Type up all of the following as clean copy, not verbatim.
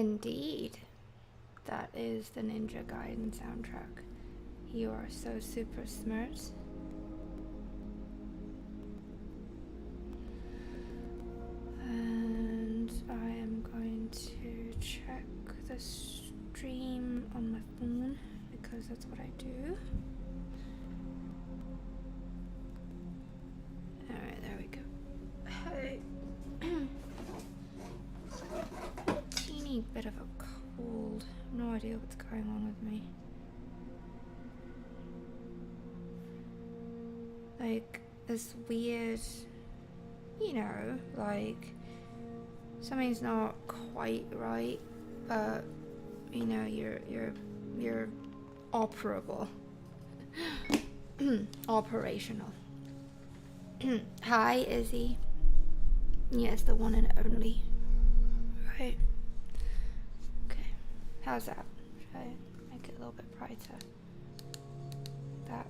Indeed. That is the Ninja Gaiden soundtrack. You are so super smart. And I am going to check the stream on my phone because that's what I do. Alright, there we go. Hey. A teeny bit of a cold. No idea what's going on with me. Like this weird, you know, like something's not quite right, but you know, you're operable. Operational. Hi, Izzy. Yes, the one and only. Right. Okay. How's that? Should I make it a little bit brighter? That.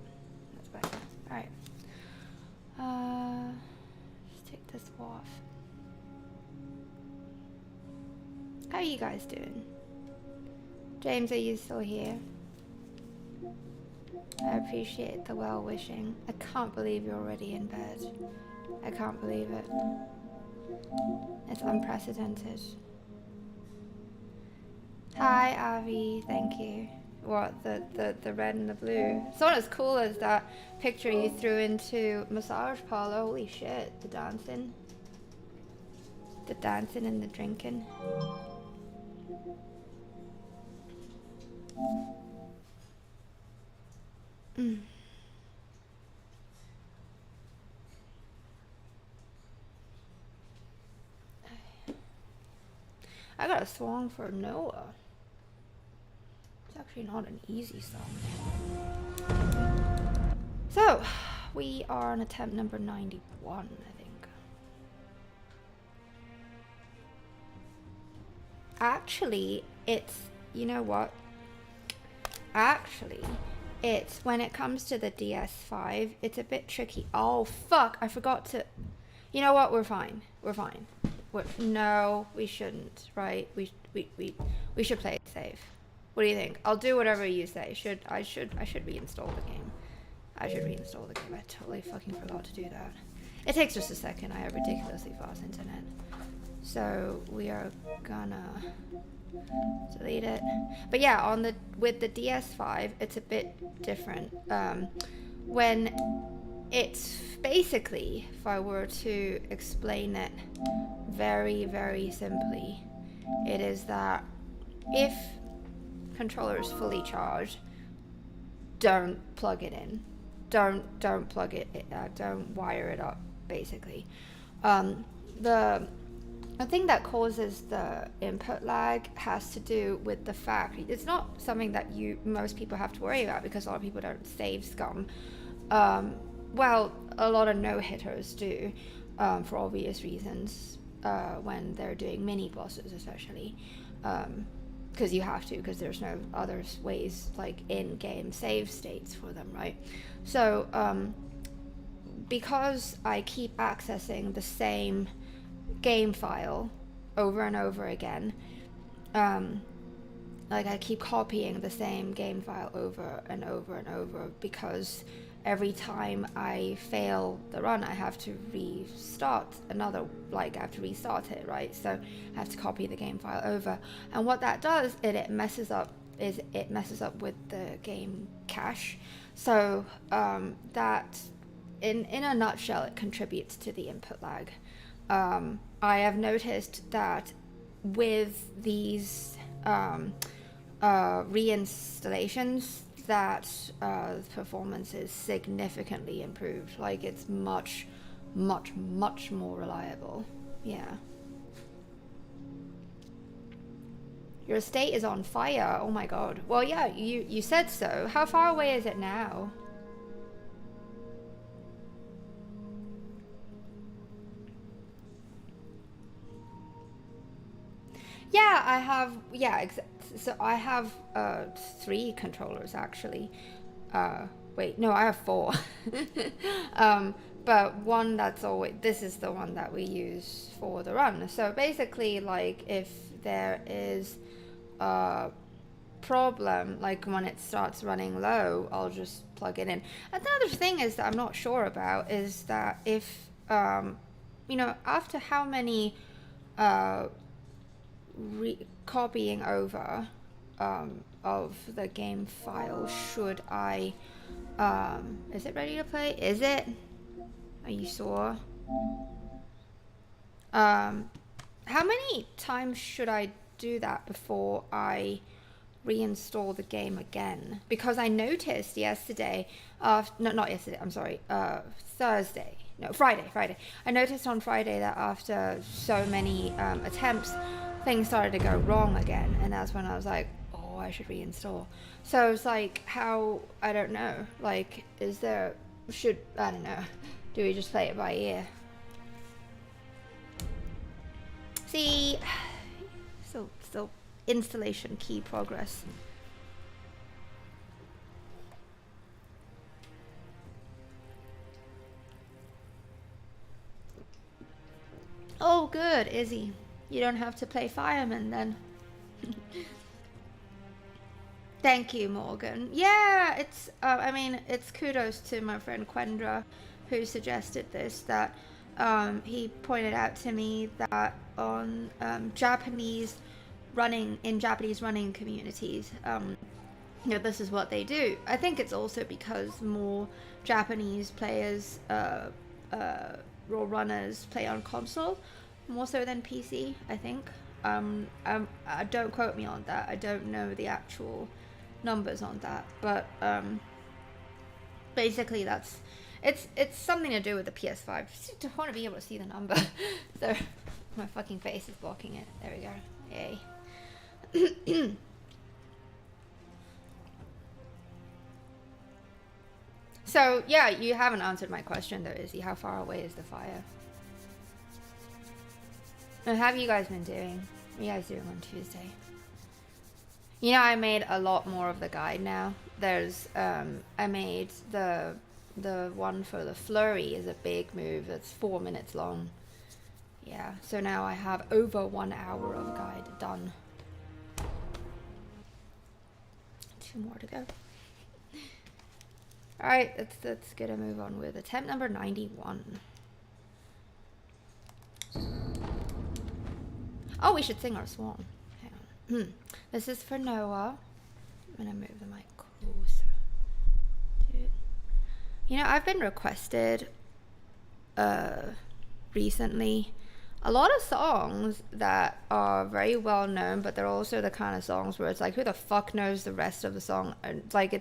That's better. Alright. Just take this off. How are you guys doing? James, are you still here? I appreciate the well-wishing. I can't believe you're already in bed. I can't believe it. It's unprecedented. Hi, Avi. Thank you. What, the red and the blue? It's not as cool as that picture you threw into massage parlor. Holy shit, the dancing. The dancing and the drinking. I got a song for Noah. It's actually not an easy song. So, we are on attempt number 91, I think. Actually, it's, you know what? Actually, it's, when it comes to the DS5, it's a bit tricky. Oh, fuck, I forgot to... You know what? We're fine. We're fine. No, we shouldn't, right? We should play it safe. What do you think? I'll do whatever you say. I should reinstall the game. I should reinstall the game. I totally fucking forgot to do that. It takes just a second. I have ridiculously fast internet. So we are gonna delete it. But yeah, with the DS5, it's a bit different. When it's basically, if I were to explain it very, very simply, it is that if controller is fully charged, don't plug it in. Don't plug it in, don't wire it up, basically. The thing that causes the input lag has to do with the fact it's not something that most people have to worry about because a lot of people don't save scum. Well, a lot of no-hitters do, for obvious reasons, when they're doing mini-bosses especially, because you have to, because there's no other ways, like in-game save states for them, right? So, because I keep accessing the same game file over and over again, like I keep copying the same game file over and over and over, because every time I fail the run, I have to restart another, like I have to restart it, right? So I have to copy the game file over. And what that does, it messes up with the game cache. So that, in a nutshell, it contributes to the input lag. I have noticed that with these reinstallations, that performance is significantly improved. Like it's much more reliable. Yeah. Your estate is on fire. Oh my god. Well, yeah, you said so. How far away is it now? Yeah, I have, so I have 3 controllers actually. Wait, no, I have 4. But one that's always, this is the one that we use for the run. So basically, like, if there is a problem, like when it starts running low, I'll just plug it in. Another thing is that I'm not sure about is that if you know, after how many copying over of the game file should I is it ready to play? Is it? Are you sure? How many times should I do that before I reinstall the game again? Because I noticed yesterday, not yesterday, I'm sorry, Thursday, no, Friday. I noticed on Friday that after so many attempts, things started to go wrong again, and that's when I was like, oh, I should reinstall. So it's like, how, I don't know, like, is there, I don't know, do we just play it by ear? See, still installation key progress. Oh, good, Izzy. You don't have to play fireman then. Thank you, Morgan. Yeah, it's, I mean, it's kudos to my friend Quendra who suggested this, that he pointed out to me that on Japanese running communities, you know, this is what they do. I think it's also because more Japanese players or runners play on console more so than PC, I think. Don't quote me on that. I don't know the actual numbers on that, but basically that's it's something to do with the PS5. I just want to be able to see the number. So my fucking face is blocking it. There we go. Yay. So yeah, you haven't answered my question though, Izzy. How far away is the fire? And how have you guys been doing? What are you guys doing on Tuesday? You know, I made a lot more of the guide now. There's I made the one for the flurry is a big move that's 4 minutes long. Yeah, so now I have over 1 hour of guide done. 2 more to go. All right, let's get a move on with attempt number 91. Oh, we should sing our swan. Hang on. This is for Noah. I'm gonna move the mic closer. Dude. You know, I've been requested recently a lot of songs that are very well known, but they're also the kind of songs where it's like, who the fuck knows the rest of the song? And it's like,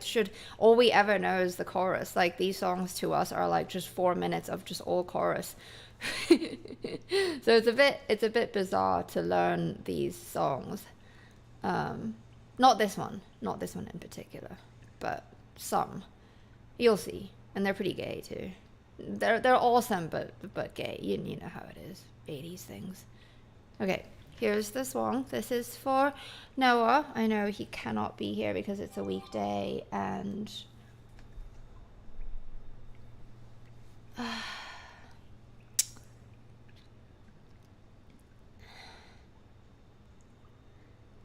all we ever know is the chorus. Like, these songs to us are like just 4 minutes of just all chorus. So it's a bit bizarre to learn these songs. Not this one in particular, but some. You'll see, and they're pretty gay too. They're awesome, but gay. You know how it is. 80s things. Okay, here's the song. This is for Noah. I know he cannot be here because it's a weekday, and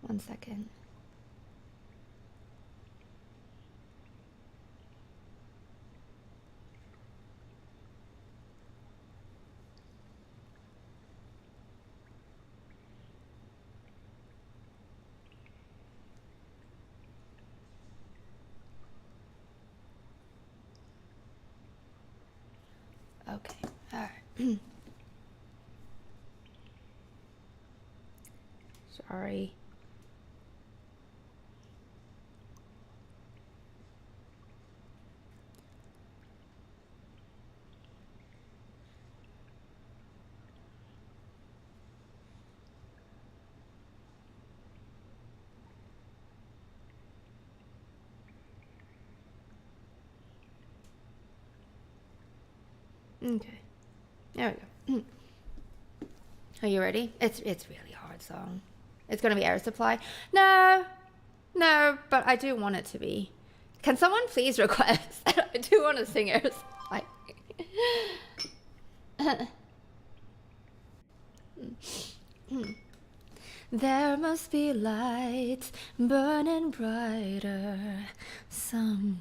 one second. Okay, all right. Sorry. Okay, there we go. Are you ready? It's really hard song. It's gonna be Air Supply. No, but I do want it to be. Can someone please request? I do want to sing Air Supply. There must be lights burning brighter somewhere.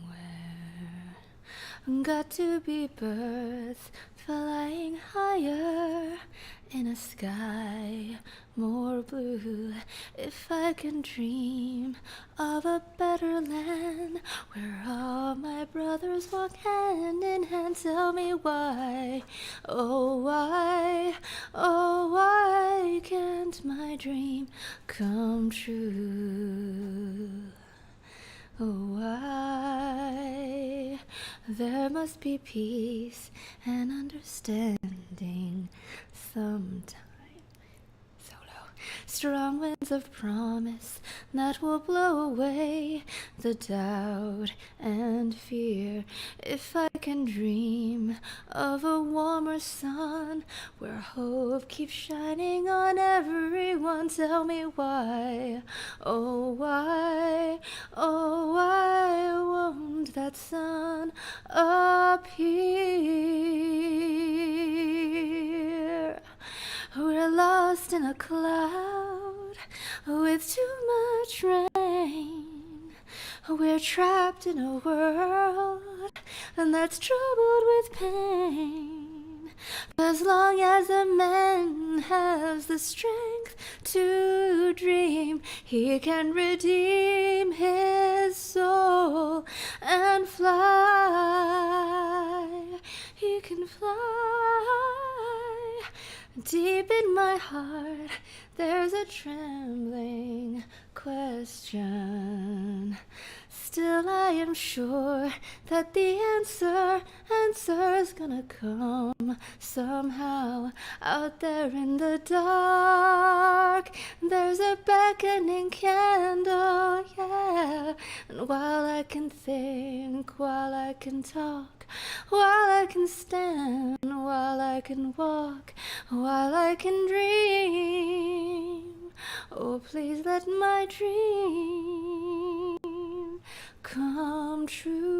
Got to be birds flying higher in a sky more blue. If I can dream of a better land where all my brothers walk hand in hand, tell me why, oh why can't my dream come true? Oh, why? There must be peace and understanding sometime. Solo. Strong winds of promise that will blow away the doubt and fear. If I can dream of a warmer sun where hope keeps shining on everyone, tell me why, oh why won't that sun appear? We're lost in a cloud with too much rain. We're trapped in a world that's troubled with pain. But as long as a man has the strength to dream, he can redeem his soul and fly. He can fly. Deep in my heart, there's a trembling question. Still I am sure that the answer's gonna come somehow. Out there in the dark, there's a beckoning candle, yeah. And while I can think, while I can talk, while I can stand, while I can walk, while I can dream, oh please let my dream come true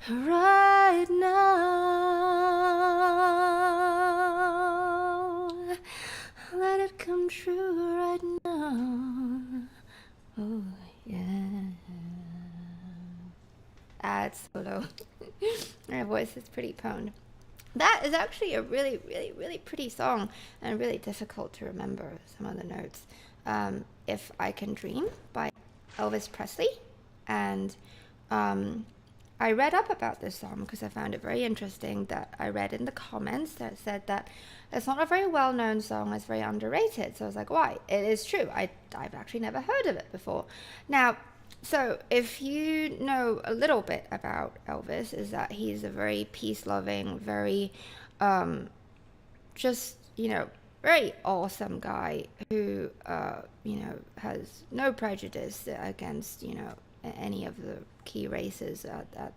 right now. Let it come true right now. Oh yeah. Add solo. My voice is pretty pwned. That is actually a really, really, really pretty song and really difficult to remember some of the notes. If I Can Dream by Elvis Presley. And I read up about this song because I found it very interesting that I read in the comments that said that it's not a very well-known song, it's very underrated. So I was like, why? It is true. I've actually never heard of it before. Now, so if you know a little bit about Elvis, is that he's a very peace-loving, very just, very awesome guy who, has no prejudice against, any of the key races,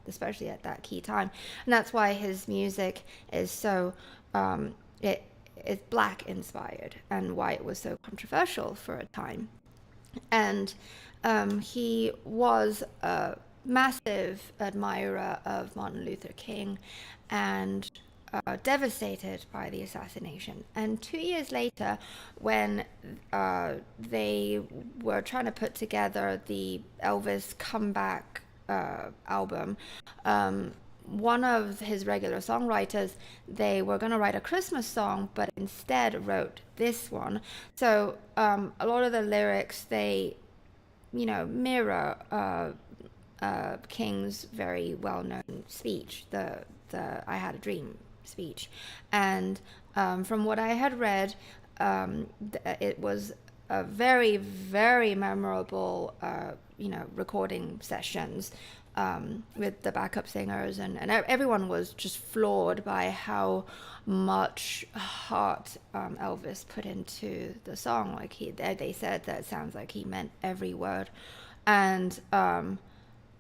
especially at that key time. And that's why his music is so, it's black inspired, and why it was so controversial for a time. And he was a massive admirer of Martin Luther King and devastated by the assassination. And 2 years later, when they were trying to put together the Elvis comeback album, one of his regular songwriters, they were going to write a Christmas song, but instead wrote this one. So a lot of the lyrics, they, mirror King's very well-known speech, the I Had a Dream speech. And from what I had read, it was a very, very memorable, recording sessions with the backup singers, and everyone was just floored by how much heart Elvis put into the song. Like they said that it sounds like he meant every word, and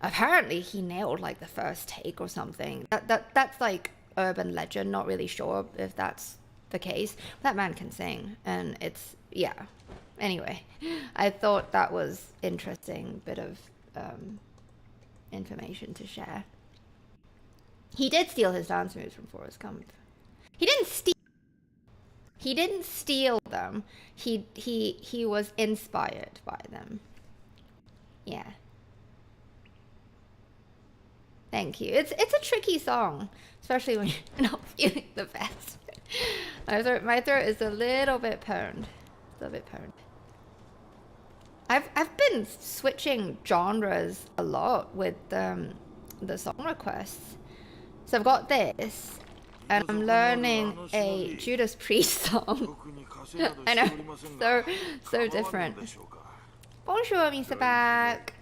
apparently he nailed like the first take or something. That's like urban legend. Not really sure if that's the case. That man can sing, and it's Anyway, I thought that was interesting bit of information to share. He did steal his dance moves from Forrest Gump. He didn't steal. He didn't steal them. He was inspired by them. Yeah. Thank you. It's a tricky song, especially when you're not feeling the best. My throat is a little bit pwned. A little bit pwned. I've been switching genres a lot with the song requests. So I've got this, and I'm learning a Judas Priest song. I know, so different. Bonjour, Mr. Back.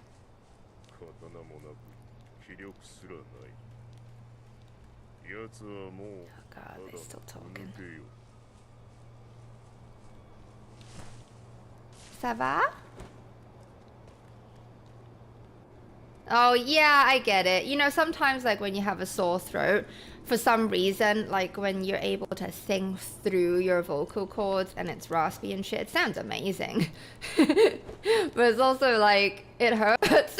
Oh God, they're still talking. Ça va? Oh yeah, I get it. You know, sometimes like when you have a sore throat, for some reason, like when you're able to sing through your vocal cords and it's raspy and shit, it sounds amazing. But it's also like, it hurts.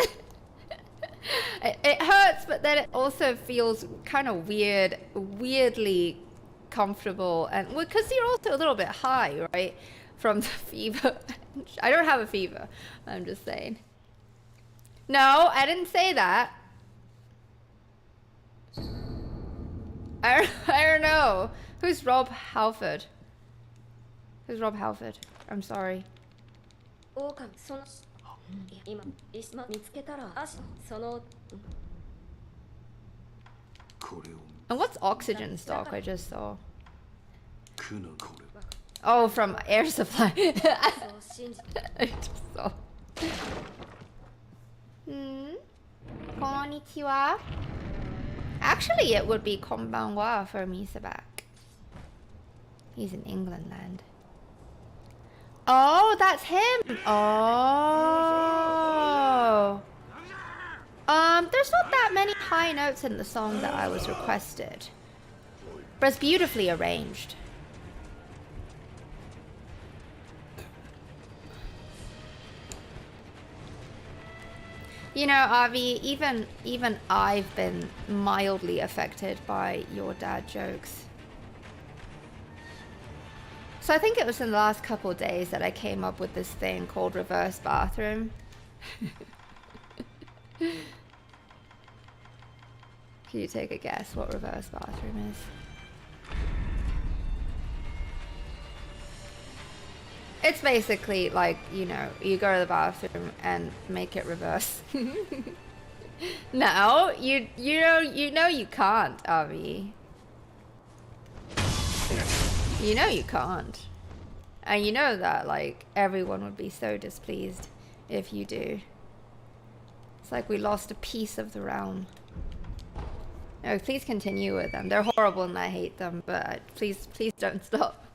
It hurts, but then it also feels kind of weirdly comfortable, and well, because you're also a little bit high, right, from the fever. I don't have a fever, I'm just saying. No, I didn't say that. I don't know. Who's Rob Halford? Who's Rob Halford? I'm sorry. And what's oxygen stock? I just saw. Oh, from Air Supply. I just saw. Konnichiwa. Actually, it would be konbanwa for Misabak. He's in England land. Oh, that's him. Oh. There's not that many high notes in the song that I was requested, but it's beautifully arranged. You know, Avi, even I've been mildly affected by your dad jokes. So I think it was in the last couple of days that I came up with this thing called reverse bathroom. Can you take a guess what reverse bathroom is? It's basically like, you know, you go to the bathroom and make it reverse. No, you know you can't, Avi. You know you can't. And you know that, like, everyone would be so displeased if you do. It's like we lost a piece of the realm. No, please continue with them. They're horrible and I hate them, but please don't stop.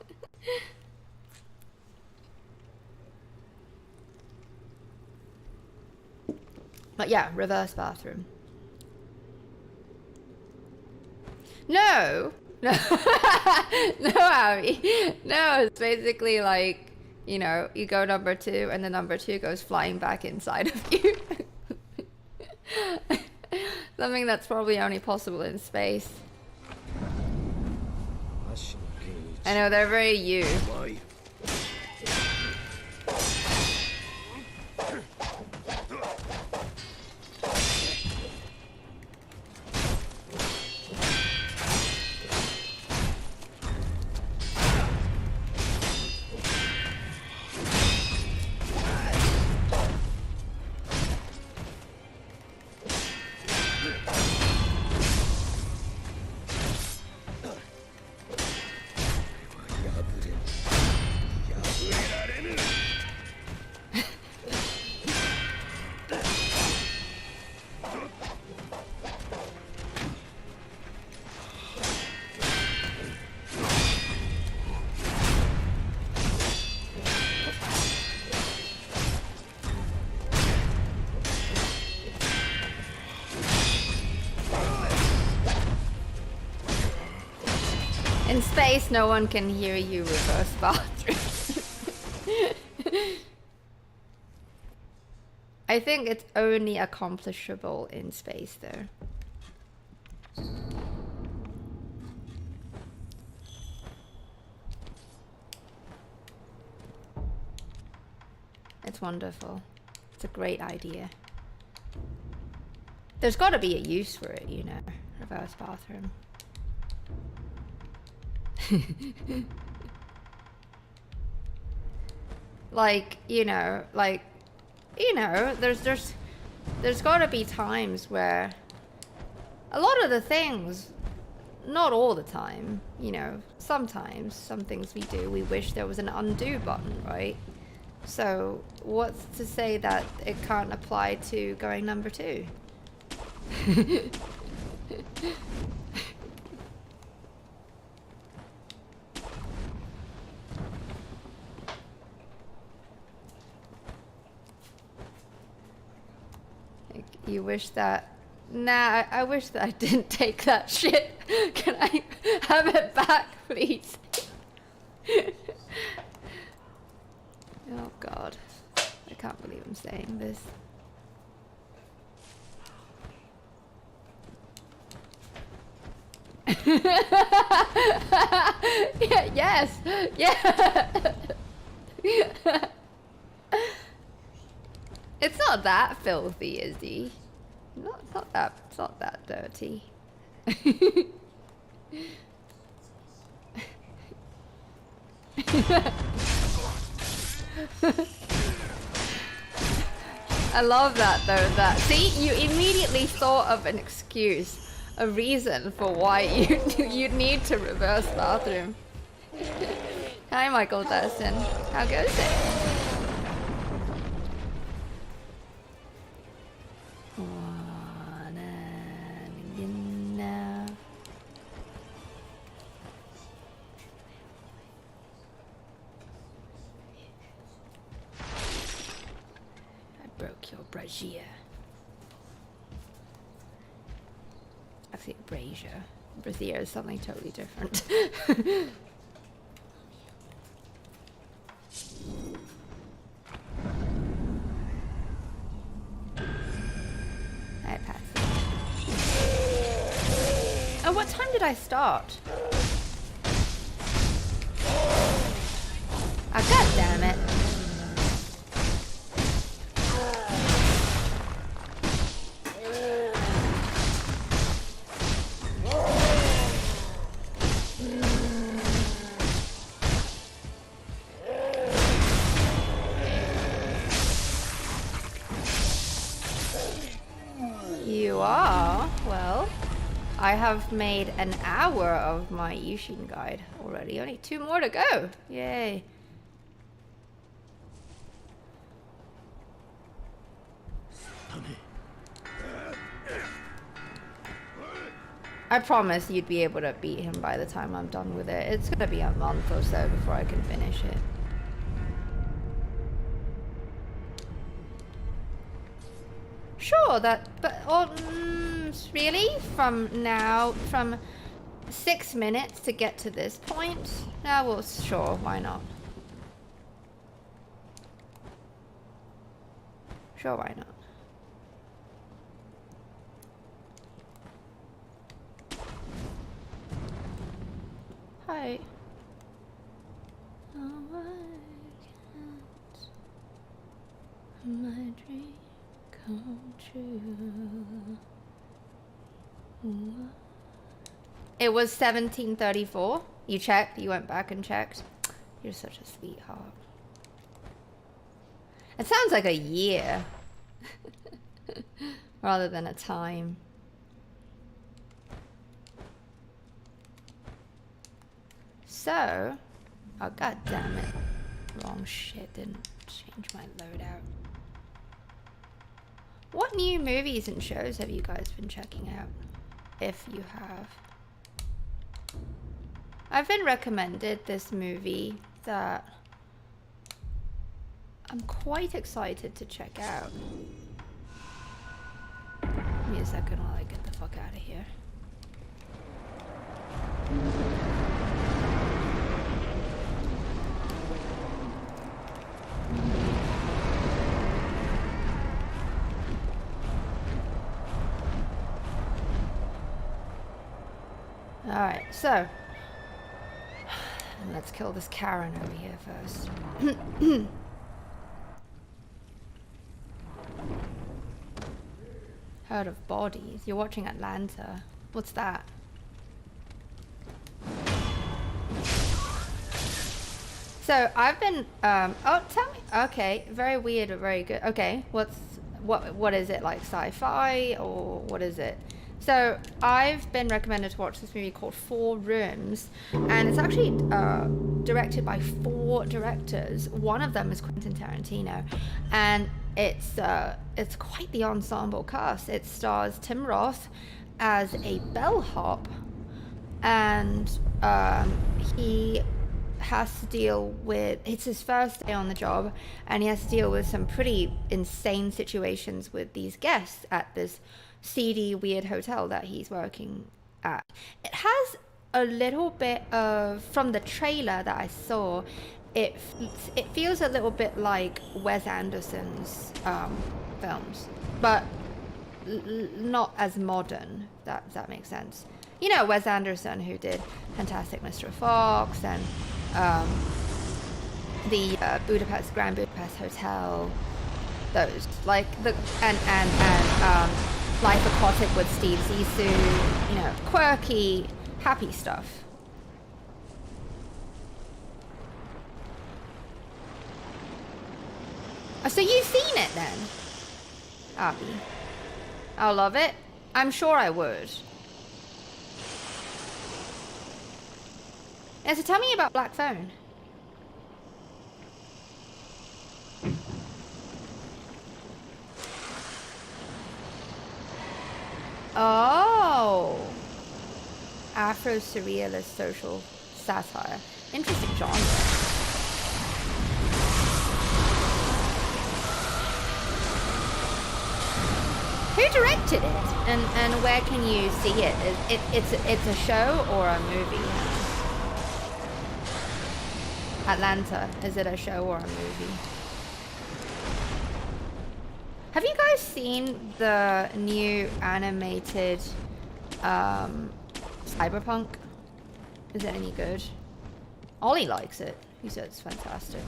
But yeah, reverse bathroom. No, no, no, Abby. No, it's basically like, you know, you go number 2 and the number 2 goes flying back inside of you. Something that's probably only possible in space. I know, they're very you. In space, no one can hear you reverse bathroom. I think it's only accomplishable in space, though. That's wonderful. It's a great idea. There's got to be a use for it, you know. Reverse bathroom. Like, you know, there's got to be times where a lot of the things, not all the time, you know, sometimes some things we do, we wish there was an undo button, right? So what's to say that it can't apply to going number 2? Like, you wish that... Nah, I wish that I didn't take that shit. Can I have it back, please? Oh god. I can't believe I'm saying this. Yeah, yes! Yeah! It's not that filthy, is he? No, it's not that dirty. I love that though, that see, you immediately thought of an excuse, a reason for why you'd need to reverse bathroom. Hi Michael Thurston, how goes it? Brazier. Actually, brazier. Brazier is something totally different. Alright, pass. Oh, what time did I start? Oh, god damn it. I have made an hour of my Yushin guide already. Only 2 more to go. Yay. I promise you'd be able to beat him by the time I'm done with it. It's gonna be a month or so before I can finish it. Sure, but really? From 6 minutes to get to this point? No, well, sure, why not? Sure, why not? Hi. Oh, I can't my dream come true. It was 1734. You checked? You went back and checked? You're such a sweetheart. It sounds like a year. Rather than a time. So... Oh, god damn it. Wrong shit. Didn't change my loadout. What new movies and shows have you guys been checking out? If you have. I've been recommended this movie that I'm quite excited to check out. Give me a second while I get the fuck out of here. Alright, so let's kill this Karen over here first. Herd of bodies. You're watching Atlanta. What's that? So I've been oh, tell me. Okay, very weird but very good. Okay, what is it, like sci-fi or what is it? So I've been recommended to watch this movie called 4 Rooms, and it's actually directed by 4 directors. One of them is Quentin Tarantino, and it's quite the ensemble cast. It stars Tim Roth as a bellhop, and he has to deal with, it's his first day on the job, and he has to deal with some pretty insane situations with these guests at this seedy, weird hotel that he's working at. It has a little bit of, from the trailer that I saw, it feels a little bit like Wes Anderson's films, but not as modern. That makes sense. You know, Wes Anderson, who did Fantastic Mr. Fox and the Grand Budapest Hotel, those, like the and Life Aquatic with Steve Zissou, you know, quirky, happy stuff. Oh, so you've seen it then, Abby? I'll love it. I'm sure I would. Yeah, so tell me about Black Phone. Oh, Afro-surrealist social satire. Interesting genre. Who directed it, and where can you see it? It's a show or a movie? Atlanta, is it a show or a movie? Have you guys seen the new animated Cyberpunk? Is it any good? Ollie likes it. He said it's fantastic.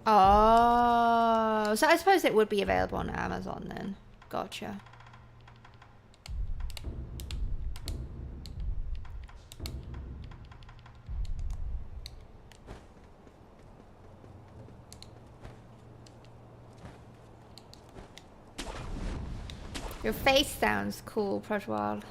Oh, so I suppose it would be available on Amazon then. Gotcha. Your face sounds cool, Projwald.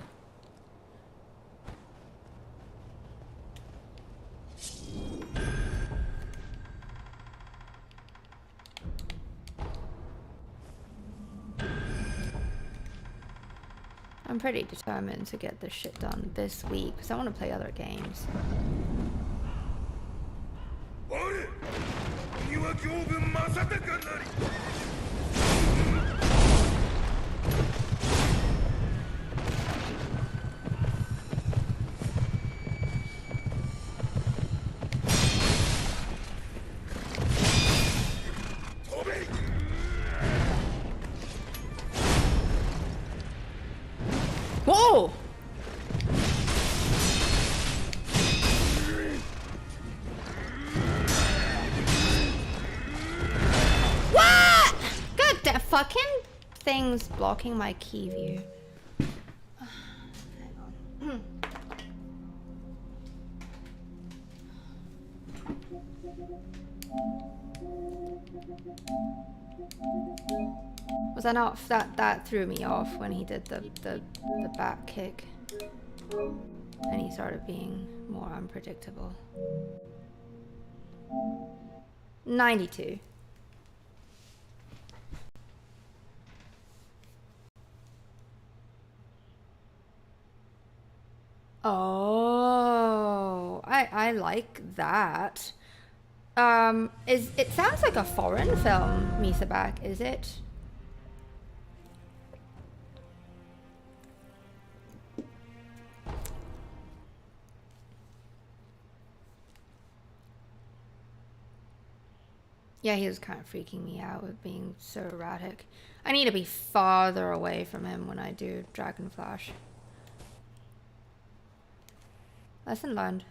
I'm pretty determined to get this shit done this week because I want to play other games. Whoa! What? God damn, fucking things blocking my key view. Hang on. Was that not that threw me off when he did the back kick and he started being more unpredictable. 92. Oh, I like that. It sounds like a foreign film, Misabak, is it? Yeah, he was kind of freaking me out with being so erratic. I need to be farther away from him when I do Dragon Flash. Lesson learned.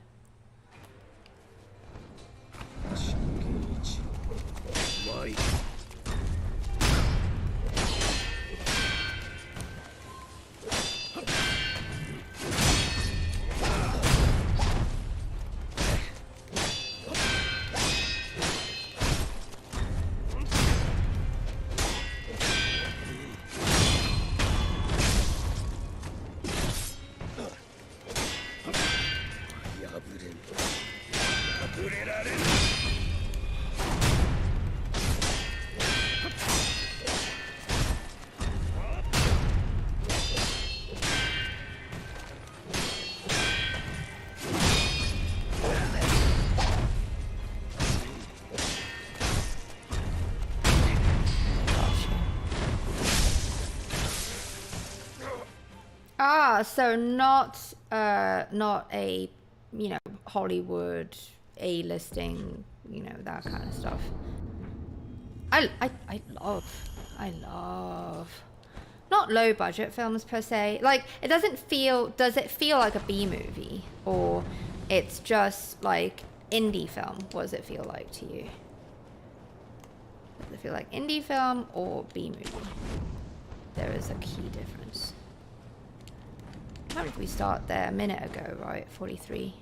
Ah, so not a, you know, Hollywood A-listing, you know, that kind of stuff. I love not low budget films per se. Like, it doesn't feel, does it feel like a B movie, or it's just like indie film? What does it feel like to you? Does it feel like indie film or B movie? There is a key difference. How did we start there? A minute ago, right? 43.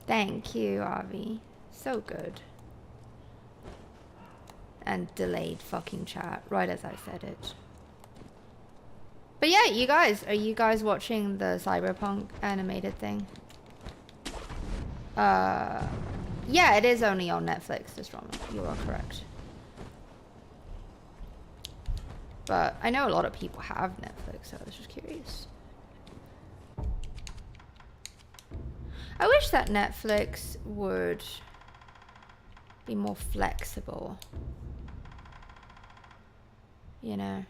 Thank you, Avi. So good. And delayed fucking chat, right as I said it. But yeah, you guys, are you guys watching the Cyberpunk animated thing? Yeah, it is only on Netflix, this drama. You are correct. But I know a lot of people have Netflix, so I was just curious. I wish that Netflix would be more flexible. You know?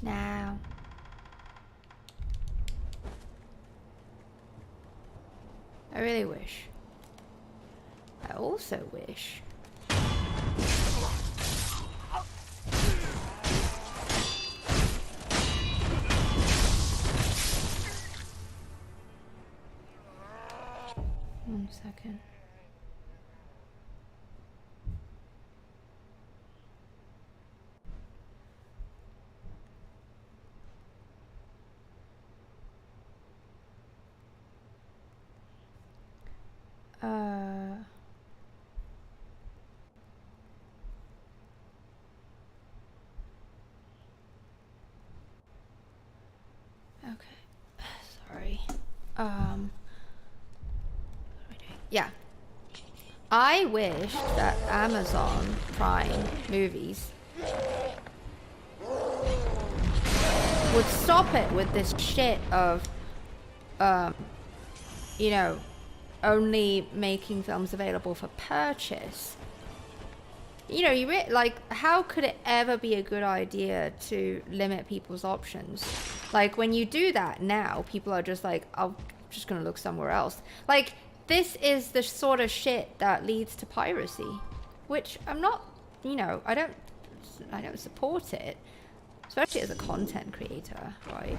Now. I really wish. I also wish. One second. Okay. Sorry. What am I doing? Yeah. I wish that Amazon Prime movies would stop it with this shit of, you know, only making films available for purchase. You know, like, how could it ever be a good idea to limit people's options? Like, when you do that now, people are just like, I'm just gonna look somewhere else. Like, this is the sort of shit that leads to piracy, which I'm not, you know, I don't support it, especially as a content creator, right?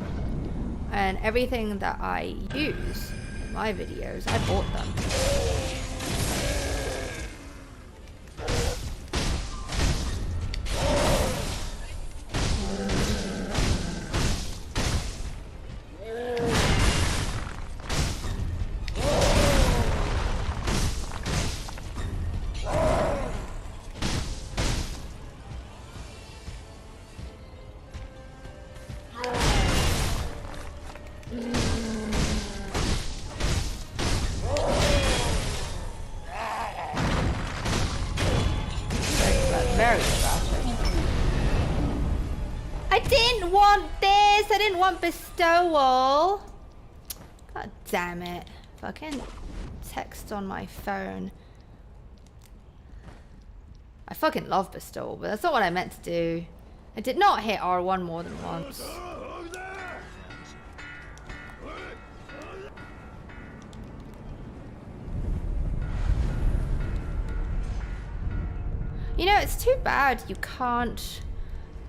And everything that I use in my videos, I bought them. I didn't want bestowal. God damn it. Fucking text on my phone. I fucking love bestowal, but that's not what I meant to do. I did not hit R1 more than once. You know, it's too bad you can't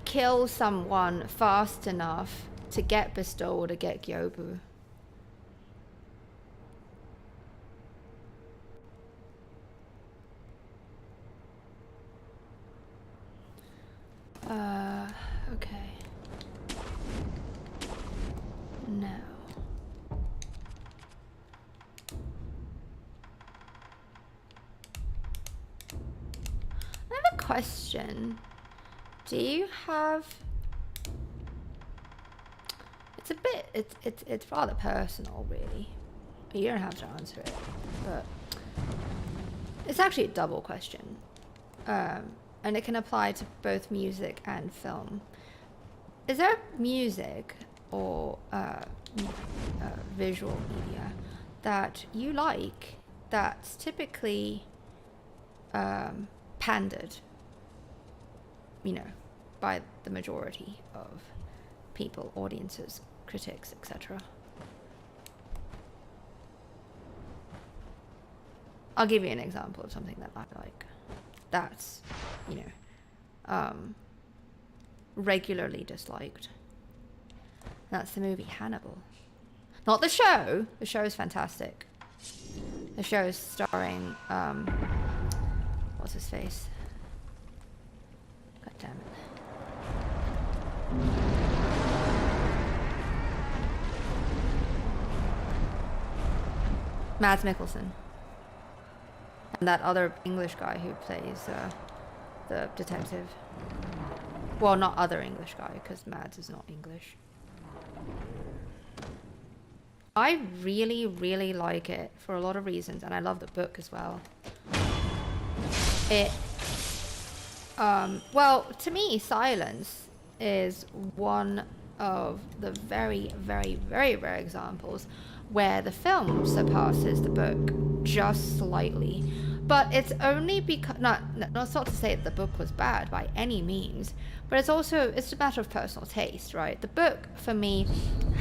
kill someone fast enough to get bestowal to get Gyobu. Okay. Now. I have a question. Do you have... It's a bit... It's rather personal, really. You don't have to answer it, but... It's actually a double question. and it can apply to both music and film. Is there music or visual media that you like that's typically pandered, you know, by the majority of people, audiences, critics, etc.? I'll give you an example of something that I like. That's, you know, regularly disliked. That's the movie Hannibal. Not the show. The show is fantastic. The show is starring, what's his face? God damn it. Mads Mikkelsen. And that other English guy who plays the detective. Well, not other English guy, because Mads is not English. I really, really like it for a lot of reasons, and I love the book as well. It, well, to me, Silence is one of the very, very, very rare examples where the film surpasses the book just slightly. But it's only because, not to say that the book was bad by any means, but it's a matter of personal taste, right? The book, for me,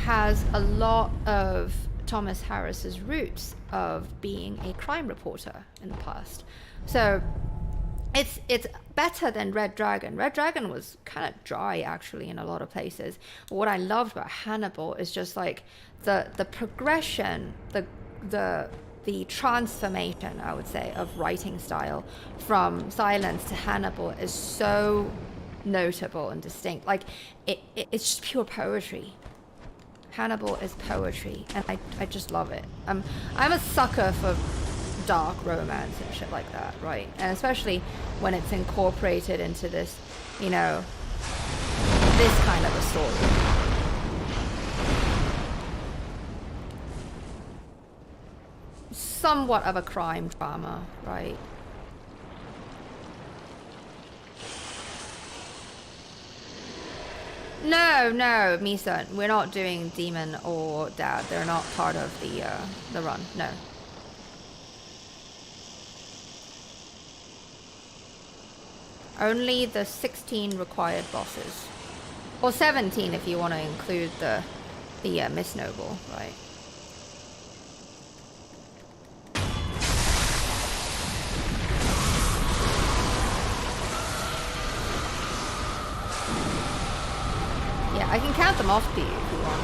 has a lot of Thomas Harris's roots of being a crime reporter in the past. So it's better than Red Dragon. Red Dragon was kind of dry, actually, in a lot of places. But what I loved about Hannibal is just like the progression, the transformation, I would say, of writing style from Silence to Hannibal is so notable and distinct. Like it's just pure poetry. Hannibal is poetry, and I just love it. I'm a sucker for dark romance and shit like that, right? And especially when it's incorporated into this, you know, this kind of a story. Somewhat of a crime drama, right? No, Misa, we're not doing Demon or Dad. They're not part of the run. No. Only the 16 required bosses, or 17 if you want to include the Miss Noble, right? Yeah, I can count them off to you if you want.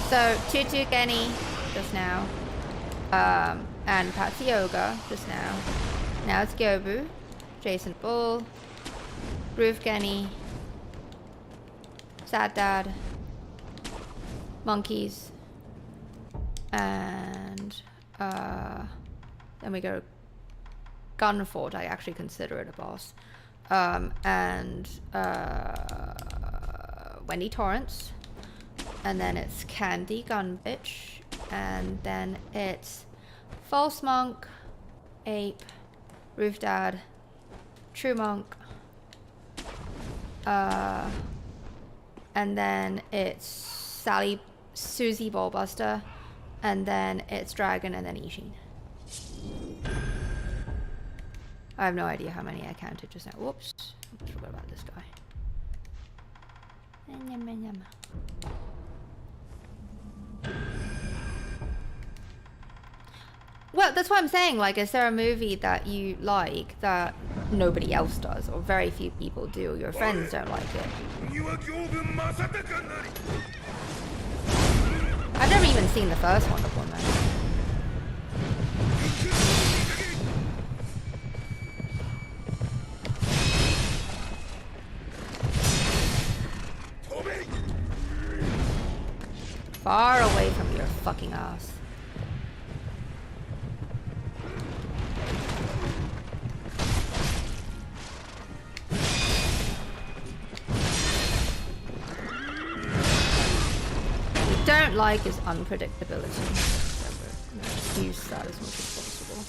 So Tutu Genny just now, and Patsy Yoga just now. Now it's Gyobu, Jason Bull, Groove Genny, Sad Dad, Monkeys, and then we go Gunfort. I actually consider it a boss. And Wendy Torrance, and then it's Candy Gunbitch, and then it's False Monk, Ape, Roof Dad, True Monk, and then it's Susie Ballbuster, and then it's Dragon, and then Ishin. I have no idea how many I counted just now. Whoops. I forgot about this guy. Well, that's what I'm saying. Like, is there a movie that you like that nobody else does, or very few people do, or your friends don't like it? I've never even seen the first Wonderful Man. Far away from your fucking ass. What we don't like is unpredictability. reduce that as much as possible.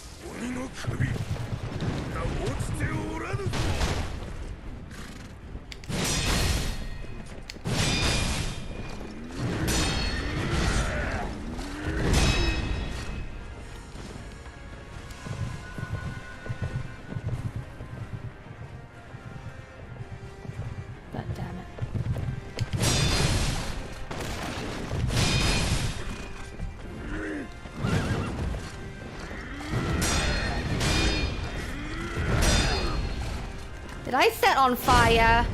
God damn it. Did I set on fire?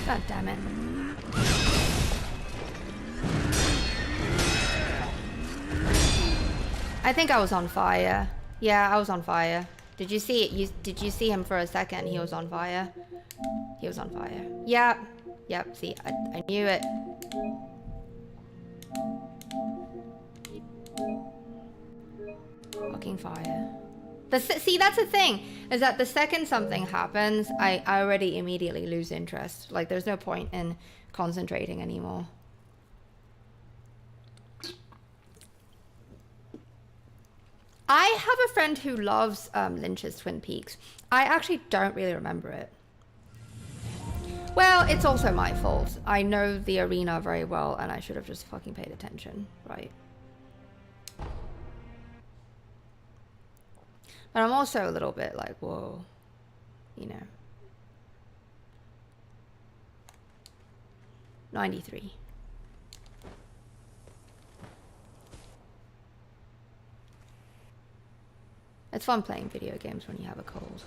God damn it. I think I was on fire. Yeah, I was on fire. Did you see it? Did you see him for a second? He was on fire. He was on fire. Yeah. Yep, see, I knew it. Fucking fire. See, that's the thing, is that the second something happens, I already immediately lose interest. Like, there's no point in concentrating anymore. I have a friend who loves Lynch's Twin Peaks. I actually don't really remember it. Well, it's also my fault. I know the arena very well, and I should have just fucking paid attention, right? But I'm also a little bit like, whoa, you know. 93. It's fun playing video games when you have a cold.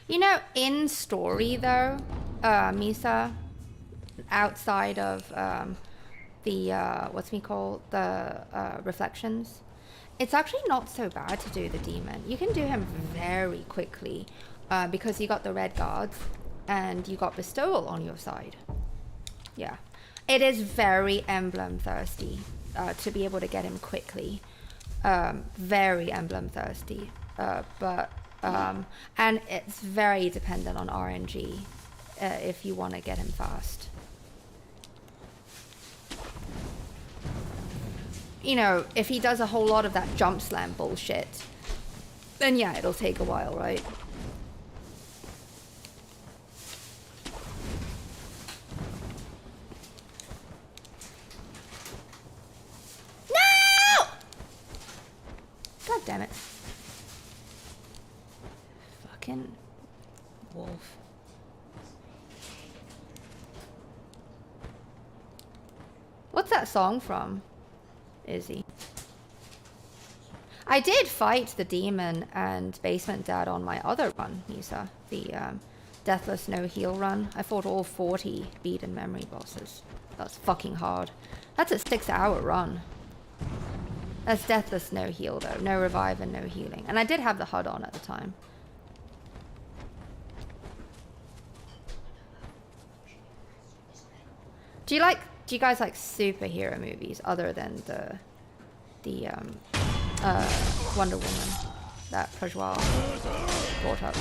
You know, in story though, Misa, outside of the what's me called, the reflections, it's actually not so bad to do the demon. You can do him very quickly because you got the red guards and you got bestowal on your side. Yeah, it is very emblem thirsty to be able to get him quickly. Very emblem thirsty, and it's very dependent on RNG if you want to get him fast. You know, if he does a whole lot of that jump slam bullshit, then yeah, it'll take a while, right? No! God damn it. Fucking wolf. What's that song from? Izzy. I did fight the demon and basement dad on my other run, Nisa. The deathless no heal run. I fought all 40 beat and memory bosses. That's fucking hard. That's a 6-hour run. That's deathless no heal though. No revive and no healing. And I did have the HUD on at the time. Do you guys like superhero movies other than the Wonder Woman that Prajwal brought up?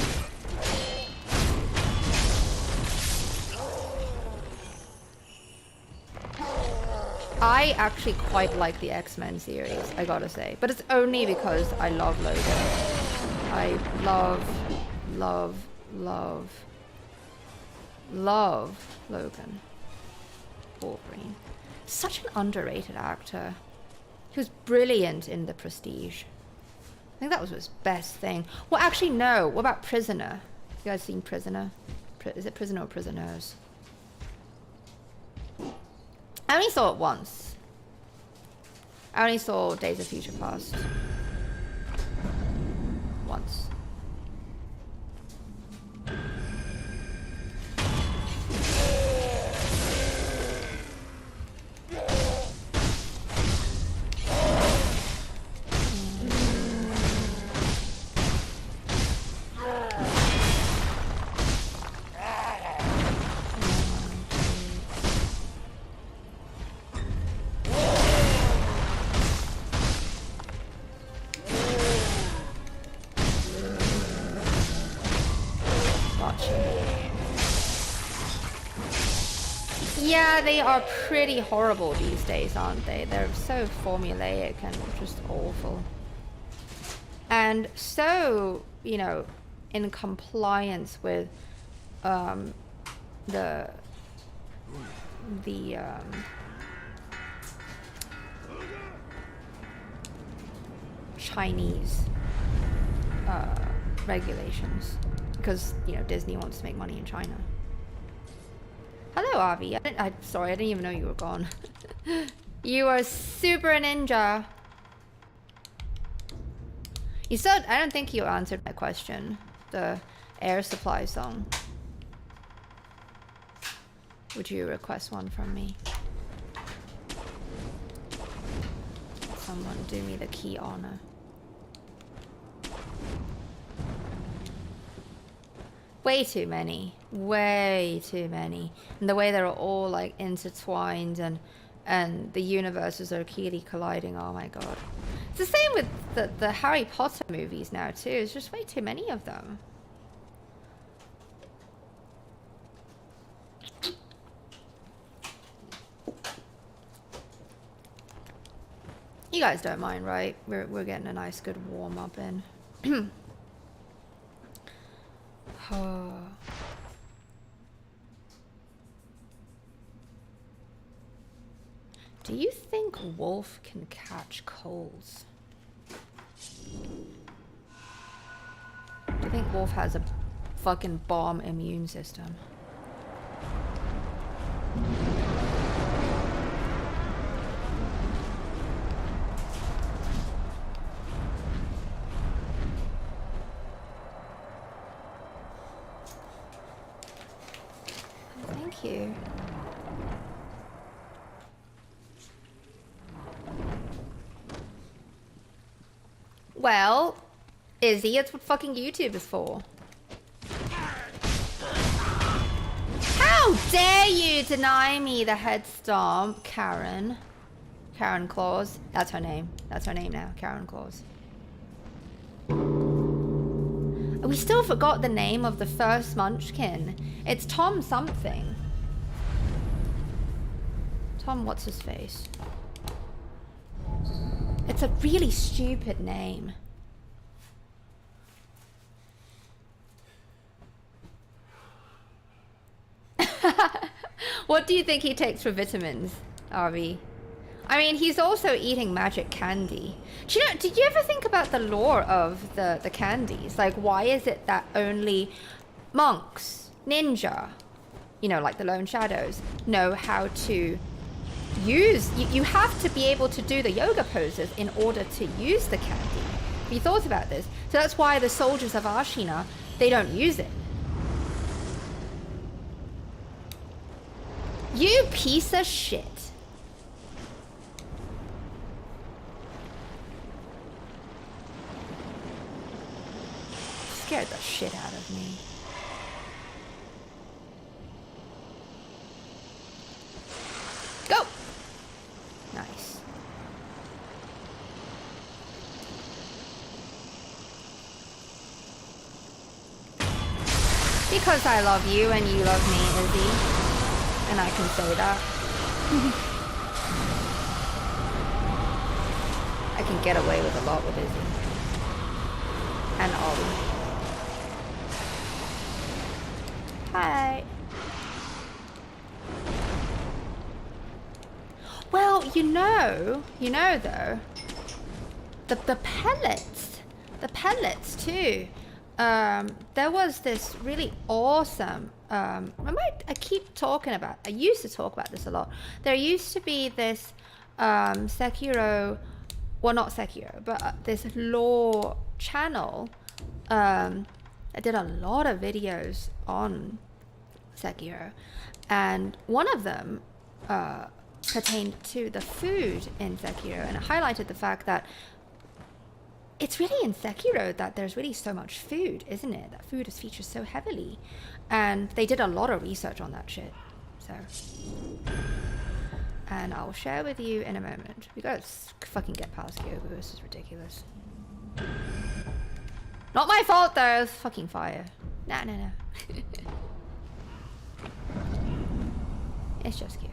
I actually quite like the X-Men series, I gotta say, but it's only because I love Logan. I love Logan. Wolverine. Such an underrated actor. He was brilliant in The Prestige. I think that was his best thing. Well, actually, no. What about Prisoner? You guys seen Prisoner? Is it Prisoner or Prisoners? I only saw it once. I only saw Days of Future Past. Once. Yeah, they are pretty horrible these days, aren't they? They're so formulaic and just awful. And so, you know, in compliance with the Chinese regulations, because, you know, Disney wants to make money in China. Hello, Avi. Sorry, I didn't even know you were gone. You are super ninja. You said, I don't think you answered my question. The Air Supply song. Would you request one from me? Someone do me the key honor. Way too many. Way too many. And the way they're all like intertwined and the universes are clearly colliding. Oh my god. It's the same with the Harry Potter movies now too. There's just way too many of them. You guys don't mind, right? We're getting a nice good warm up in. Oh. Do you think Wolf can catch colds? Do you think Wolf has a fucking bomb immune system? Thank you. Well, Izzy, it's what fucking YouTube is for. How dare you deny me the head stomp, Karen? Karen Claus. That's her name. That's her name now, Karen Claus. We still forgot the name of the first Munchkin. It's Tom something. Tom, what's his face? It's a really stupid name. What do you think he takes for vitamins, RV? I mean, he's also eating magic candy. Do you know, did you ever think about the lore of the candies? Like, why is it that only monks, ninja, you know, like the Lone Shadows, know how to use... You have to be able to do the yoga poses in order to use the candy. Have you thought about this? So that's why the soldiers of Ashina, they don't use it. You piece of shit. Scared the shit out of me. Go! Nice. Because I love you and you love me, Izzy. And I can say that. I can get away with a lot with Izzy. And Ollie. Hi. Well, you know though, the pellets too. There was this really awesome. I used to talk about this a lot. There used to be this Sekiro, well not Sekiro, but this lore channel. I did a lot of videos on Sekiro, and one of them pertained to the food in Sekiro, and it highlighted the fact that it's really in Sekiro that there's really so much food, isn't it? That food is featured so heavily, and they did a lot of research on that shit. So, and I'll share with you in a moment. We gotta fucking get past Kyogo. This is ridiculous. Not my fault though. It's fucking fire. No. It's just Kyogo.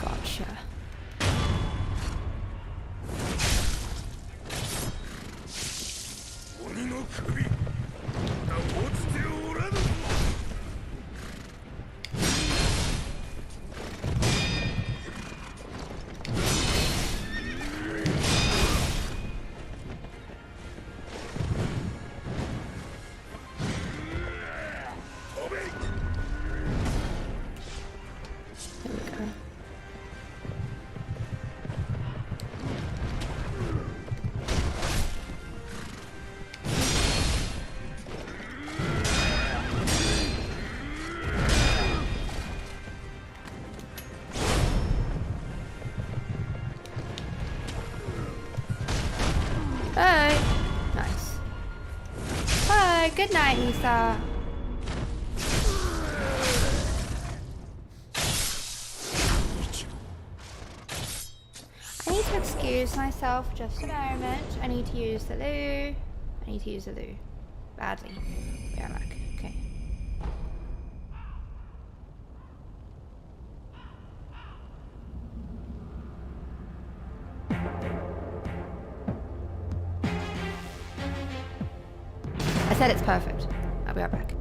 Gotcha. Good night, Nisa. I need to excuse myself just a moment. I need to use the loo. Badly. Be right back. Okay. I said it's perfect. I'll be right back.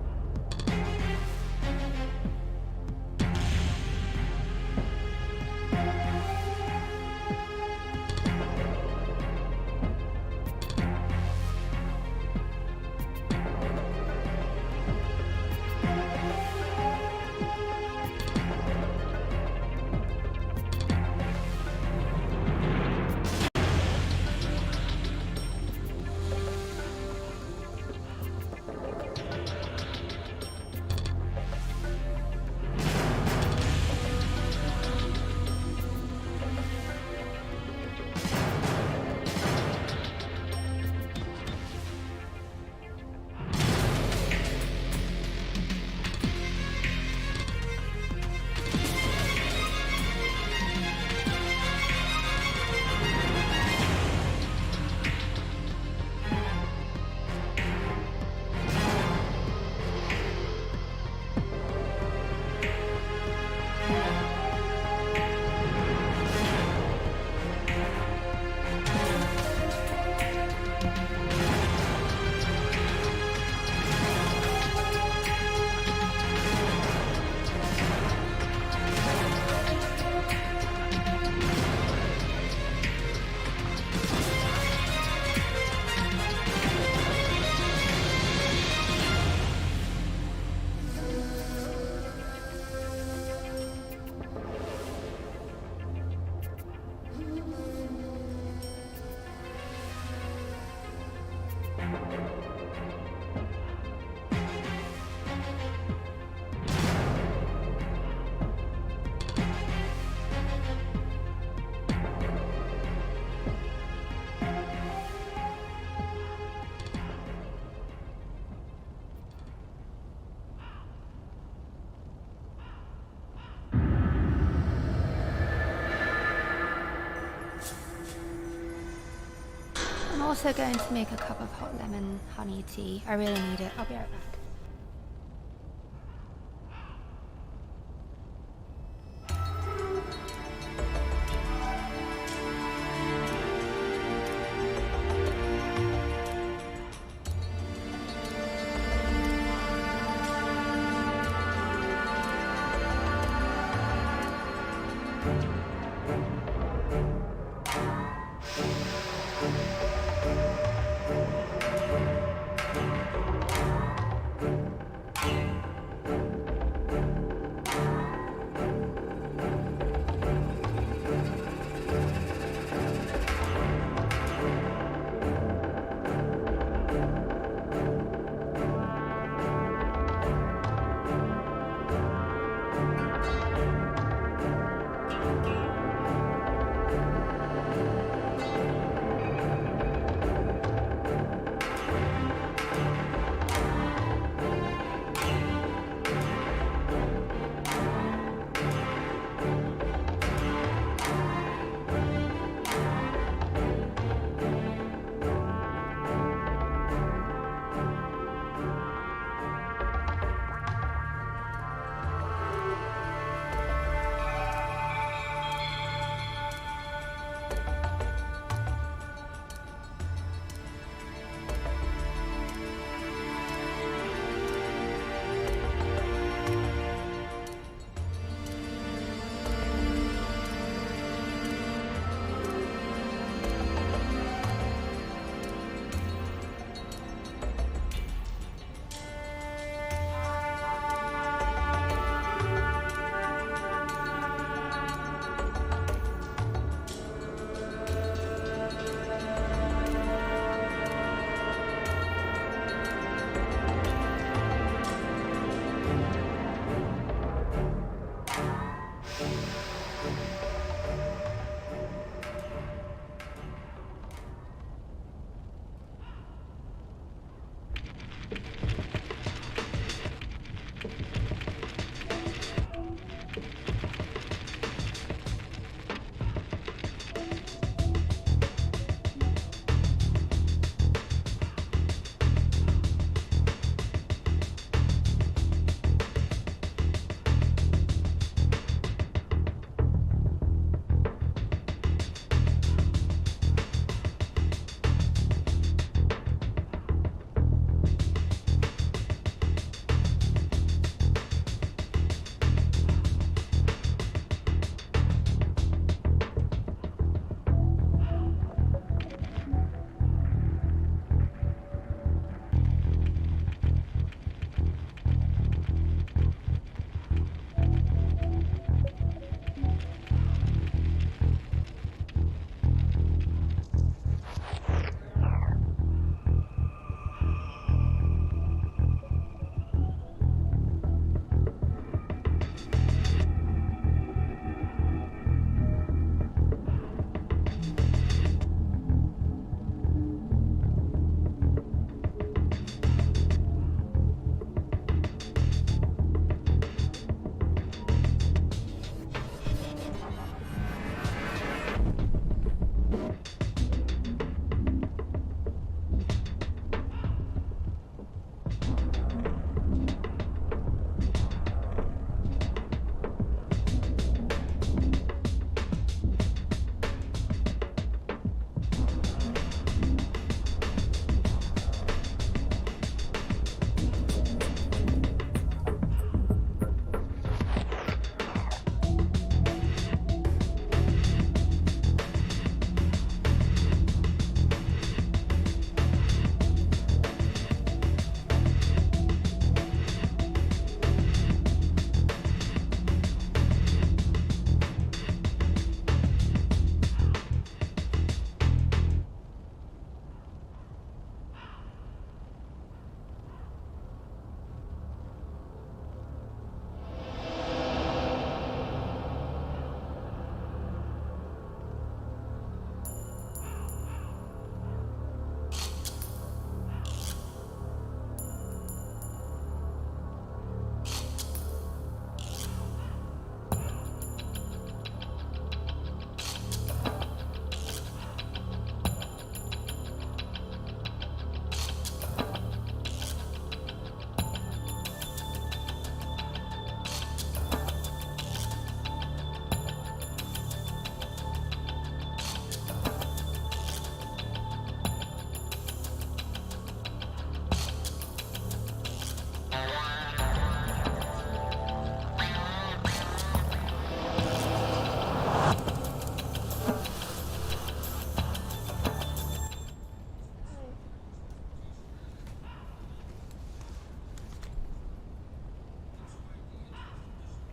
I'm also going to make a cup of hot lemon honey tea. I really need it. I'll be right back.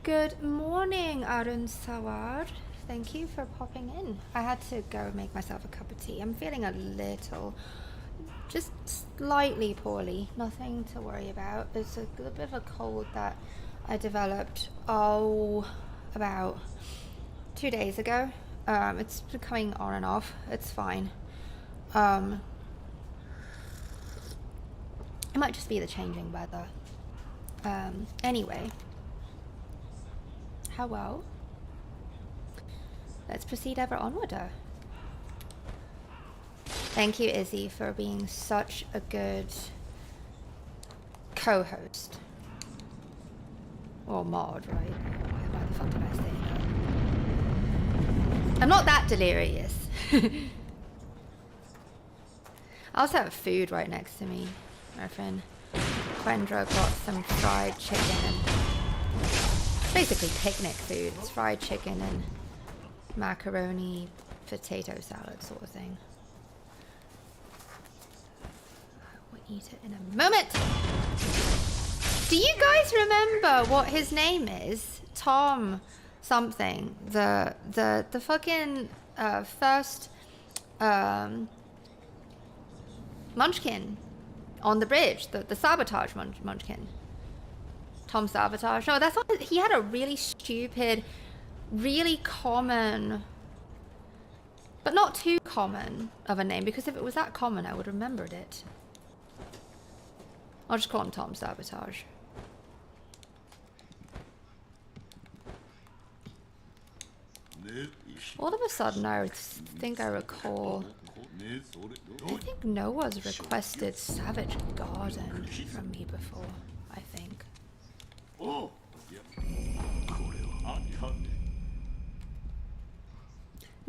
Good morning, Arun Sawar. Thank you for popping in. I had to go make myself a cup of tea. I'm feeling a little, just slightly poorly. Nothing to worry about. It's a little bit of a cold that I developed, about 2 days ago. It's been coming on and off. It's fine. It might just be the changing weather. Anyway. How well? Let's proceed ever onwarder. Thank you, Izzy, for being such a good co-host. Or mod, right? Why the fuck did I say that? I'm not that delirious. I also have food right next to me. My friend Quendra got some fried chicken and basically picnic food. It's fried chicken and macaroni, potato salad sort of thing. I will eat it in a moment. Do you guys remember what his name is? Tom something. The fucking first Munchkin on the bridge. The sabotage Munchkin. Tom Sabotage. No, that's not. He had a really stupid, really common, but not too common of a name, because if it was that common, I would have remembered it. I'll just call him Tom Sabotage. All of a sudden, I think I recall. I think Noah's requested Savage Garden from me before. I think.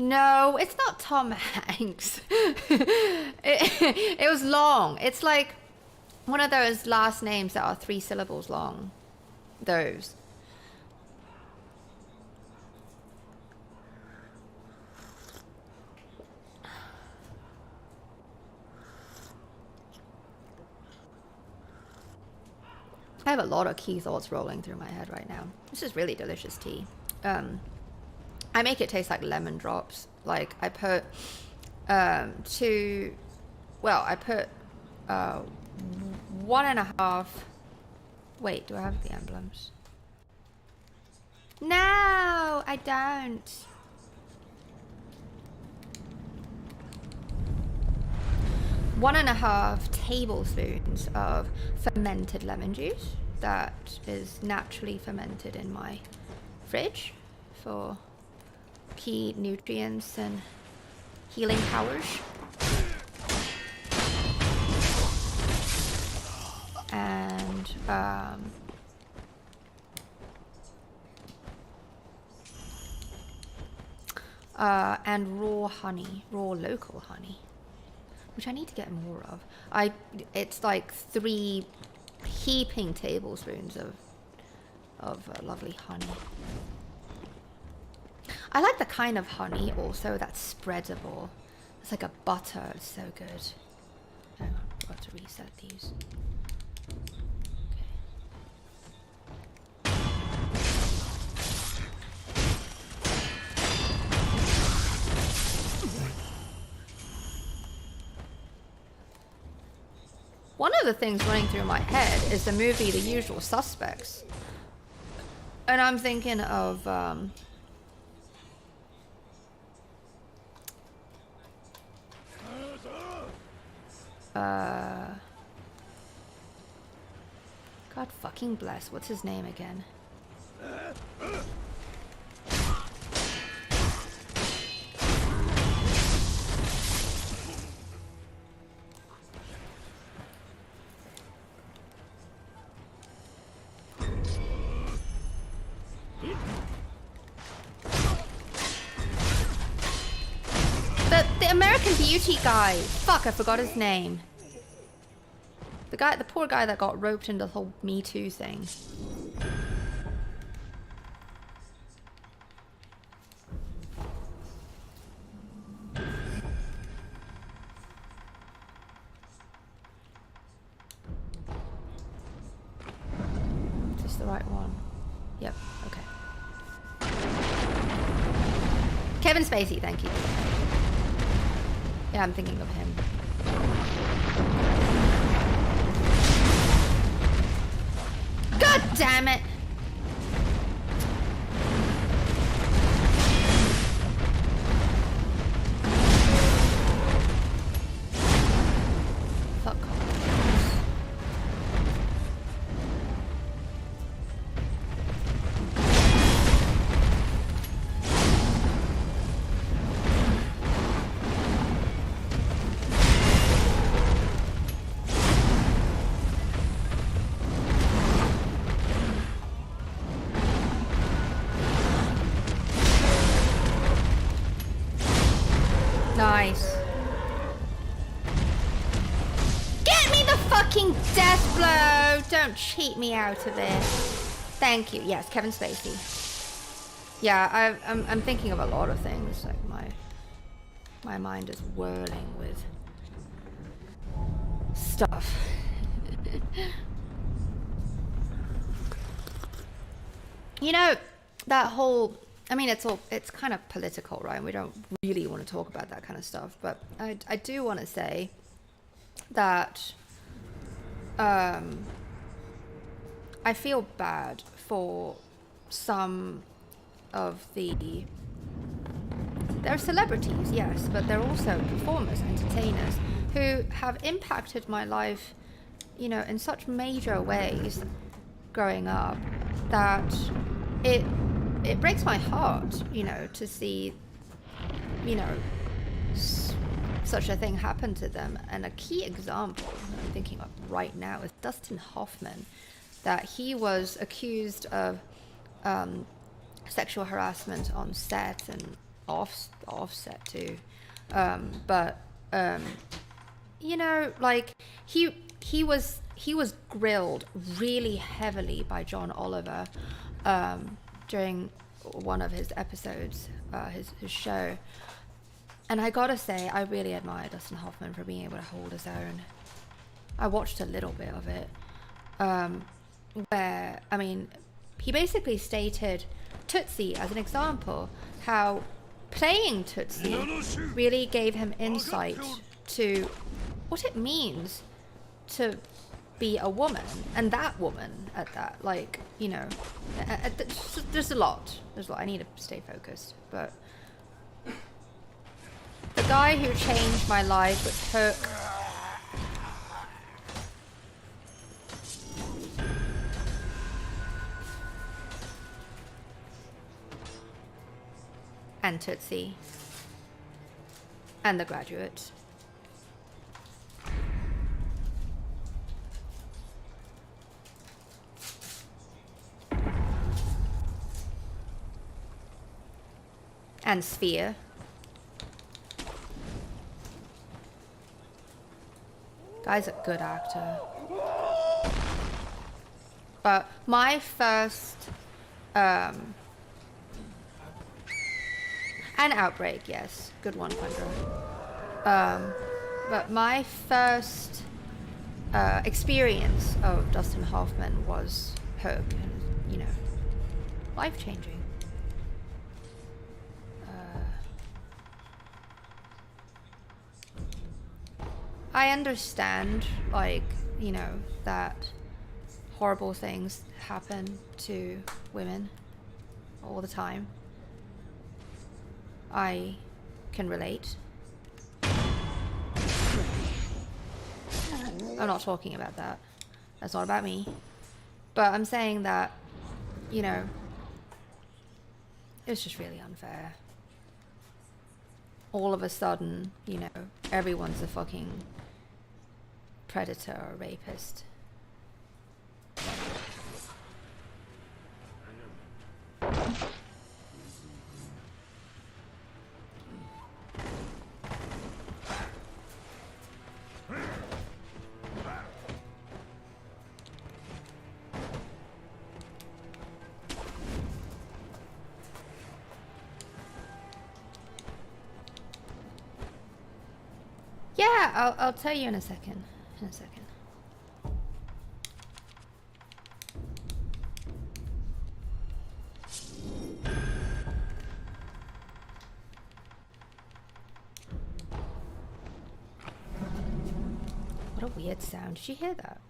No, it's not Tom Hanks. it was long. It's like one of those last names that are 3 syllables long. Those. I have a lot of key thoughts rolling through my head right now. This is really delicious tea. I make it taste like lemon drops. Like I put I put 1.5. Wait, do I have the emblems? No, I don't. 1.5 tablespoons of fermented lemon juice that is naturally fermented in my fridge for key nutrients and healing powers. And raw honey, raw local honey, which I need to get more of. It's like 3 heaping tablespoons of lovely honey. I like the kind of honey also that's spreadable. It's like a butter. It's so good. Hang on, I've got to reset these. One of the things running through my head is the movie The Usual Suspects. And I'm thinking of God fucking bless, what's his name again? The American Beauty guy. Fuck, I forgot his name. The poor guy that got roped into the whole Me Too thing. Is this the right one? Yep, okay. Kevin Spacey, thank you. Yeah, I'm thinking of him. God damn it! Fuck off. Nice. Get me the fucking death blow! Don't cheat me out of it. Thank you. Yes, Kevin Spacey. Yeah, I'm thinking of a lot of things. Like my mind is whirling with stuff. You know, that whole, I mean, it's kind of political, right? We don't really want to talk about that kind of stuff, but I do want to say that I feel bad for some of they're celebrities, yes, but they're also performers, entertainers, who have impacted my life, you know, in such major ways growing up that it breaks my heart, you know, to see, you know, such a thing happen to them. And a key example that I'm thinking of right now is Dustin Hoffman, that he was accused of sexual harassment on set and off set too. You know, like he was grilled really heavily by John Oliver during one of his episodes, his show. And I gotta say, I really admire Dustin Hoffman for being able to hold his own. I watched a little bit of it, where, I mean, he basically stated Tootsie as an example, how playing Tootsie really gave him insight to what it means to be a woman, and that woman at that, like, you know, there's a lot. I need to stay focused, but the guy who changed my life with Hook, and Tootsie, and The Graduate. And Sphere. Guy's a good actor. But my first and Outbreak, yes, good one, Pandora. But my first experience of Dustin Hoffman was Hook, and, you know, life-changing. I understand, like, you know, that horrible things happen to women all the time. I can relate. I'm not talking about that. That's not about me. But I'm saying that, you know, it's just really unfair. All of a sudden, you know, everyone's a fucking predator or rapist. Yeah, I'll tell you in a second. weird sound. Did you hear that?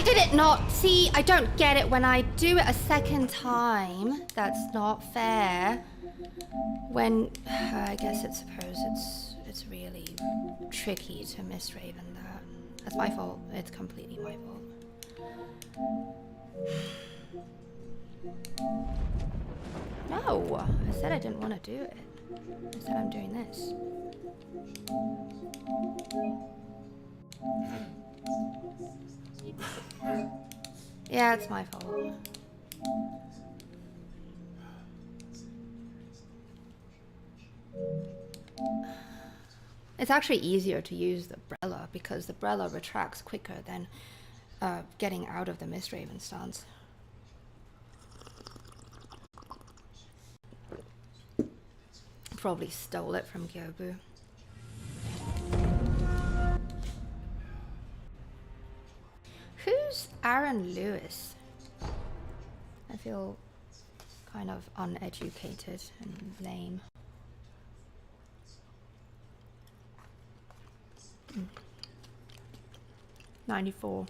Did it not? See, I don't get it when I do it a second time. That's not fair. When I guess it's it's really tricky to misraven that. That's my fault. It's completely my fault. No, I said I didn't want to do it. I said I'm doing this. Yeah, it's my fault. It's actually easier to use the Brella because the Brella retracts quicker than getting out of the Mistraven stance. Probably stole it from Gyobu. Who's Aaron Lewis? I feel kind of uneducated and lame. 94.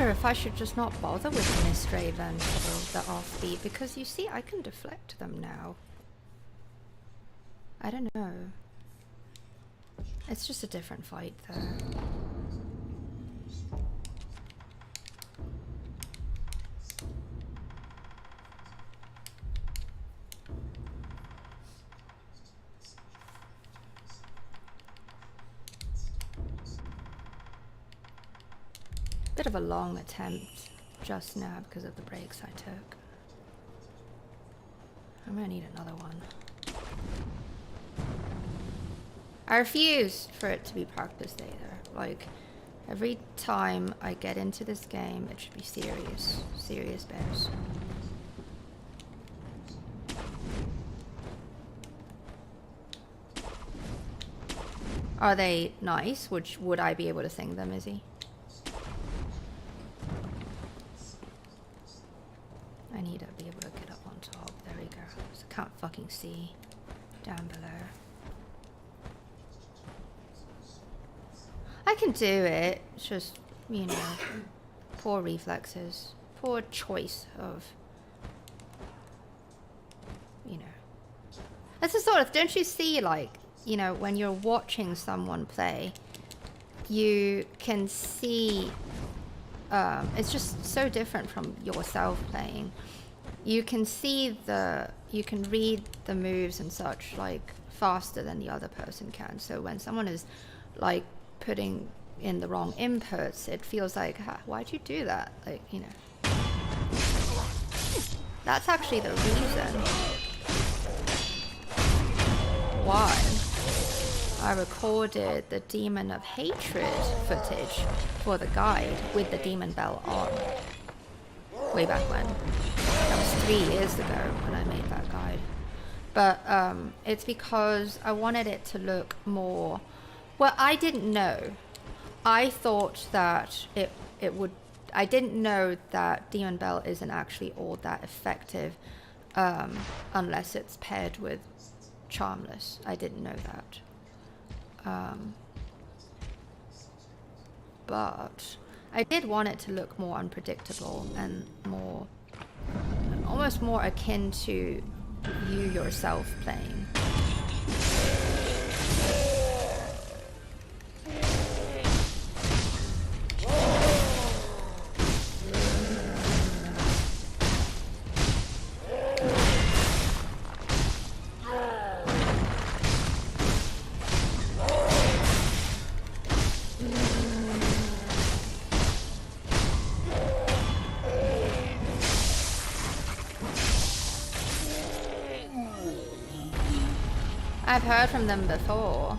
If I should just not bother with Mistraven for the offbeat, because you see I can deflect them now. I don't know. It's just a different fight there. Bit of a long attempt just now because of the breaks I took. I'm gonna need another one. I refuse for it to be practice either. Like, every time I get into this game, it should be serious. Serious bears. Are they nice? Would I be able to sing them, Izzy? I need to be able to get up on top. There we go. So I can't fucking see down below. I can do it. It's just, you know, poor reflexes. Poor choice of, you know. That's the sort of, don't you see, like, you know, when you're watching someone play, you can see, it's just so different from yourself playing. You can see you can read the moves and such, like, faster than the other person can. So when someone is, like, putting in the wrong inputs, it feels like, why'd you do that? Like, you know. That's actually the reason why I recorded the Demon of Hatred footage for the guide with the demon bell on. Way back when. That was 3 years ago when I made that guide. But it's because I wanted it to look more... Well, I didn't know. I thought that it would... I didn't know that Demon Bell isn't actually all that effective unless it's paired with Charmless. I didn't know that. But I did want it to look more unpredictable and more... almost more akin to you yourself playing. I've heard from them before.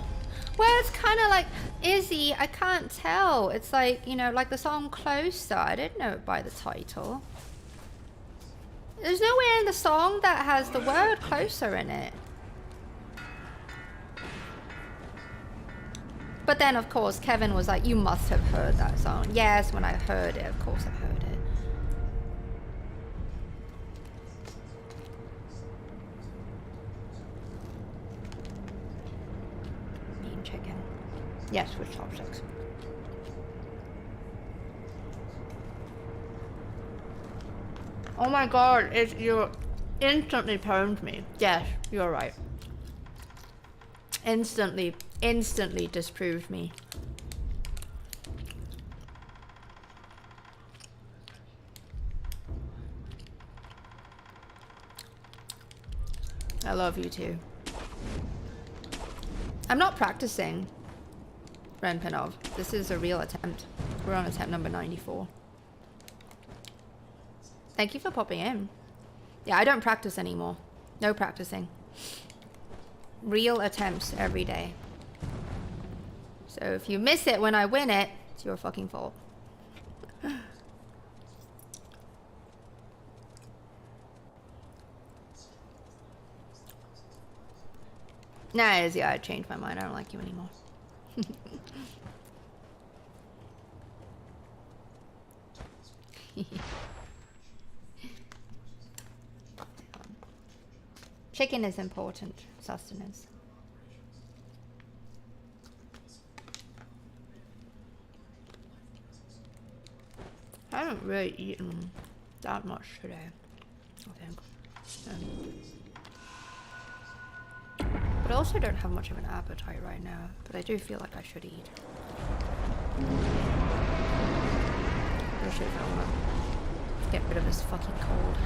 Well, it's kind of like, Izzy, I can't tell. It's like, you know, like the song Closer. I didn't know it by the title. There's nowhere in the song that has the word closer in it. But then, of course, Kevin was like, you must have heard that song. Yes, when I heard it, of course I heard it. Chicken. Yes, with chopsticks. Oh my god, you instantly pwned me. Yes, you're right. Instantly disproved me. I love you too. I'm not practicing, Renpinov. This is a real attempt. We're on attempt number 94. Thank you for popping in. Yeah, I don't practice anymore. No practicing. Real attempts every day. So if you miss it when I win it, it's your fucking fault. Nah, Izzy, I changed my mind. I don't like you anymore. Chicken is important. Sustenance. I haven't really eaten that much today, I think. But I also don't have much of an appetite right now, but I do feel like I should eat. Especially if I want to get rid of this fucking cold.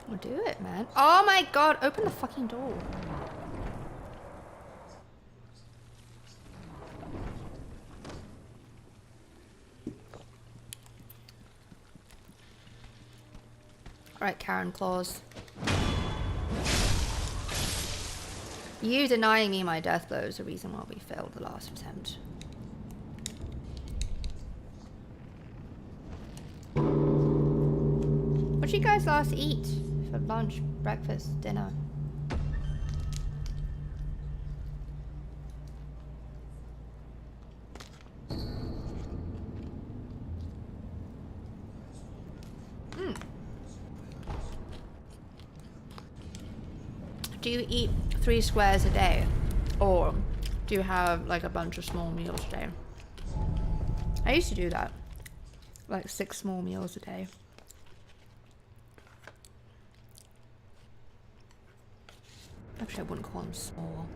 Well, do it, man. Oh my god, open the fucking door. Alright, Karen Claus. You denying me my death blow is the reason why we failed the last attempt. What did you guys last eat for lunch, breakfast, dinner? Do you eat 3 squares a day? Or do you have like a bunch of small meals a day? I used to do that. Like 6 small meals a day. Actually, I wouldn't call them small.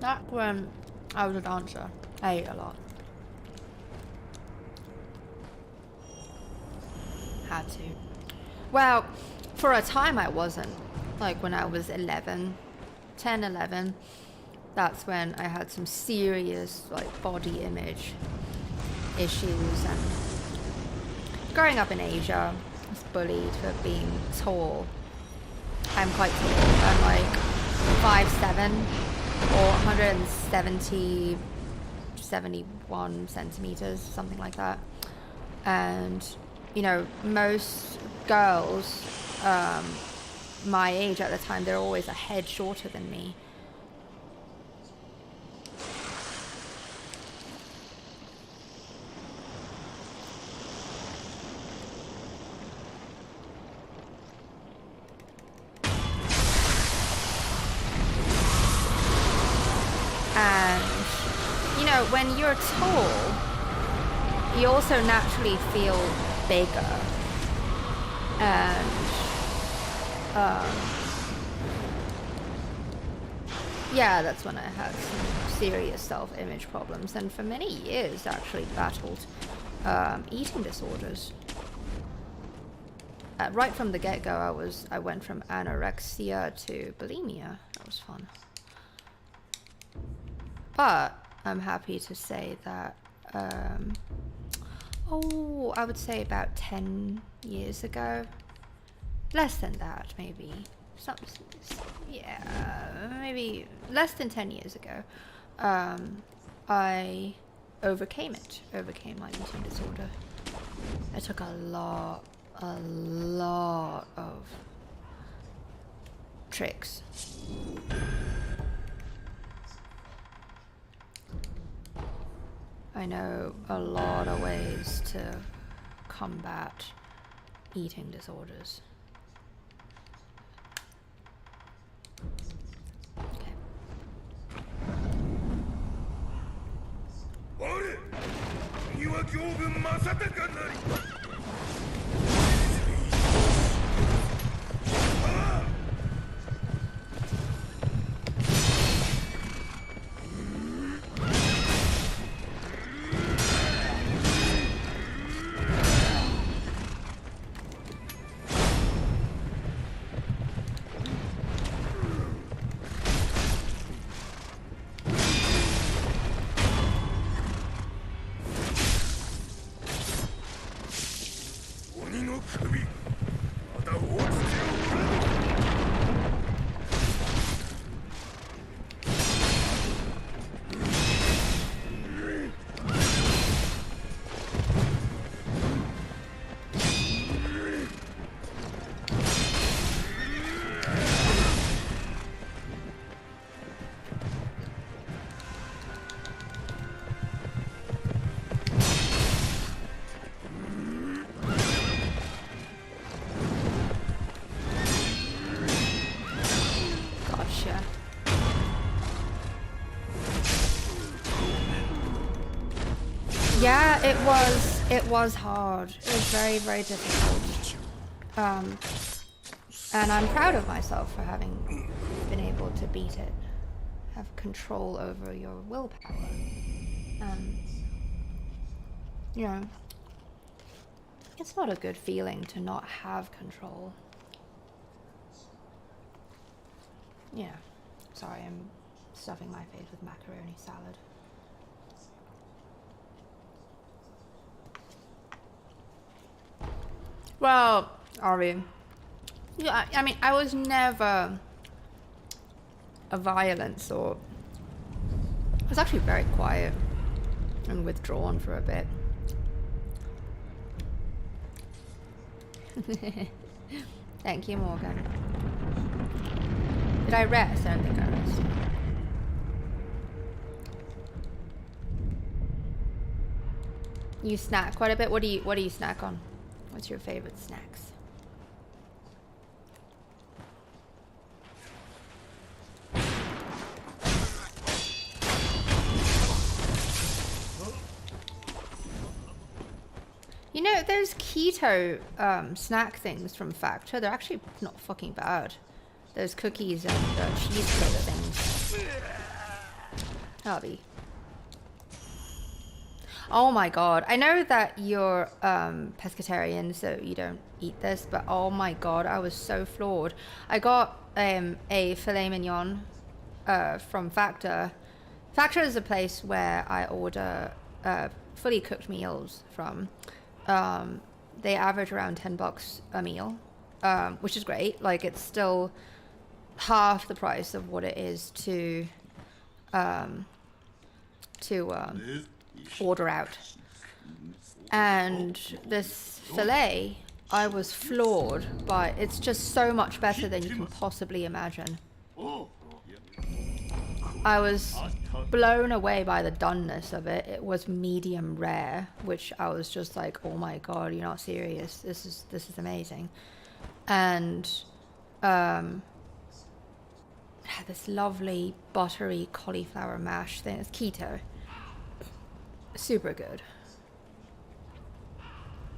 Back when I was a dancer, I ate a lot. Had to. Well, for a time I wasn't. Like when I was 11, 10, 11, that's when I had some serious like body image issues. And growing up in Asia, I was bullied for being tall. I'm quite tall. I'm like 5'7" or 170, 71 centimeters, something like that. And you know, most girls my age at the time, they're always a head shorter than me. And, you know, when you're tall, you also naturally feel bigger. And yeah, that's when I had some serious self-image problems, and for many years actually battled eating disorders. Right from the get-go, I went from anorexia to bulimia. That was fun. But I'm happy to say that I would say about 10 years ago. Less than that, maybe. Maybe less than 10 years ago. I overcame my eating disorder. I took a lot of tricks. I know a lot of ways to combat eating disorders. Okay. Yeah, it was hard. It was very, very difficult. And I'm proud of myself for having been able to beat it. Have control over your willpower. You know, it's not a good feeling to not have control. Yeah, sorry, I'm stuffing my face with macaroni salad. Well, Ari, yeah, I mean, I was never a violent sort. I was actually very quiet. and withdrawn for a bit. Thank you, Morgan. Did I rest? I don't think I rested. You snack quite a bit. What do you snack on? What's your favorite snacks? You know, those keto snack things from Factor, they're actually not fucking bad. Those cookies and cheesecake things. Harvey. Oh my god. I know that you're pescatarian, so you don't eat this, but oh my god, I was so floored. I got a filet mignon from Factor. Factor is a place where I order fully cooked meals from. They average around $10 a meal, which is great. Like, it's still half the price of what it is to order out. And this filet, I was floored by. It's just so much better than you can possibly imagine. I was blown away by the doneness of it. It was medium rare, which I was just like, oh my god, you're not serious. This is amazing. And it had this lovely buttery cauliflower mash thing. It's keto. Super good.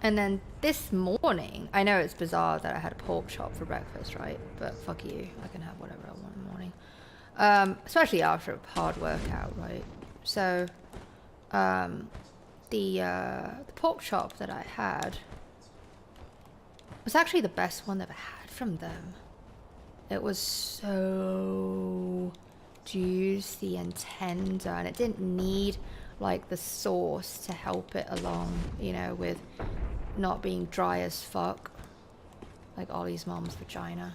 And then this morning, I know it's bizarre that I had a pork chop for breakfast, right? But fuck you, I can have whatever I want in the morning. Especially after a hard workout, right? So, the pork chop that I had was actually the best one I've ever had from them. It was so juicy and tender, and it didn't need like the sauce to help it along, you know, with not being dry as fuck, like Ollie's mom's vagina.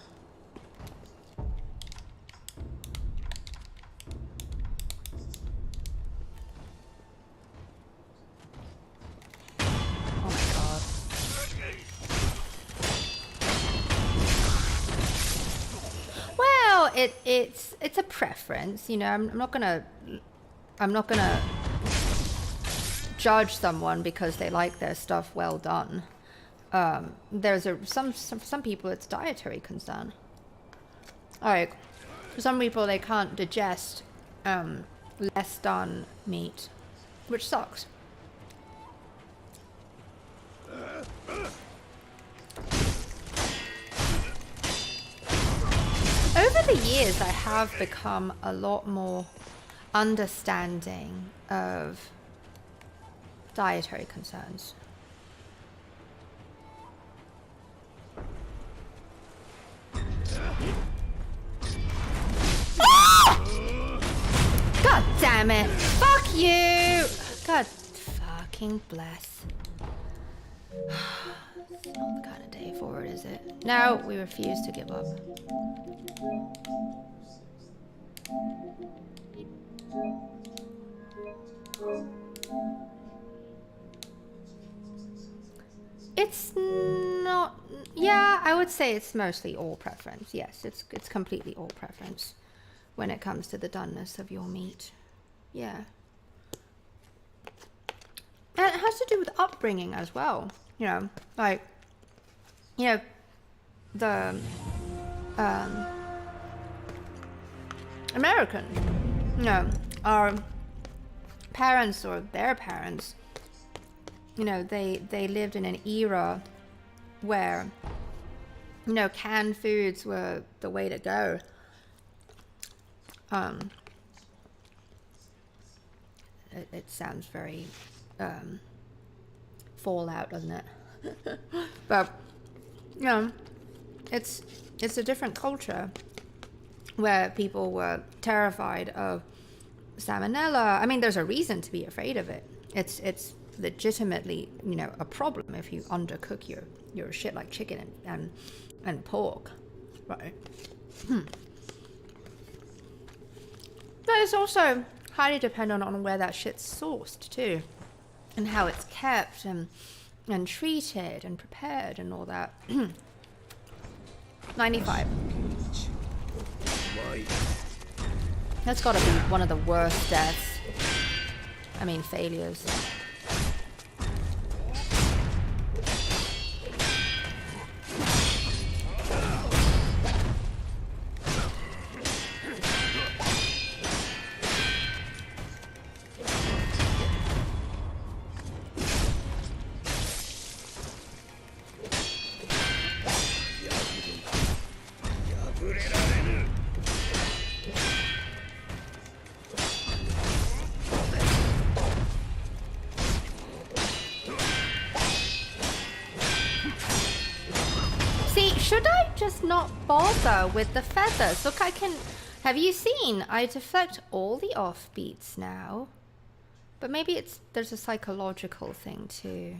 It's a preference, you know. I'm not gonna judge someone because they like their stuff well done. There's some people it's dietary concern. Like, for some people they can't digest less done meat, which sucks. Over the years, I have become a lot more understanding of dietary concerns. God damn it! Fuck you! God fucking bless. It's not the kind of day for it, is it? No, we refuse to give up. It's not. Yeah, I would say it's mostly all preference. Yes, it's completely all preference when it comes to the doneness of your meat. Yeah. And it has to do with upbringing as well. You know, like, you know, the Americans, you know, our parents or their parents, you know, they lived in an era where, you know, canned foods were the way to go. It sounds very Fallout, doesn't it? But, you know, it's a different culture where people were terrified of salmonella. I mean, there's a reason to be afraid of it. It's legitimately, you know, a problem if you undercook your shit like chicken and pork, right? But it's also highly dependent on where that shit's sourced too, and how it's kept and treated and prepared and all that. 95. That's gotta be one of the worst deaths. I mean, failures. Not bother with the feathers. Look, I can... Have you seen? I deflect all the offbeats now. But maybe it's... There's a psychological thing too.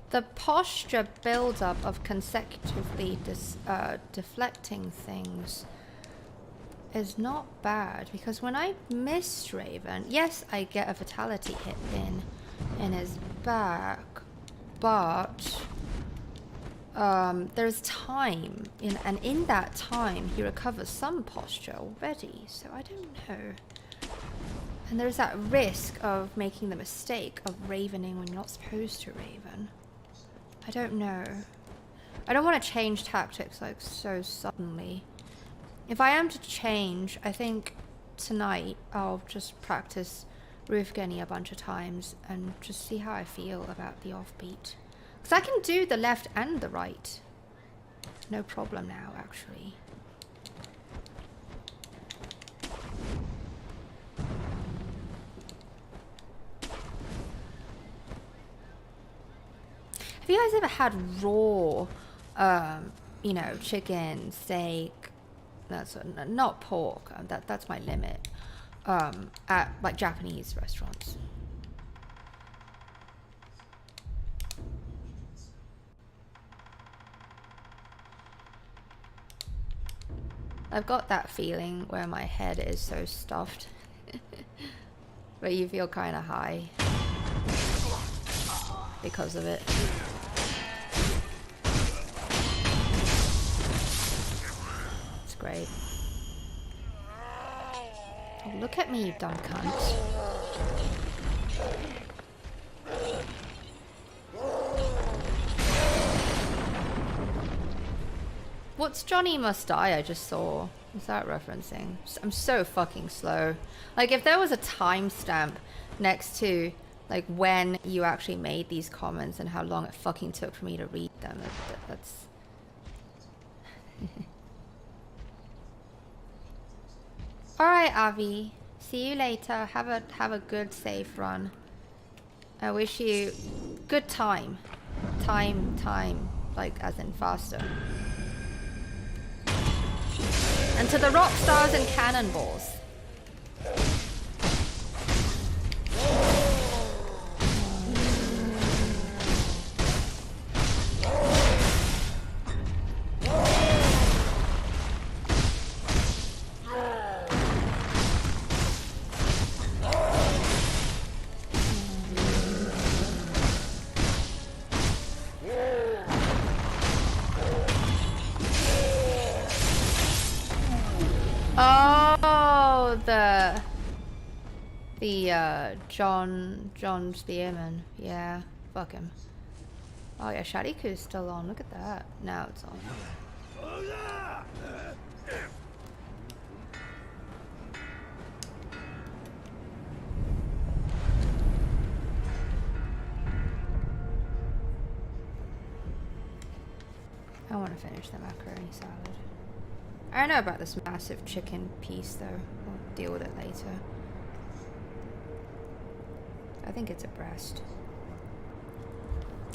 The posture build-up of consecutively deflecting things is not bad, because when I miss Raven, yes, I get a fatality hit in his back, but there's time, and in that time he recovers some posture already, so I don't know. And there's that risk of making the mistake of ravening when you're not supposed to raven. I don't know. I don't want to change tactics like so suddenly. If I am to change, I think tonight I'll just practice Roofgenny a bunch of times and just see how I feel about the offbeat. Because I can do the left and the right. No problem now, actually. Have you guys ever had raw, you know, chicken, steak? That's not pork. That's my limit. At like Japanese restaurants. I've got that feeling where my head is so stuffed, where you feel kind of high because of it. Great. Oh, look at me, you dumb cunt. What's Johnny Must Die I just saw? What's that referencing? I'm so fucking slow. Like, if there was a timestamp next to like when you actually made these comments and how long it fucking took for me to read them, that's... Alright, Avi. See you later. Have a good, safe run. I wish you good time. Time. Like, as in faster. And to the rock stars and cannonballs. John Spearman. Yeah, fuck him. Oh yeah, Shariku's still on. Look at that. Now it's on. I want to finish the macaroni salad. I don't know about this massive chicken piece though. We'll deal with it later. I think it's a breast.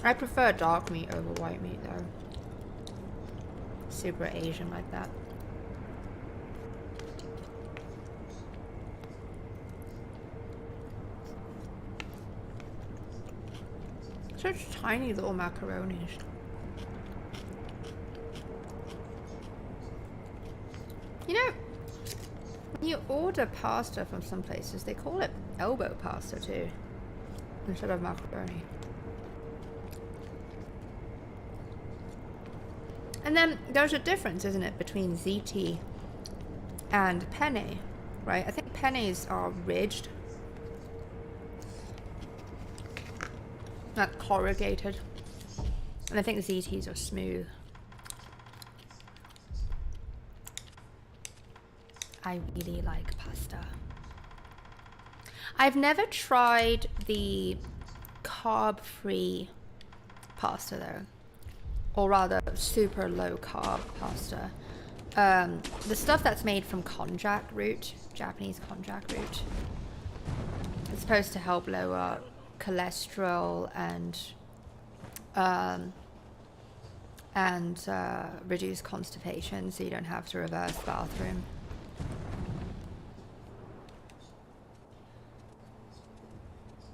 I prefer dark meat over white meat though. Super Asian like that. Such tiny little macaronis. You order pasta from some places, they call it elbow pasta too, instead of macaroni. And then there's a difference, isn't it, between ziti and penne, right? I think pennes are ridged, not corrugated, and I think zitis are smooth. I really like pasta. I've never tried the carb-free pasta though, or rather super low carb pasta. The stuff that's made from konjac root, Japanese konjac root, it's supposed to help lower cholesterol and reduce constipation, so you don't have to reverse bathroom.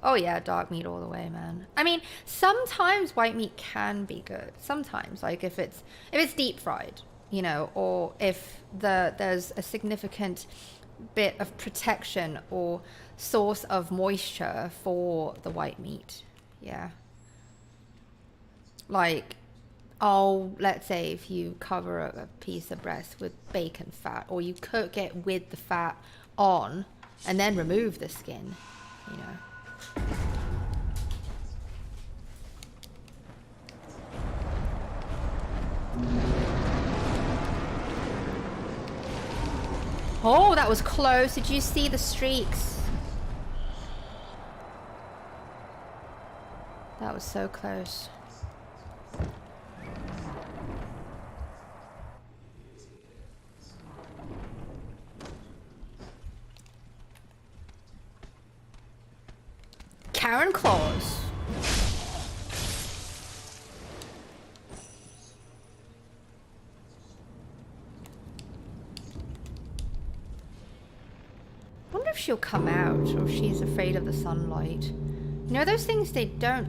Oh yeah, dark meat all the way, man. I mean, sometimes white meat can be good. Sometimes, like if it's deep fried, you know, or if there's a significant bit of protection or source of moisture for the white meat. Yeah. Like, let's say if you cover a piece of breast with bacon fat, or you cook it with the fat on and then remove the skin, you know. Oh, that was close. Did you see the streaks? That was so close. Karen Claus. I wonder if she'll come out, or if she's afraid of the sunlight. You know, those things, they're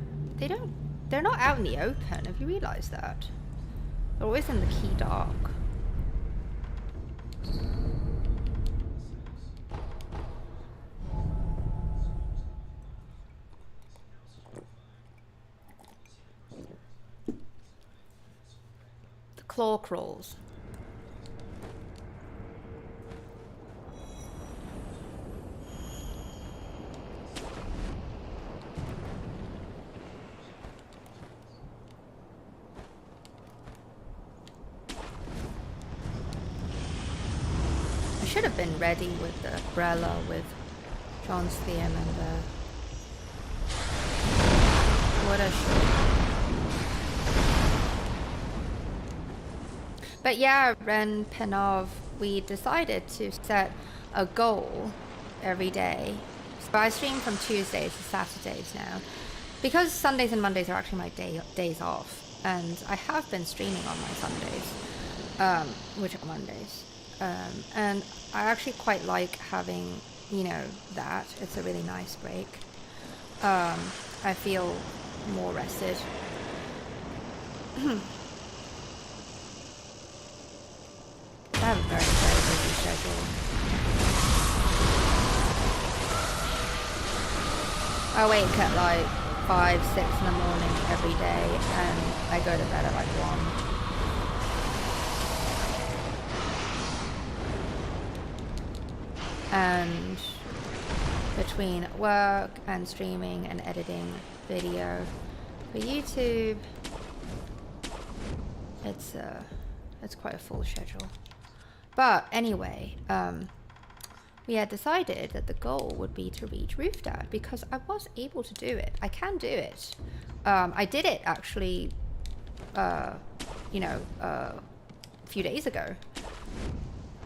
not out in the open. Have you realized that? They're always in the key dark. The claw crawls. Should have been ready with the umbrella, with John's theme, and what a shoot. But yeah, Ren Penov, we decided to set a goal every day. So I stream from Tuesdays to Saturdays now, because Sundays and Mondays are actually my days off, and I have been streaming on my Sundays, which are Mondays. And I actually quite like having, you know, that. It's a really nice break. I feel more rested. I have a very, very busy schedule. I wake at like 5, 6 in the morning every day, and I go to bed at like 1. And between work and streaming and editing video for YouTube, it's quite a full schedule. But anyway, we had decided that the goal would be to reach Roof Dad, because I was able to do it. I can do it. I did it actually, you know, a few days ago.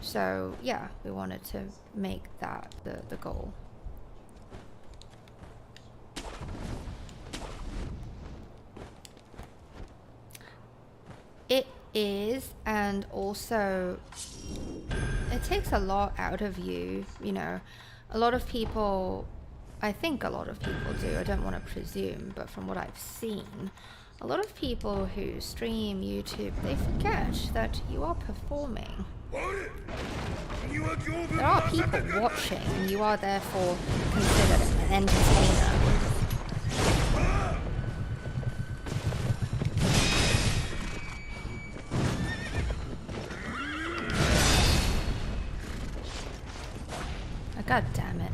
So yeah, we wanted to make that the goal. It is, and also it takes a lot out of you, you know. A lot of people, I think a lot of people do, I don't want to presume, but from what I've seen, a lot of people who stream YouTube, they forget that you are performing. There are people watching, and you are therefore considered an entertainer. Oh, God damn it.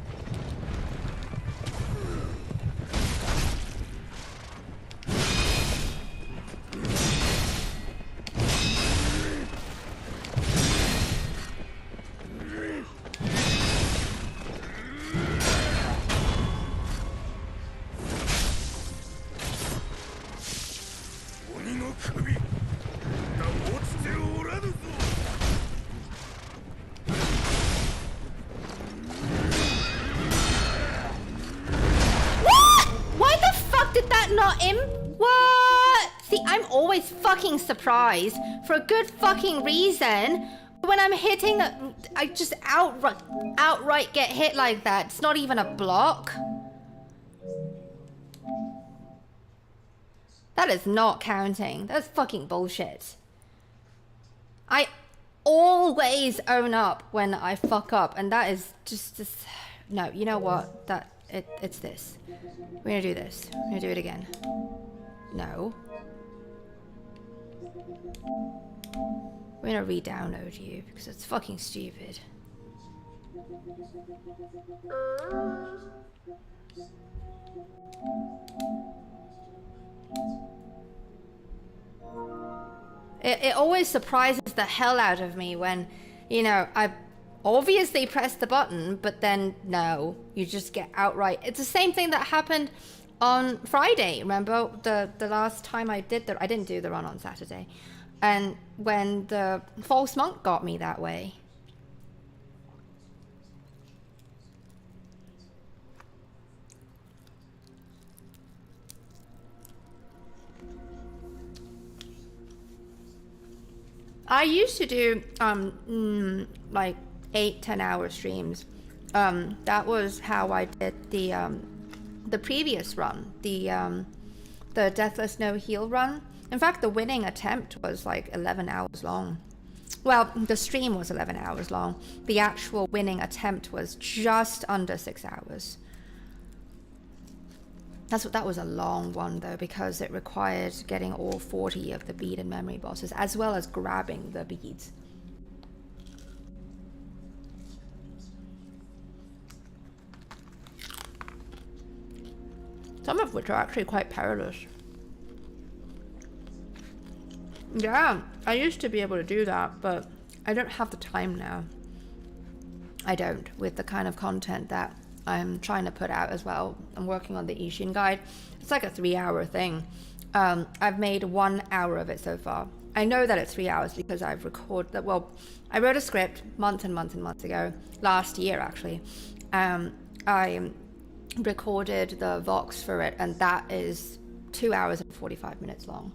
Fucking surprised for a good fucking reason. When I'm hitting, I just outright get hit like that. It's not even a block. That is not counting. That's fucking bullshit. I always own up when I fuck up, and that is just no. You know what? It's this. We're gonna do this. We're gonna do it again. No. We're gonna re-download you because it's fucking stupid. It always surprises the hell out of me when, you know, I obviously press the button, but then no, you just get outright. It's the same thing that happened on Friday. Remember the last time I didn't do the run on Saturday. And when the false monk got me that way. I used to do like 8-10 hour streams. That was how I did the previous run, the Deathless No Heal run. In fact, the winning attempt was like 11 hours long. Well, the stream was 11 hours long. The actual winning attempt was just under 6 hours. That was a long one though, because it required getting all 40 of the bead and memory bosses, as well as grabbing the beads. Some of which are actually quite perilous. Yeah, I used to be able to do that, but I don't have the time now. I don't, with the kind of content that I'm trying to put out as well. I'm working on the Ishin guide. It's like a 3-hour thing. I've made 1 hour of it so far. I know that it's 3 hours because I've recorded that. Well, I wrote a script months and months and months ago, last year actually. I recorded the Vox for it, and that is 2 hours and 45 minutes long.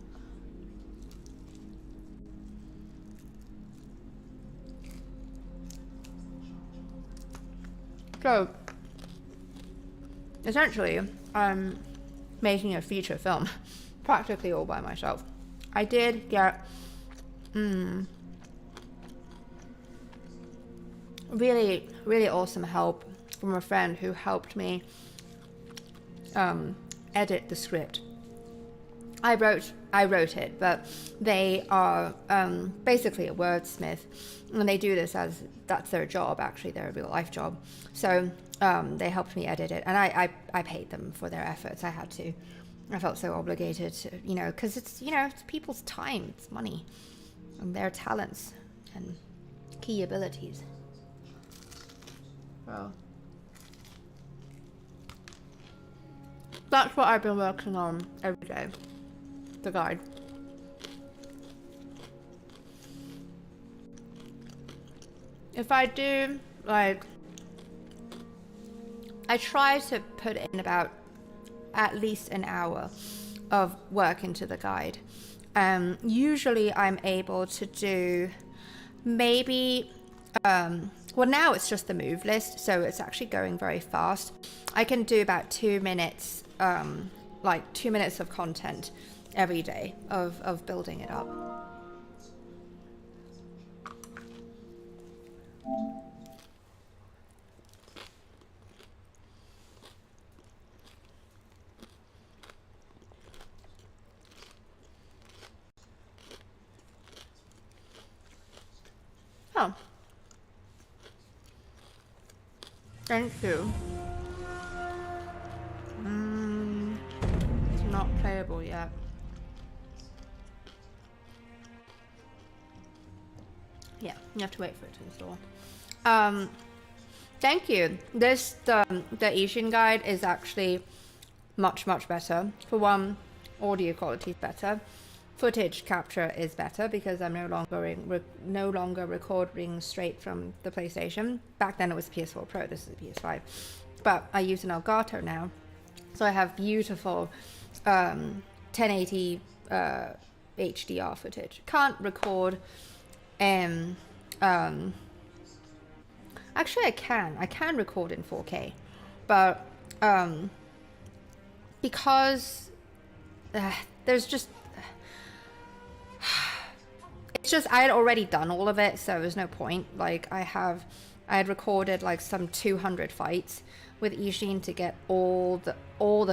So, essentially, I'm making a feature film, practically all by myself. I did get really, really awesome help from a friend who helped me edit the script. I wrote it, but they are basically a wordsmith, and they do this as that's their job, actually, their real life job. So they helped me edit it, and I paid them for their efforts. I had to. I felt so obligated to, you know, because it's, you know, it's people's time, it's money, and their talents and key abilities. Well, that's what I've been working on every day. The guide. If I do, like, I try to put in about at least an hour of work into the guide. Usually I'm able to do maybe, well, now it's just the move list, so it's actually going very fast. I can do about 2 minutes, like 2 minutes of content every day of building it up. Oh. Thank you. It's not playable yet. Yeah, you have to wait for it to install. Thank you. This, the Ishin guide is actually much better. For one, audio quality is better. Footage capture is better because I'm no longer recording straight from the PlayStation. Back then it was PS4 Pro, this is a PS5. But I use an Elgato now. So I have beautiful 1080 HDR footage. Can't record actually I can record in 4K, but because there's just it's just I had already done all of it, so there's no point. Like I had recorded like some 200 fights with Ishin to get all the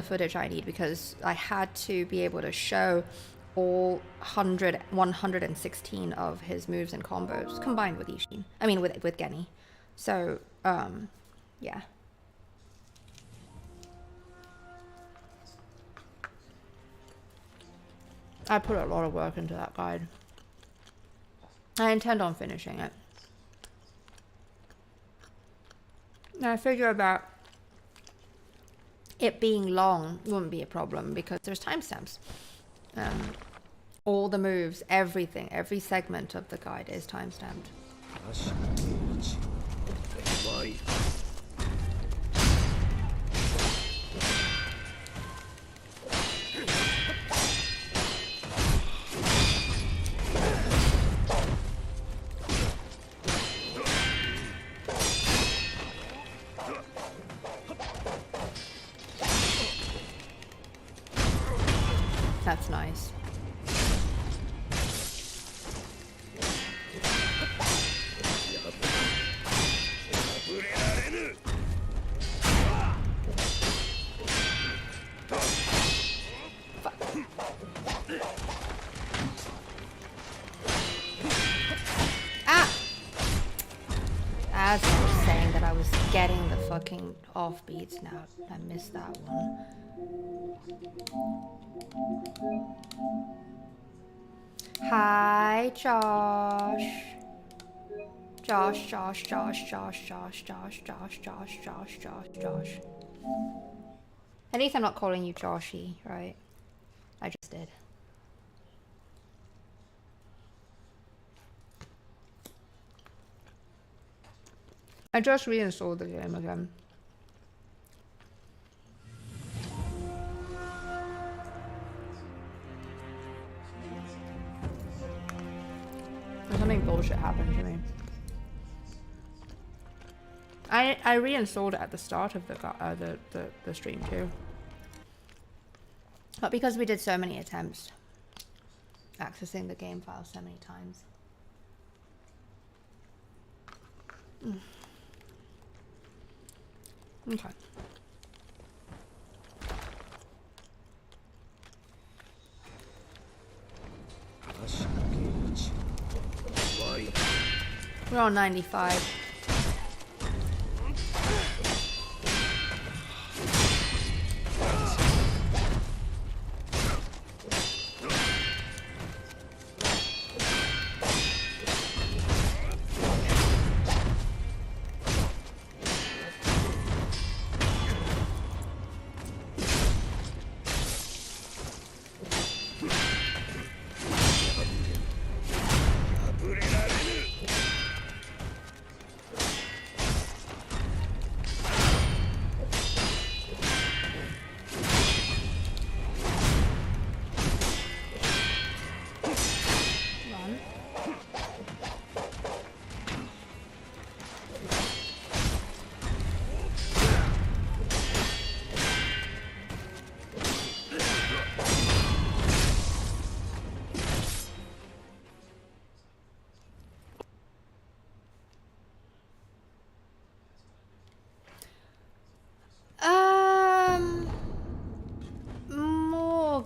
footage I need, because I had to be able to show all 116 of his moves and combos combined with Ishin. I mean with Genny. So yeah. I put a lot of work into that guide. I intend on finishing it. And I figure that it being long wouldn't be a problem because there's timestamps. All the moves, everything, every segment of the guide is timestamped. That's nice. As I was saying that I was getting the fucking offbeats now. I missed that one. Hi, Josh. Josh. At least I'm not calling you Joshy, right? I just did. I just reinstalled the game again. Something bullshit happened to me. I reinstalled it at the start of the stream too. But because we did so many attempts accessing the game file so many times. Okay. We're on 95.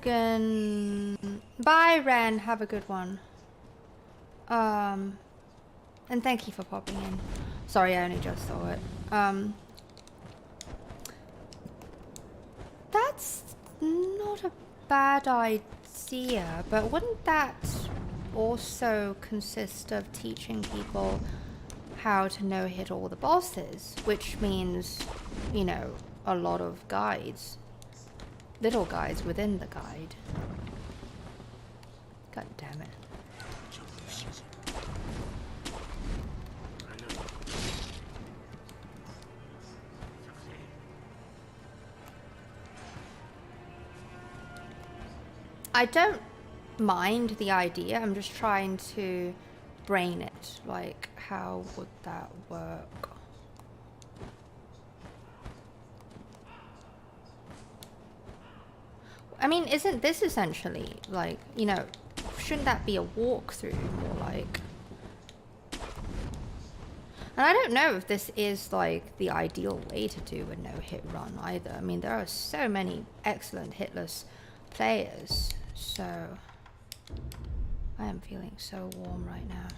Morgan. Bye, Ren. Have a good one. And thank you for popping in. Sorry, I only just saw it. That's not a bad idea, but wouldn't that also consist of teaching people how to no-hit all the bosses, which means, you know, a lot of guides, little guides within the guide. God damn it. I don't mind the idea, I'm just trying to brain it, like how would that work? I mean, isn't this essentially like, you know, shouldn't that be a walkthrough more like? And I don't know if this is like the ideal way to do a no-hit run either. I mean, there are so many excellent hitless players, so I am feeling so warm right now.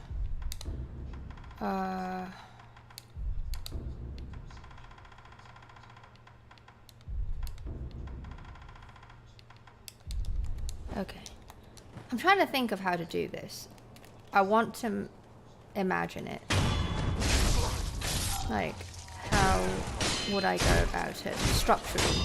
Okay. I'm trying to think of how to do this. I want to imagine it. Like, how would I go about it structurally?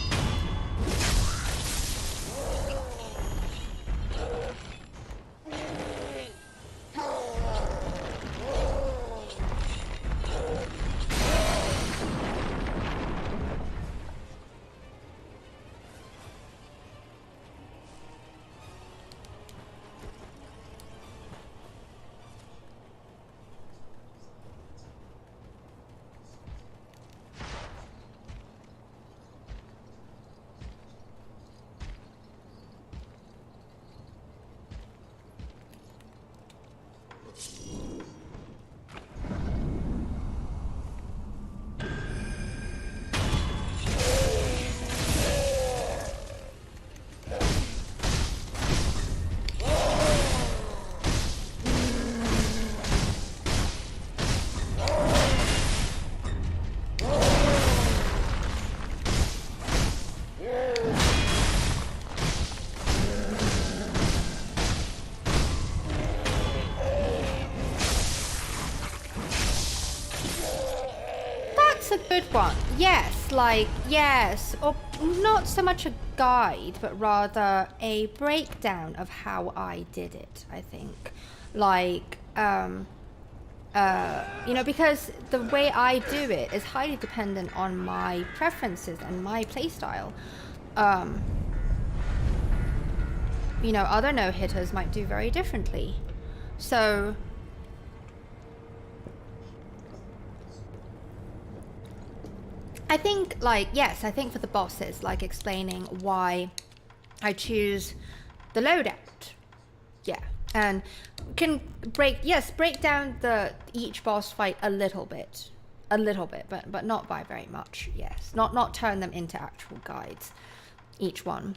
One. Yes, like, yes, or not so much a guide, but rather a breakdown of how I did it, I think. Like, you know, because the way I do it is highly dependent on my preferences and my playstyle. You know, other no-hitters might do very differently. So I think, like, yes, I think for the bosses, like explaining why I choose the loadout. Yeah. And can break down each boss fight a little bit, but not by very much. Yes. Not turn them into actual guides, each one.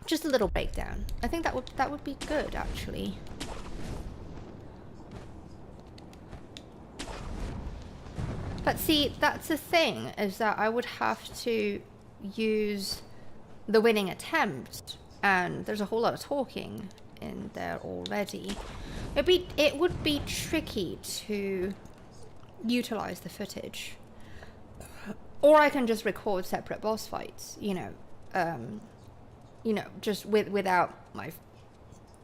Just a little breakdown. I think that would be good, actually. But see, that's the thing, is that I would have to use the winning attempt, and there's a whole lot of talking in there already. It would be tricky to utilize the footage. Or I can just record separate boss fights, you know, just without my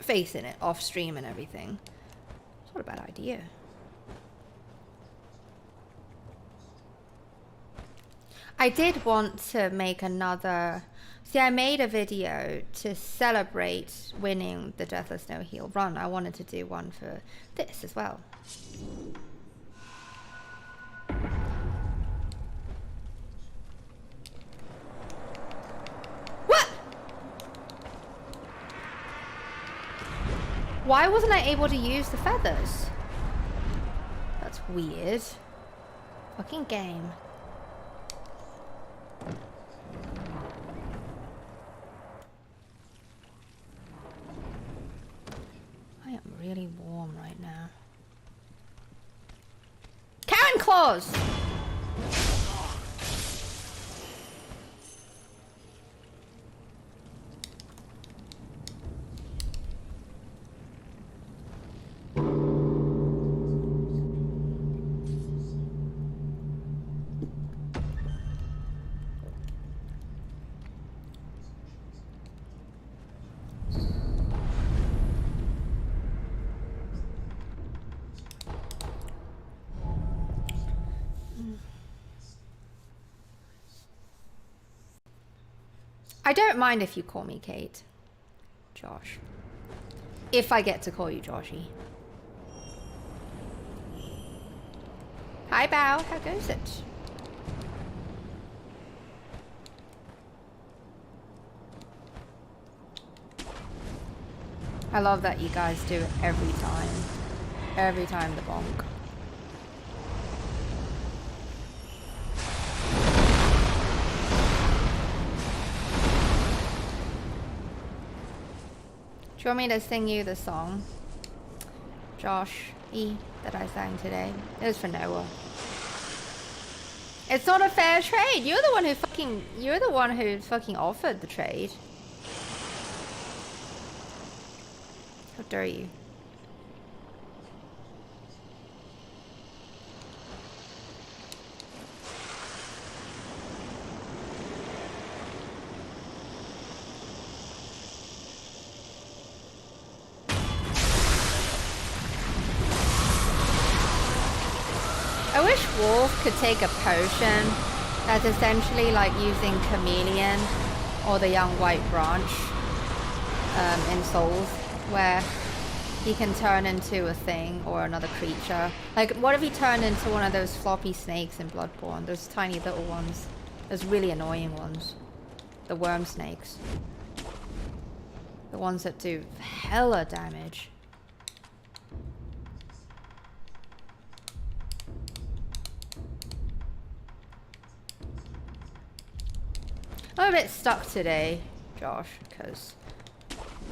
face in it, off stream and everything. It's not a bad idea. I did want to make another... See, I made a video to celebrate winning the Deathless No Heal run. I wanted to do one for this as well. What? Why wasn't I able to use the feathers? That's weird. Fucking game. really warm right now. Karen Claus! I don't mind if you call me Kate. Josh. If I get to call you Joshy. Hi, Bao. How goes it? I love that you guys do it every time. Every time the bonk. Do you want me to sing you the song, Josh E, that I sang today? It was for Noah. It's not a fair trade. You're the one who fucking offered the trade. How dare you? I wish Wolf could take a potion that's essentially like using Chameleon or the Young White Branch in Souls, where he can turn into a thing or another creature. Like, what if he turned into one of those floppy snakes in Bloodborne? Those tiny little ones. Those really annoying ones. The worm snakes. The ones that do hella damage. I'm a bit stuck today, Josh, because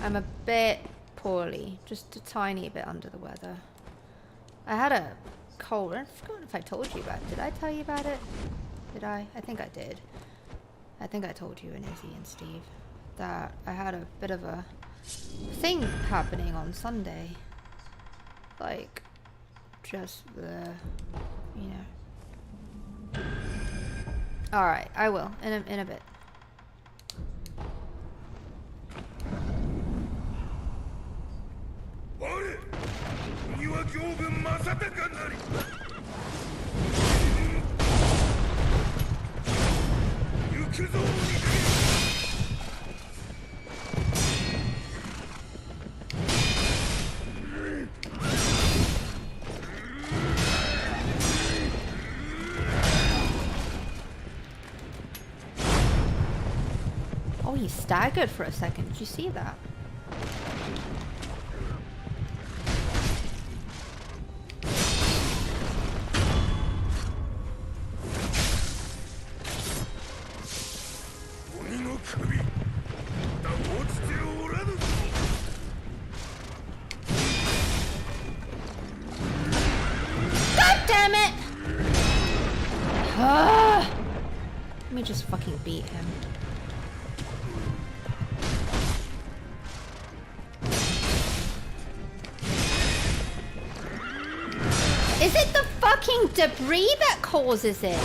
I'm a bit poorly. Just a tiny bit under the weather. I had a cold. I forgot if I told you about it. Did I tell you about it? Did I? I think I did. I think I told you and Izzy and Steve that I had a bit of a thing happening on Sunday. Like, just the, you know. Alright, I will. In a bit. Oh, he staggered for a second. Did you see that? Let me just fucking beat him. Is it the fucking debris that causes it?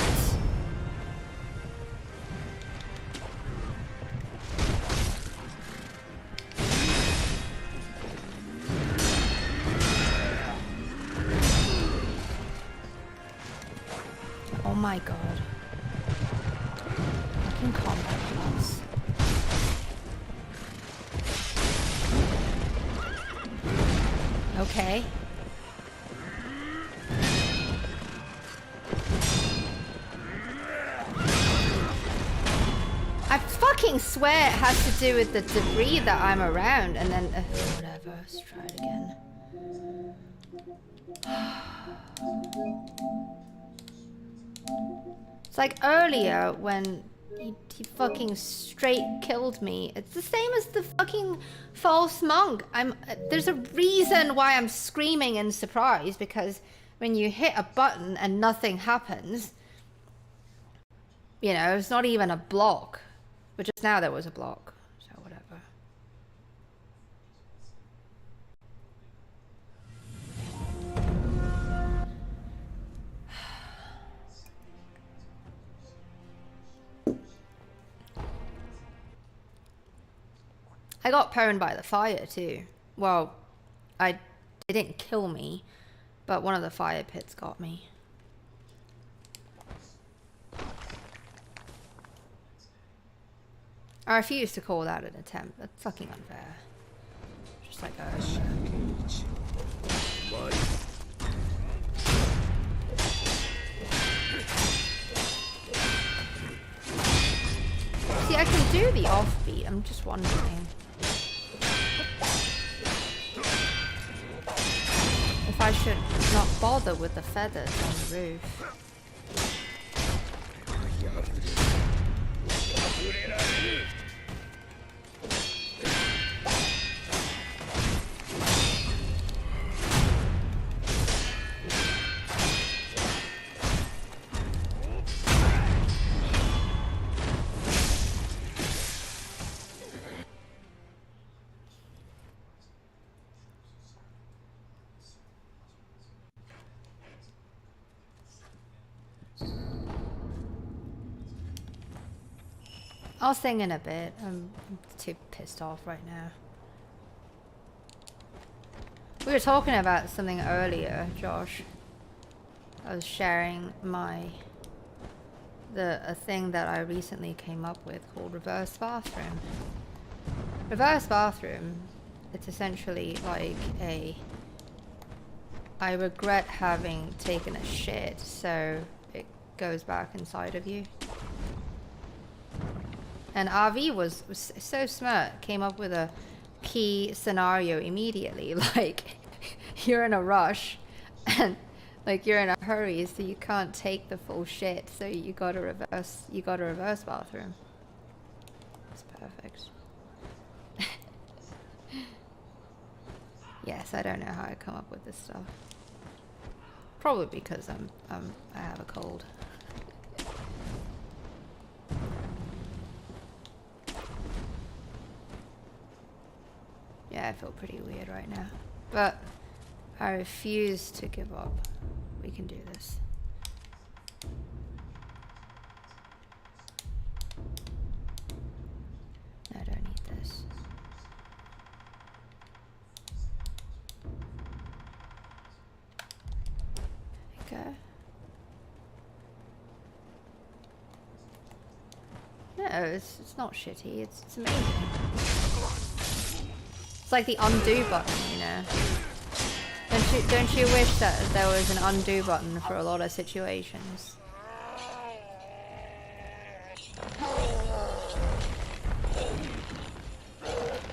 Oh my god. Fucking combat class. Okay. I fucking swear it has to do with the debris that I'm around, and then whatever, let's try it again. It's like earlier when He fucking straight killed me. It's the same as the fucking false monk. There's a reason why I'm screaming in surprise, because when you hit a button and nothing happens, you know, it's not even a block. But just now there was a block, so whatever. I got pwned by the fire too. Well, it didn't kill me, but one of the fire pits got me. I refuse to call that an attempt. That's fucking unfair. Just like a... See, I can do the offbeat. I'm just wondering if I should not bother with the feathers on the roof. I'll sing in a bit. I'm too pissed off right now. We were talking about something earlier, Josh. I was sharing a thing that I recently came up with called reverse bathroom. Reverse bathroom, it's essentially like I regret having taken a shit, so it goes back inside of you. And RV was so smart, came up with a key scenario immediately. Like, you're in a rush and like you're in a hurry, so you can't take the full shit, so you gotta reverse bathroom. It's perfect. Yes, I don't know how I come up with this stuff. Probably because I have a cold. Yeah, I feel pretty weird right now. But I refuse to give up. We can do this. No, I don't need this. Okay. No, it's not shitty. It's amazing. It's like the undo button, you know. Don't you wish that there was an undo button for a lot of situations?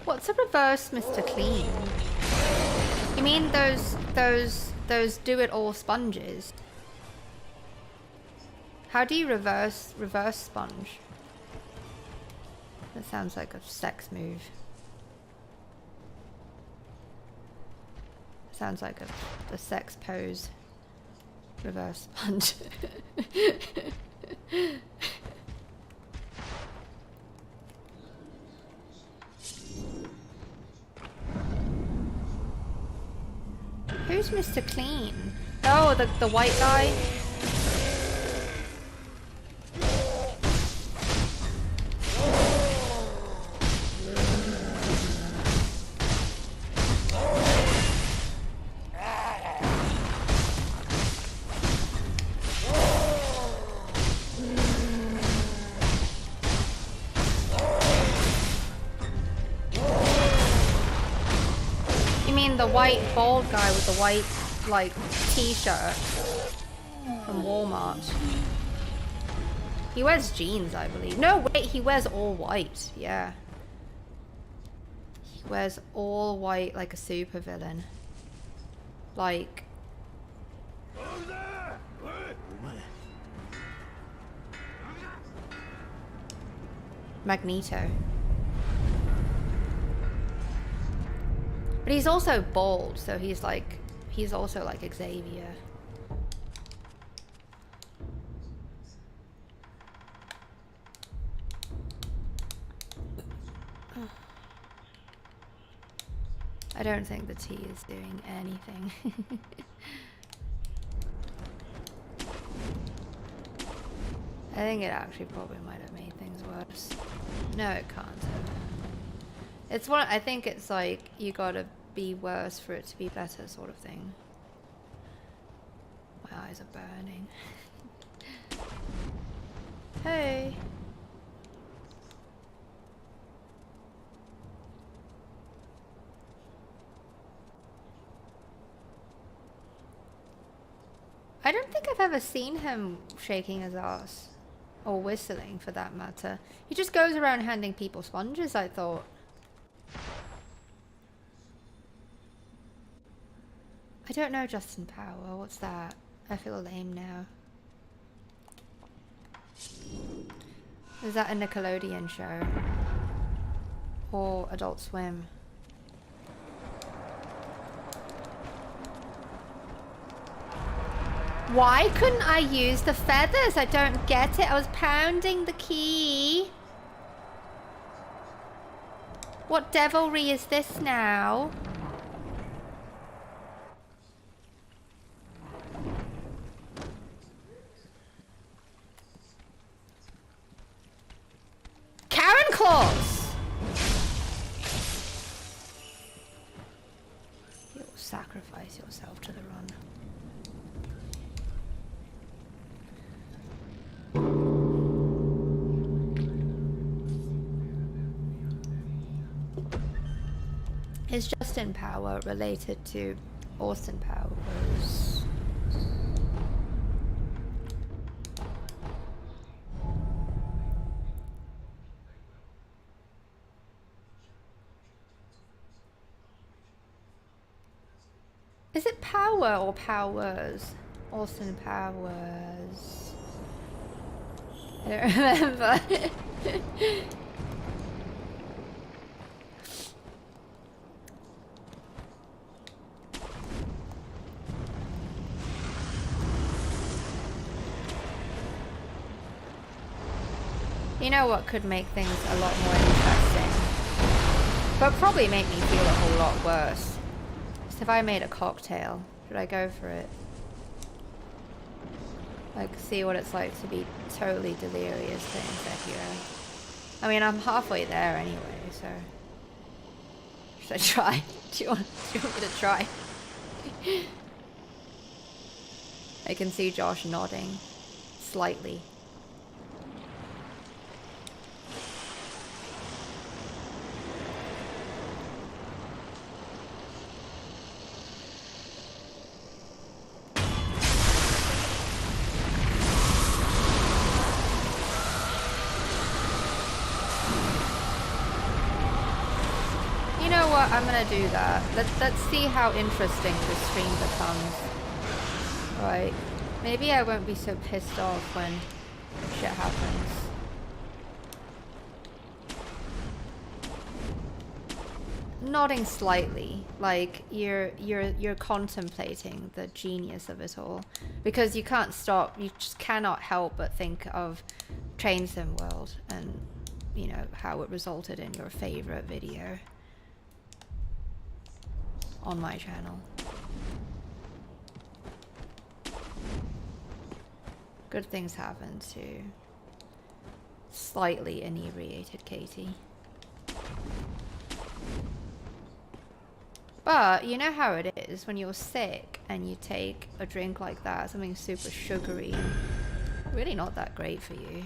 What's a reverse Mr. Clean? You mean those do-it-all sponges? How do you reverse sponge? That sounds like a sex move. Sounds like a sex pose. Reverse sponge. Who's Mr. Clean? Oh, the white guy? The white bald guy with the white like t-shirt from Walmart. He wears jeans, I believe. No, wait, he wears all white. Yeah, he wears all white like a supervillain. Like Magneto. But he's also bald, so he's also like Xavier. I don't think the tea is doing anything. I think it actually probably might have made things worse. No, it can't have. It's one. I think it's like you gotta be worse for it to be better, sort of thing. My eyes are burning. Hey. I don't think I've ever seen him shaking his ass. Or whistling, for that matter. He just goes around handing people sponges, I thought. I don't know Justin Power. What's that? I feel lame now. Is that a Nickelodeon show? Or Adult Swim? Why couldn't I use the feathers? I don't get it. I was pounding the key. What devilry is this now? Karen Claus! You'll sacrifice yourself to the run. Is Justin Power related to Austin Powers? Is it Power or Powers? Austin Powers. I don't remember. You know what could make things a lot more interesting, but probably make me feel a whole lot worse? So if I made a cocktail, should I go for it? Like, see what it's like to be totally delirious playing Sekiro. I mean, I'm halfway there anyway, so... Should I try? Do you want me to try? I can see Josh nodding. Slightly. I'm gonna do that. Let's see how interesting this stream becomes. Right. Maybe I won't be so pissed off when shit happens. Nodding slightly, like you're contemplating the genius of it all, because you can't stop. You just cannot help but think of Train Sim World and, you know, how it resulted in your favorite video on my channel. Good things happen to slightly inebriated Katie. But you know how it is when you're sick and you take a drink like that, something super sugary, really not that great for you.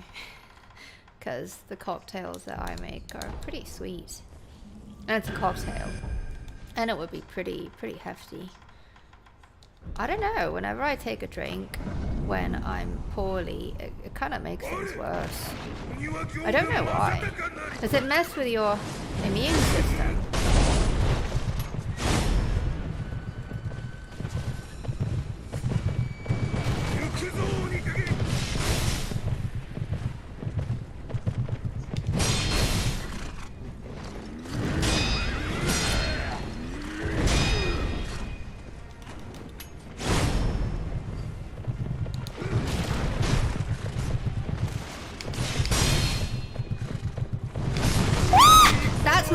Because the cocktails that I make are pretty sweet. And it's a cocktail. And it would be pretty hefty. I don't know, whenever I take a drink when I'm poorly, it kind of makes things worse. I don't know why. Does it mess with your immune system?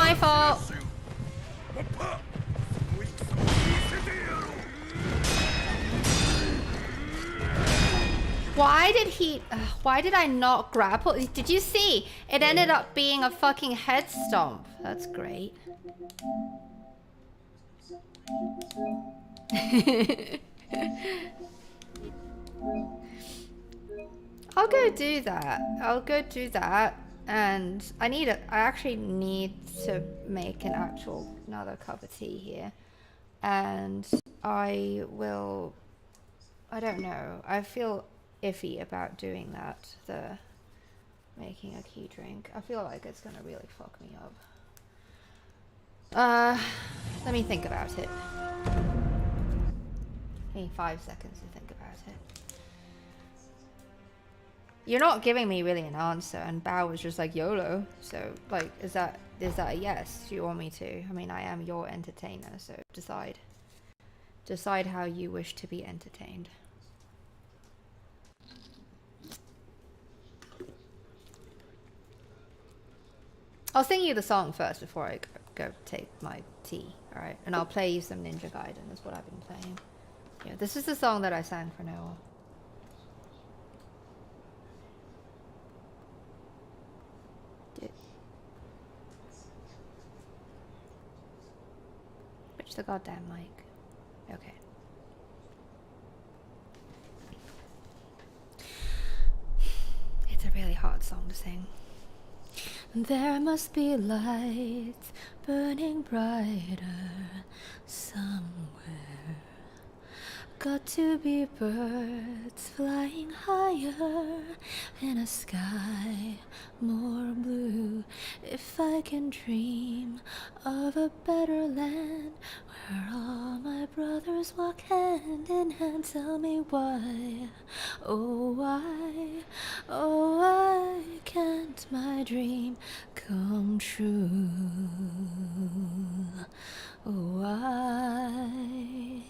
my fault. Why did I not grapple? Did you see? It ended up being a fucking head stomp. That's great. I'll go do that. And I actually need to make another cup of tea here. And I don't know. I feel iffy about doing that, making a key drink. I feel like it's gonna really fuck me up. Let me think about it. I need 5 seconds to think about it. You're not giving me really an answer, and Bao was just like YOLO. So, like, is that a yes? Do you want me to? I mean, I am your entertainer, so decide how you wish to be entertained. I'll sing you the song first before I go take my tea, alright? And I'll play you some Ninja Gaiden, is what I've been playing. Yeah, this is the song that I sang for Noah. Switch the goddamn mic. Okay. It's a really hard song to sing. There must be lights burning brighter somewhere. Got to be birds flying higher in a sky more blue. If I can dream of a better land where all my brothers walk hand in hand, tell me why, oh why can't my dream come true? Oh, why?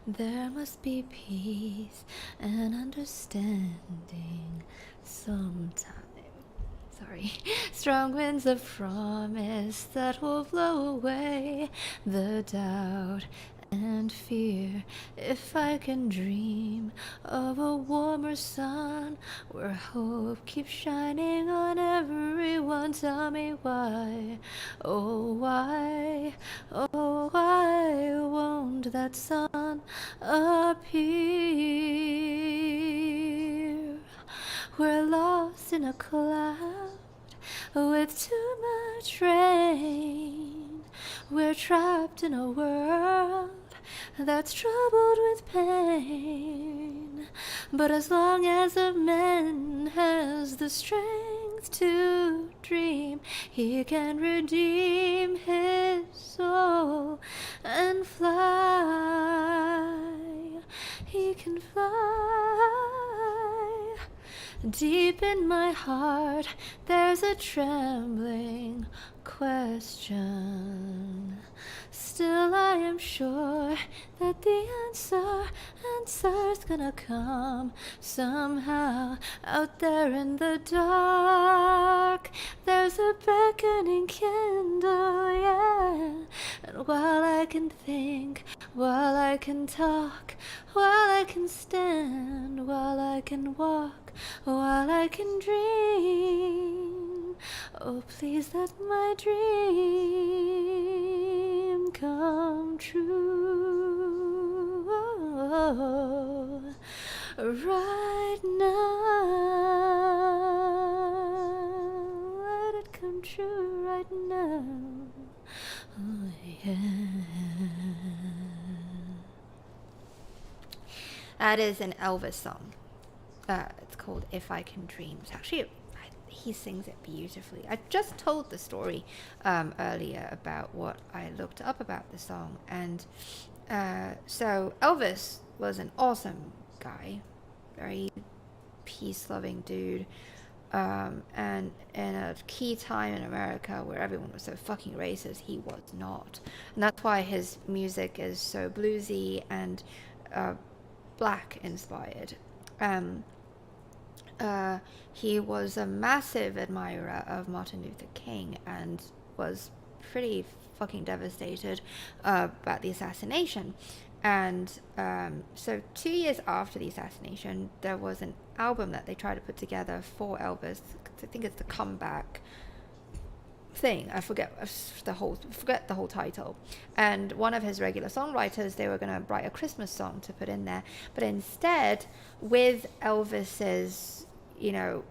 There must be peace and understanding sometime. Sorry. Strong winds of promise that will blow away the doubt and fear. If I can dream of a warmer sun where hope keeps shining on everyone, tell me why, oh why won't that sun appear? We're lost in a cloud with too much rain. We're trapped in a world that's troubled with pain. But as long as a man has the strength to dream, he can redeem his soul and fly. He can fly. Deep in my heart, there's a trembling question. Still I am sure that the answer's gonna come somehow. Out there in the dark, there's a beckoning candle, yeah. And while I can think, while I can talk, while I can stand, while I can walk, while I can dream, oh please let my dream come true, right now. Let it come true right now. Oh yeah. That is an Elvis song. It's called If I Can Dream. It's actually, he sings it beautifully. I just told the story earlier about what I looked up about the song. And so Elvis was an awesome guy. Very peace-loving dude. And in a key time in America where everyone was so fucking racist, he was not. And that's why his music is so bluesy and black inspired. He was a massive admirer of Martin Luther King and was pretty fucking devastated about the assassination. And so 2 years after the assassination, there was an album that they tried to put together for Elvis. I think it's the comeback thing. I forget the whole title. And one of his regular songwriters, they were going to write a Christmas song to put in there, but instead, with Elvis's, you know,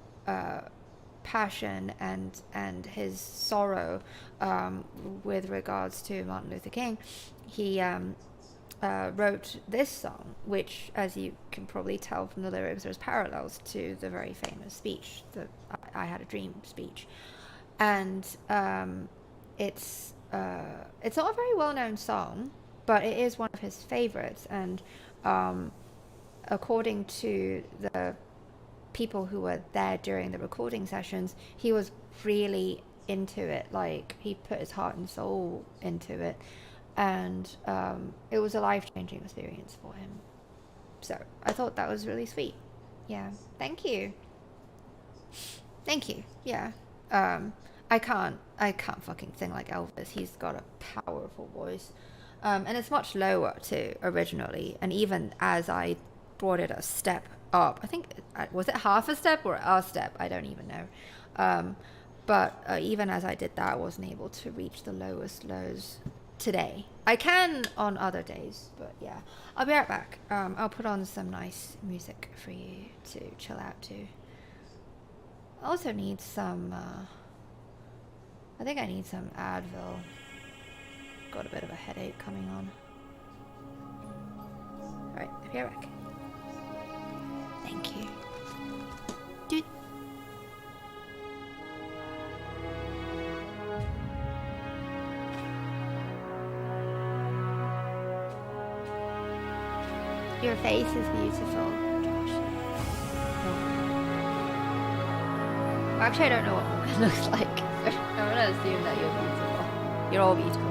passion and his sorrow with regards to Martin Luther King, he wrote this song, which, as you can probably tell from the lyrics, there's parallels to the very famous speech, the I Had a Dream speech. And it's not a very well-known song, but it is one of his favorites. And according to the people who were there during the recording sessions, he was really into it. Like, he put his heart and soul into it, and it was a life-changing experience for him. So I thought that was really sweet. Yeah, thank you. Yeah. I can't fucking sing like Elvis. He's got a powerful voice, and it's much lower too originally. And even as I brought it a step up, I think, was it half a step or a step? I don't even know. But even as I did that, I wasn't able to reach the lowest lows today. I can on other days, but yeah. I'll be right back. I'll put on some nice music for you to chill out to. I also need some, I think I need some Advil. Got a bit of a headache coming on. Alright, I'll be right back. Thank you. Dude. Your face is beautiful, Josh. Well, actually, I don't know what it looks like. So I'm gonna assume that you're beautiful. You're all beautiful.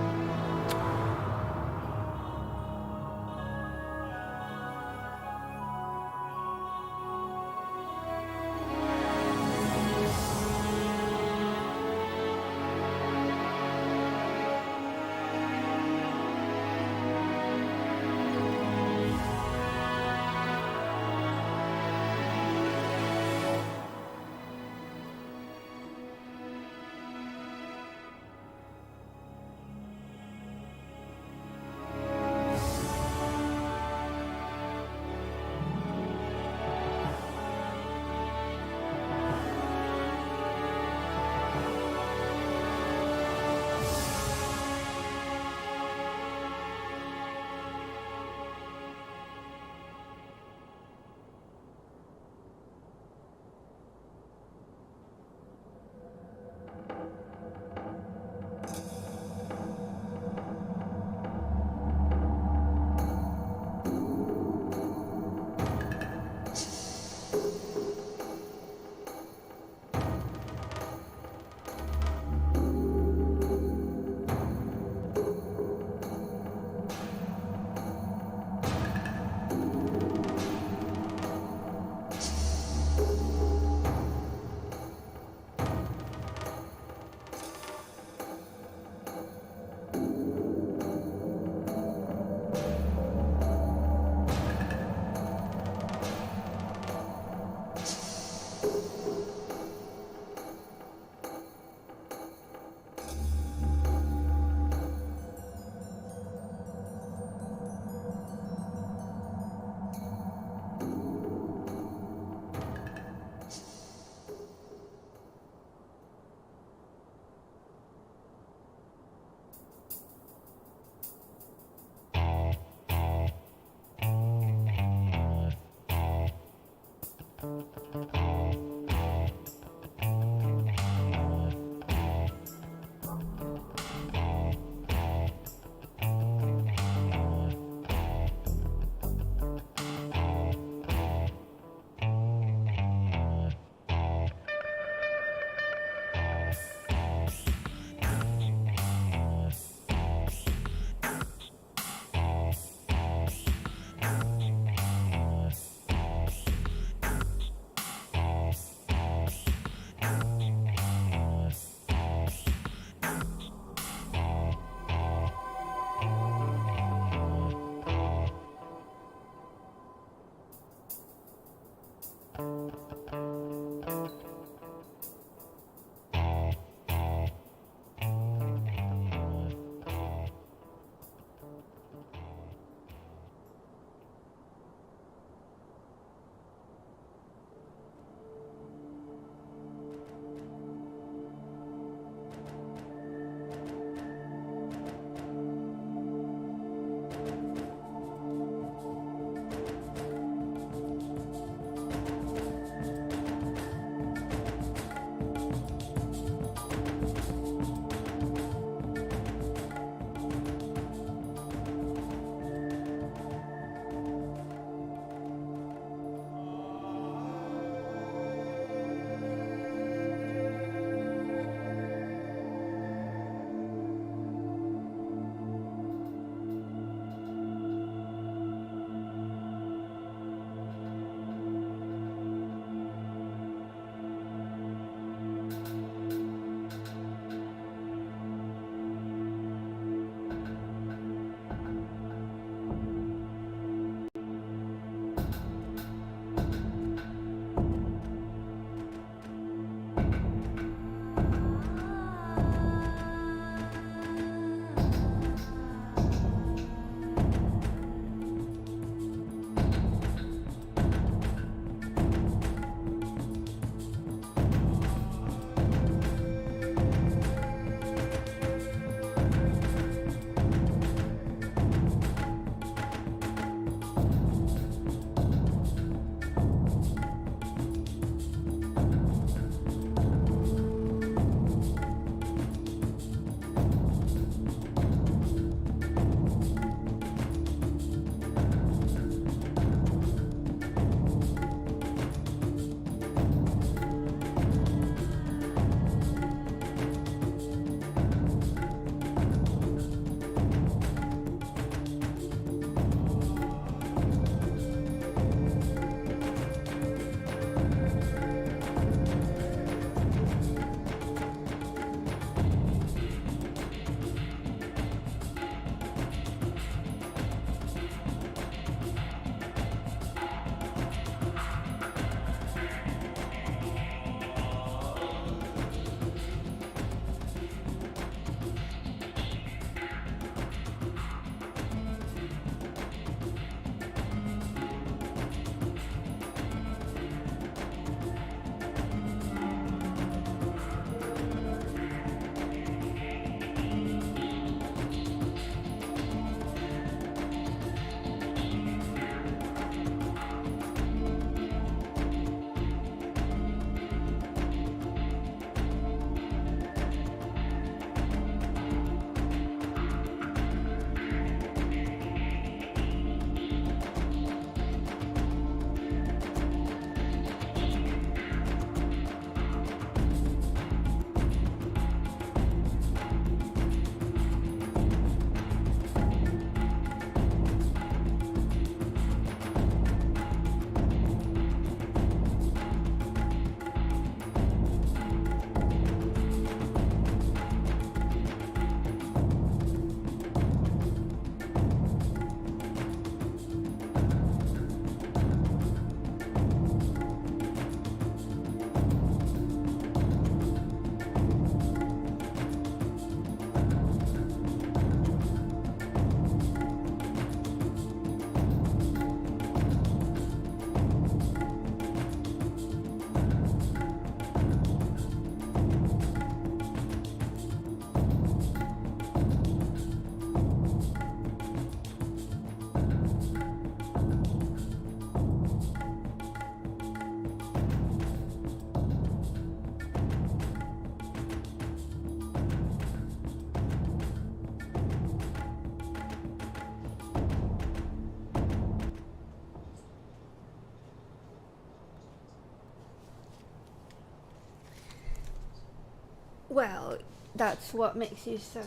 Well, that's what makes you so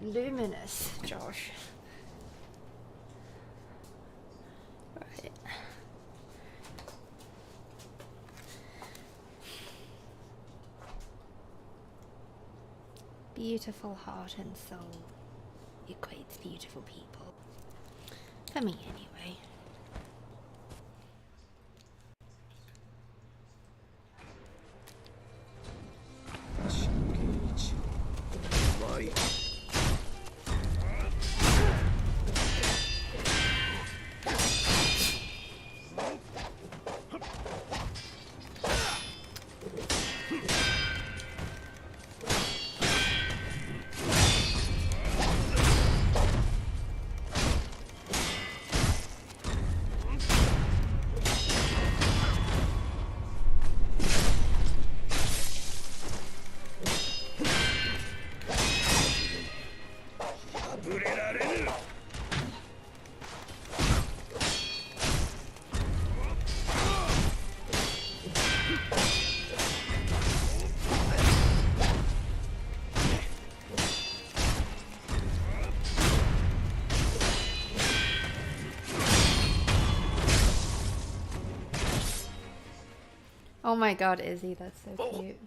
luminous, Josh. Right. Beautiful heart and soul equates beautiful people. For me, anyway. Oh my god, Izzy, that's so cute.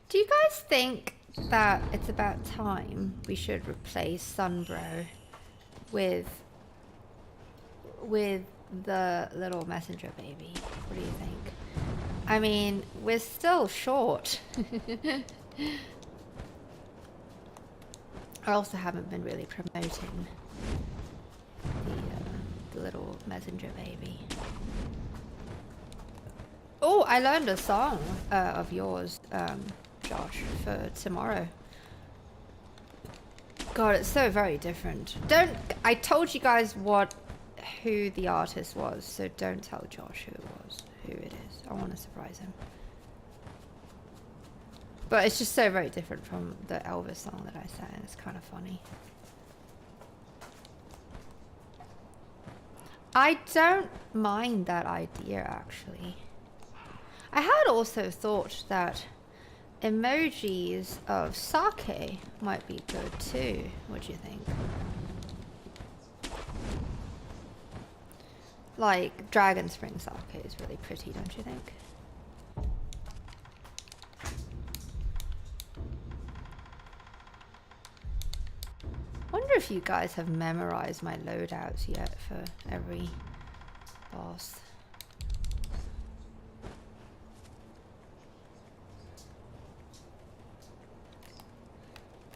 Do you guys think that it's about time we should replace Sunbro with the little messenger baby? What do you think? I mean, we're still short. I also haven't been really promoting the little messenger baby. Oh, I learned a song of yours, Josh, for tomorrow. God, it's so very different. I told you guys who the artist was, so don't tell Josh who it is. I want to surprise him. But it's just so very different from the Elvis song that I sang. It's kind of funny. I don't mind that idea, actually. I had also thought that emojis of sake might be good too. What do you think? Like, Dragon Spring sake is really pretty, don't you think? Wonder if you guys have memorized my loadouts yet for every boss.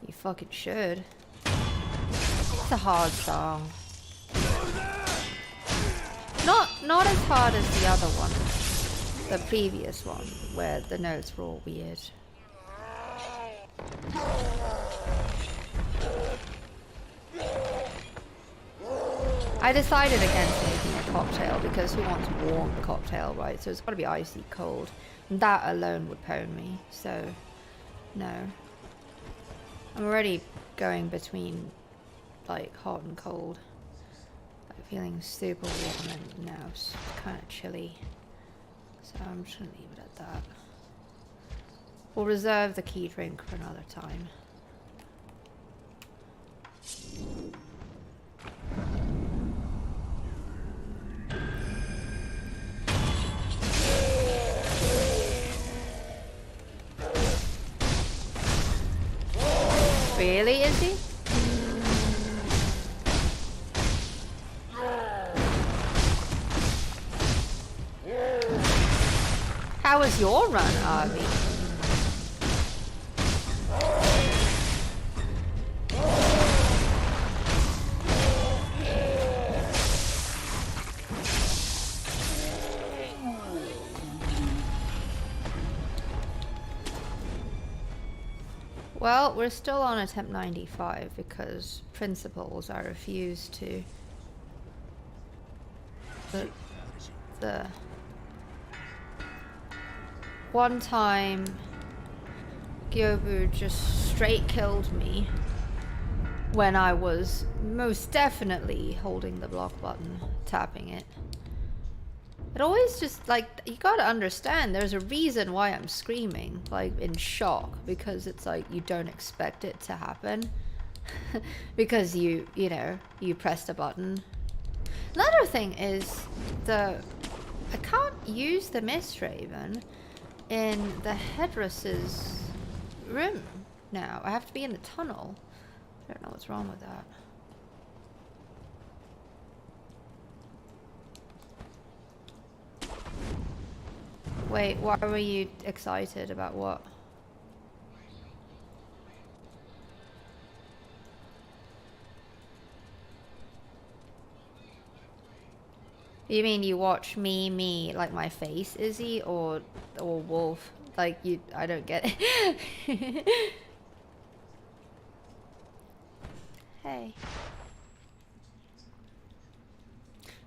You fucking should. It's a hard song. Not as hard as the other one, the previous one, where the notes were all weird. I decided against making a cocktail because who wants warm cocktail, right? So it's got to be icy cold. And that alone would pwn me, so no. I'm already going between like hot and cold. Like feeling super warm and now it's kind of chilly. So I'm just gonna leave it at that. We'll reserve the key drink for another time. Really, is he? How was your run, Arby? Well, we're still on attempt 95 because principles I refuse to. The one time Gyobu just straight killed me when I was most definitely holding the block button, tapping it. It always just, like, you gotta understand, there's a reason why I'm screaming, like, in shock, because it's like, you don't expect it to happen. Because you know, you pressed a button. Another thing is, I can't use the Mist Raven in the Headless's room now. I have to be in the tunnel. I don't know what's wrong with that. Wait, why were you excited about what? You mean you watch me, like my face, Izzy, or Wolf? Like, you, I don't get it. Hey.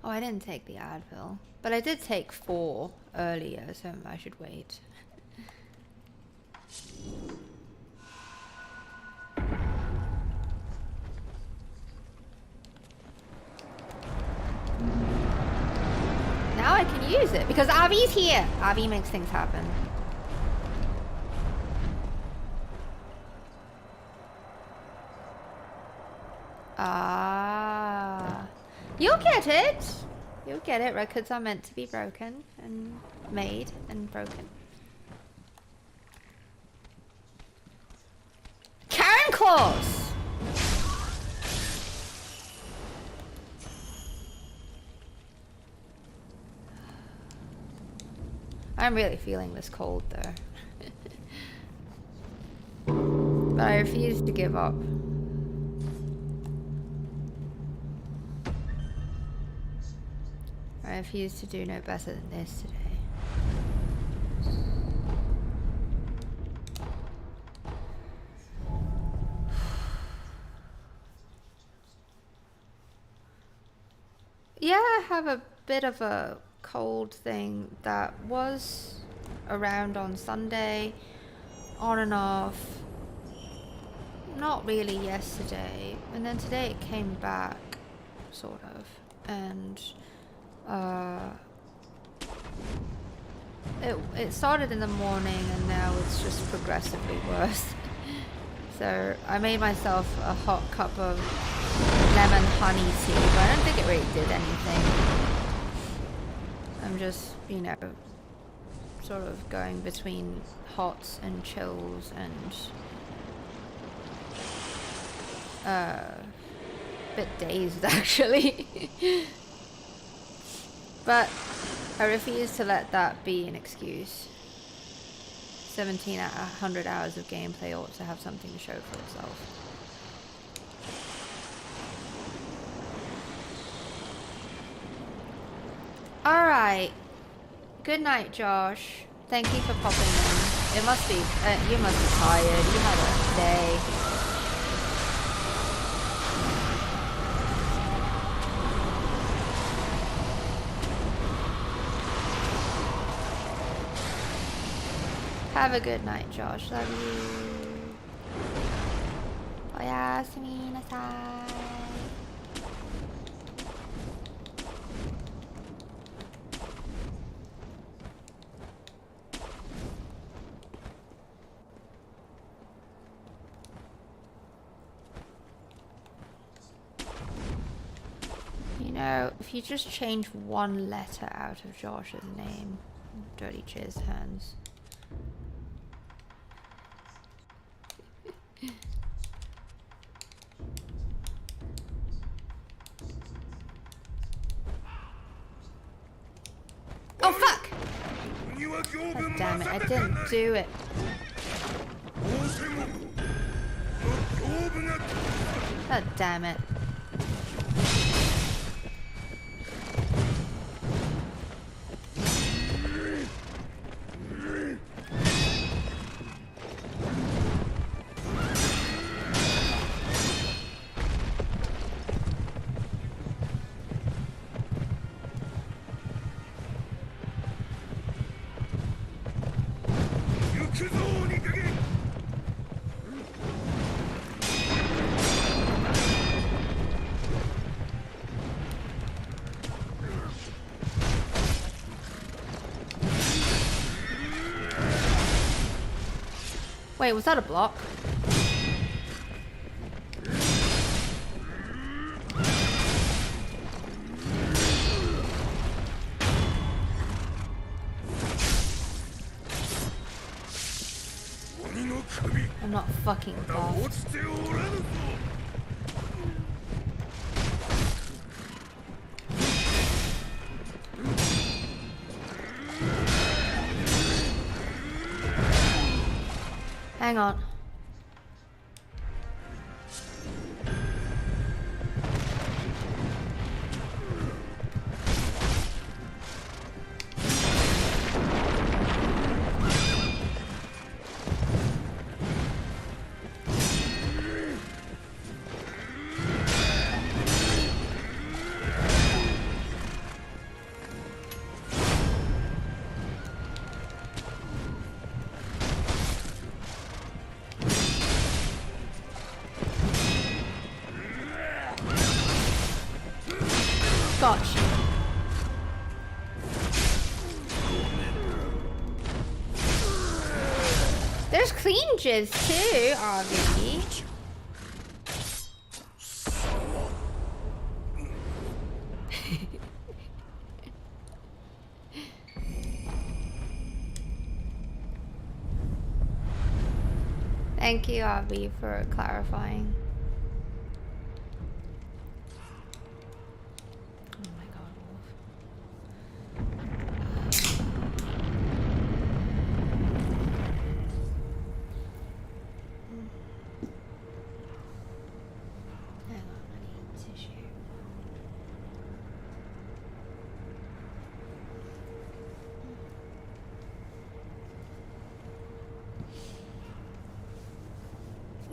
Oh, I didn't take the Advil. But I did take 4 earlier, so I should wait. Now I can use it, because Avi's here! Avi makes things happen. Ah. You'll get it! You'll get it. Records are meant to be broken and made and broken. Karen Claus! I'm really feeling this cold though. But I refuse to give up. I refuse to do no better than this today. Yeah, I have a bit of a cold thing that was around on Sunday, on and off. Not really yesterday, and then today it came back, sort of, and it started in the morning and now it's just progressively worse. So I made myself a hot cup of lemon honey tea, but I don't think it really did anything. I'm just, you know, sort of going between hots and chills and a bit dazed actually. But I refuse to let that be an excuse. 17 out of 100 hours of gameplay ought to have something to show for itself. Alright. Good night, Josh. Thank you for popping in. It must be, you must be tired. You had a day. Have a good night, Josh. Love you. Oyasumi nasai. You know, if you just change one letter out of Josh's name, dirty jizz hands. Oh fuck! God damn it, I didn't do it. God damn it. Wait, was that a block? I'm not fucking fast. Hang on. Gotcha. There's clean jizz too, obviously. Thank you, Avi, for clarifying.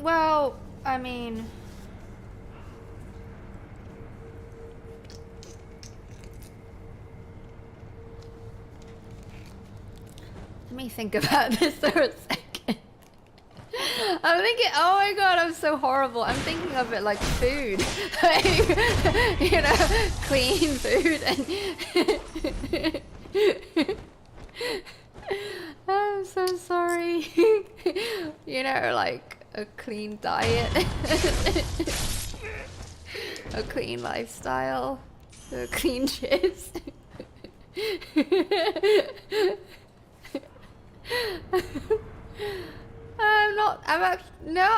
Well, I mean... Let me think about this for a second. I'm thinking, oh my god, I'm so horrible. I'm thinking of it like food. Like, you know, clean food and... I'm so sorry. You know, like a clean diet. A clean lifestyle. A clean jizz.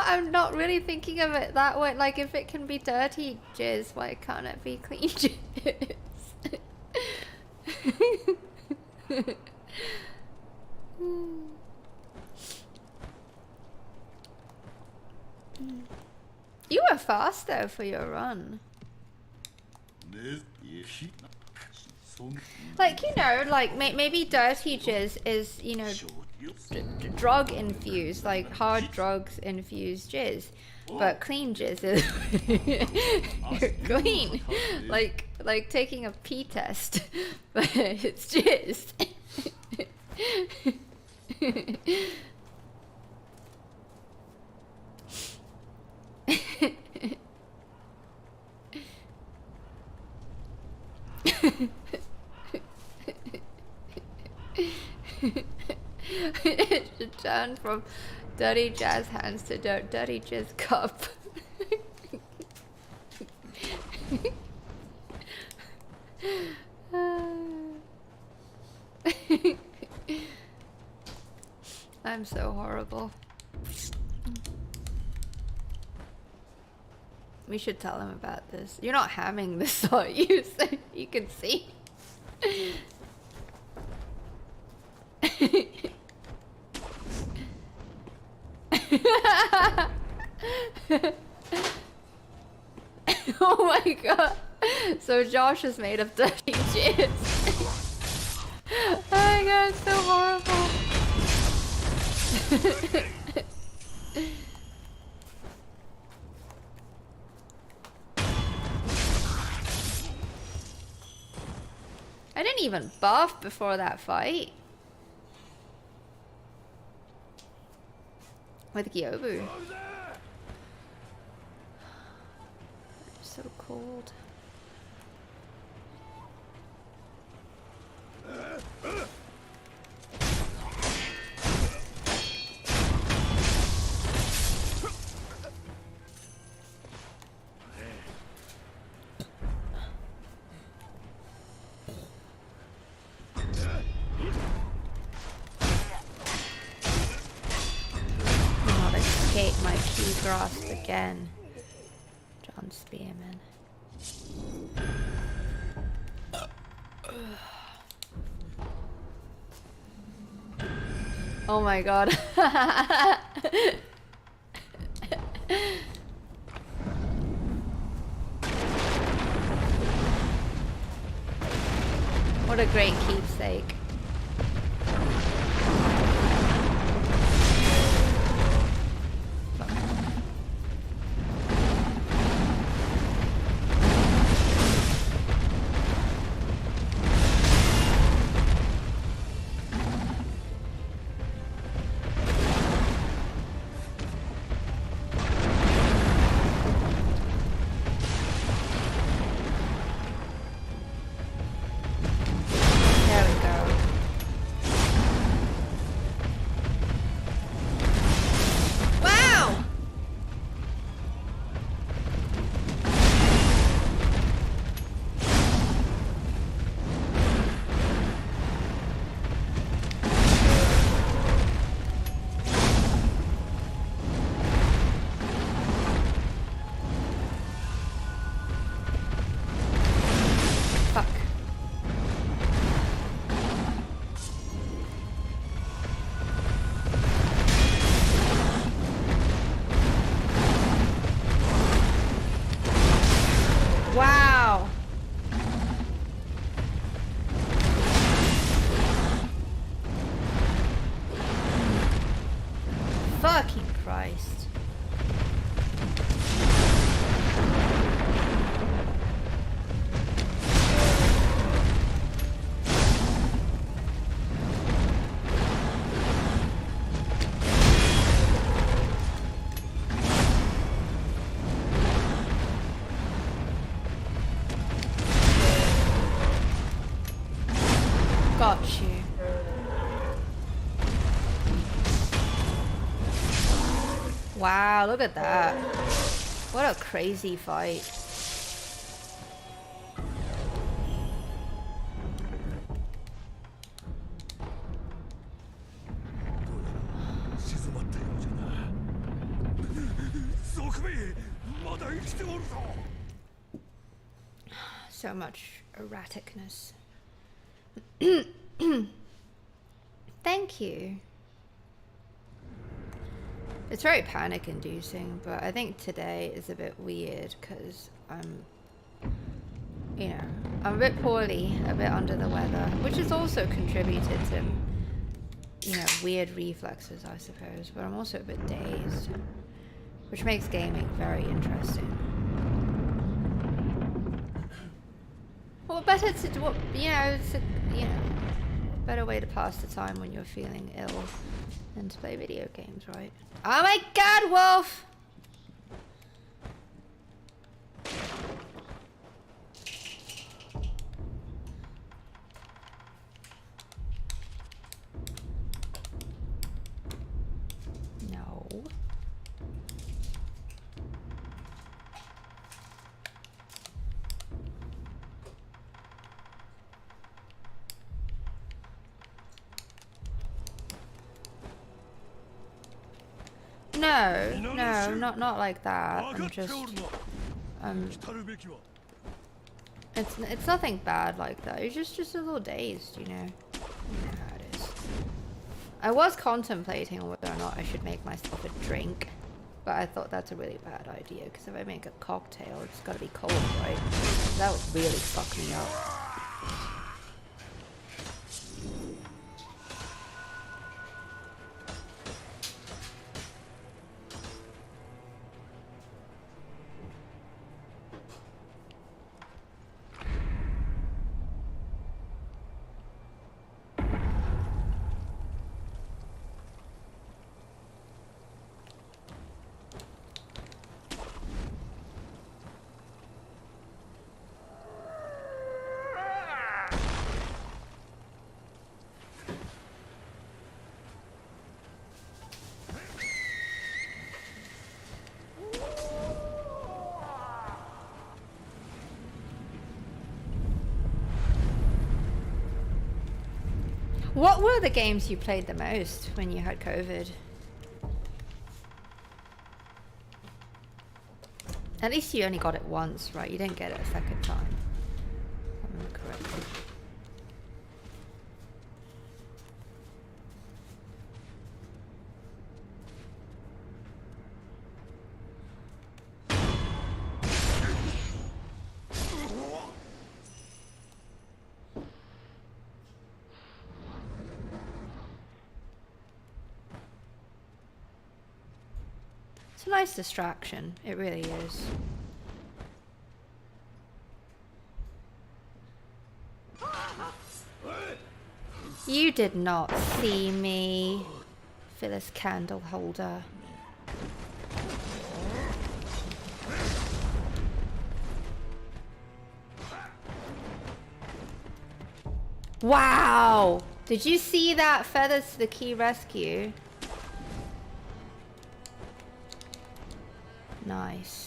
I'm not really thinking of it that way. Like, if it can be dirty jizz, why can't it be clean jizz? You were fast though for your run. Like, you know, like maybe dirty jizz is, you know, drug infused, like hard drugs infused jizz, but clean jizz is clean, like taking a pee test, but it's jizz. It should turn from dirty jazz hands to dirty jizz cup. I'm so horrible. We should tell him about this. You're not having this, are you? So you can see. Oh my god. So Josh is made of dirty jizz. Oh my god, it's so horrible. I didn't even buff before that fight. With Gyobu. So cold. you grasp again, John Spearman. Oh my god. What a great keepsake. Got you. Wow, look at that. What a crazy fight. So much erraticness. Thank you. It's very panic inducing, but I think today is a bit weird because I'm a bit poorly, a bit under the weather, which has also contributed to, weird reflexes, I suppose, but I'm also a bit dazed, which makes gaming very interesting. Well, better to do, it's a better way to pass the time when you're feeling ill than to play video games, right? Oh my god, Wolf! No. No, not like that. I'm just, it's nothing bad like that. You're just a little dazed, you know how it is. I was contemplating whether or not I should make myself a drink, but I thought that's a really bad idea because if I make a cocktail, it's got to be cold, right? That would really fuck me up. What were the games you played the most when you had COVID? At least you only got it once, right? You didn't get it a second time. If I remember correctly. It's a nice distraction. It really is. You did not see me, Phyllis Candle Holder. Wow! Did you see that Feathers to the Key rescue? Nice.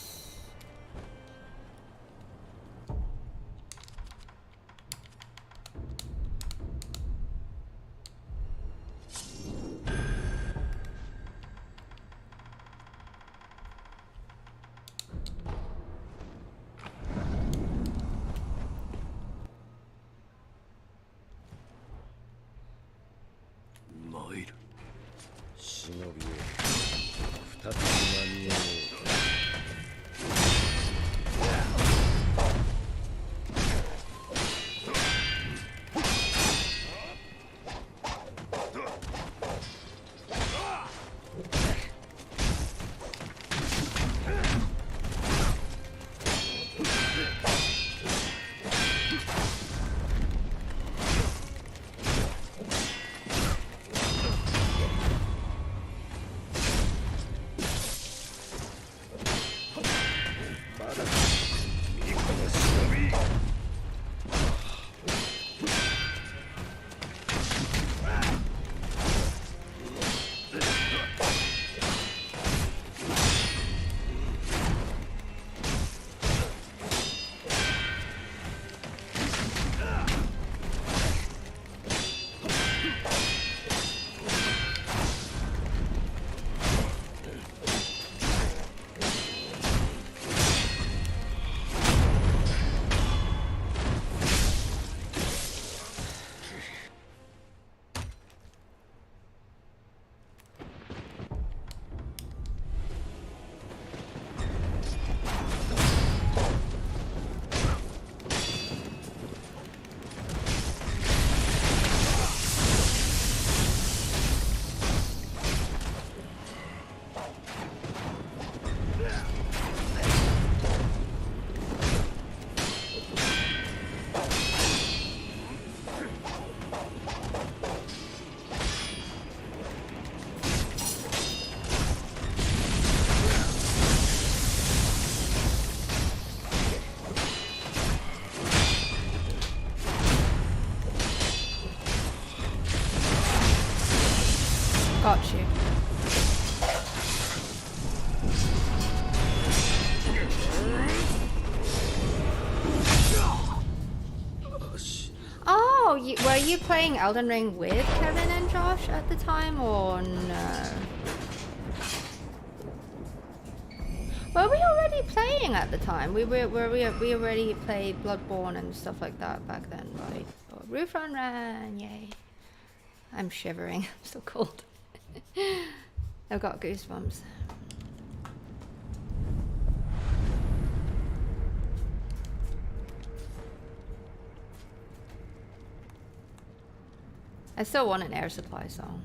Got you. Oh, were you playing Elden Ring with Kevin and Josh at the time, or no? Were we already playing at the time? We already played Bloodborne and stuff like that back then, right? Oh, Roof Run Ran, yay. I'm shivering, I'm so cold. I've got goosebumps. I still want an air supply song.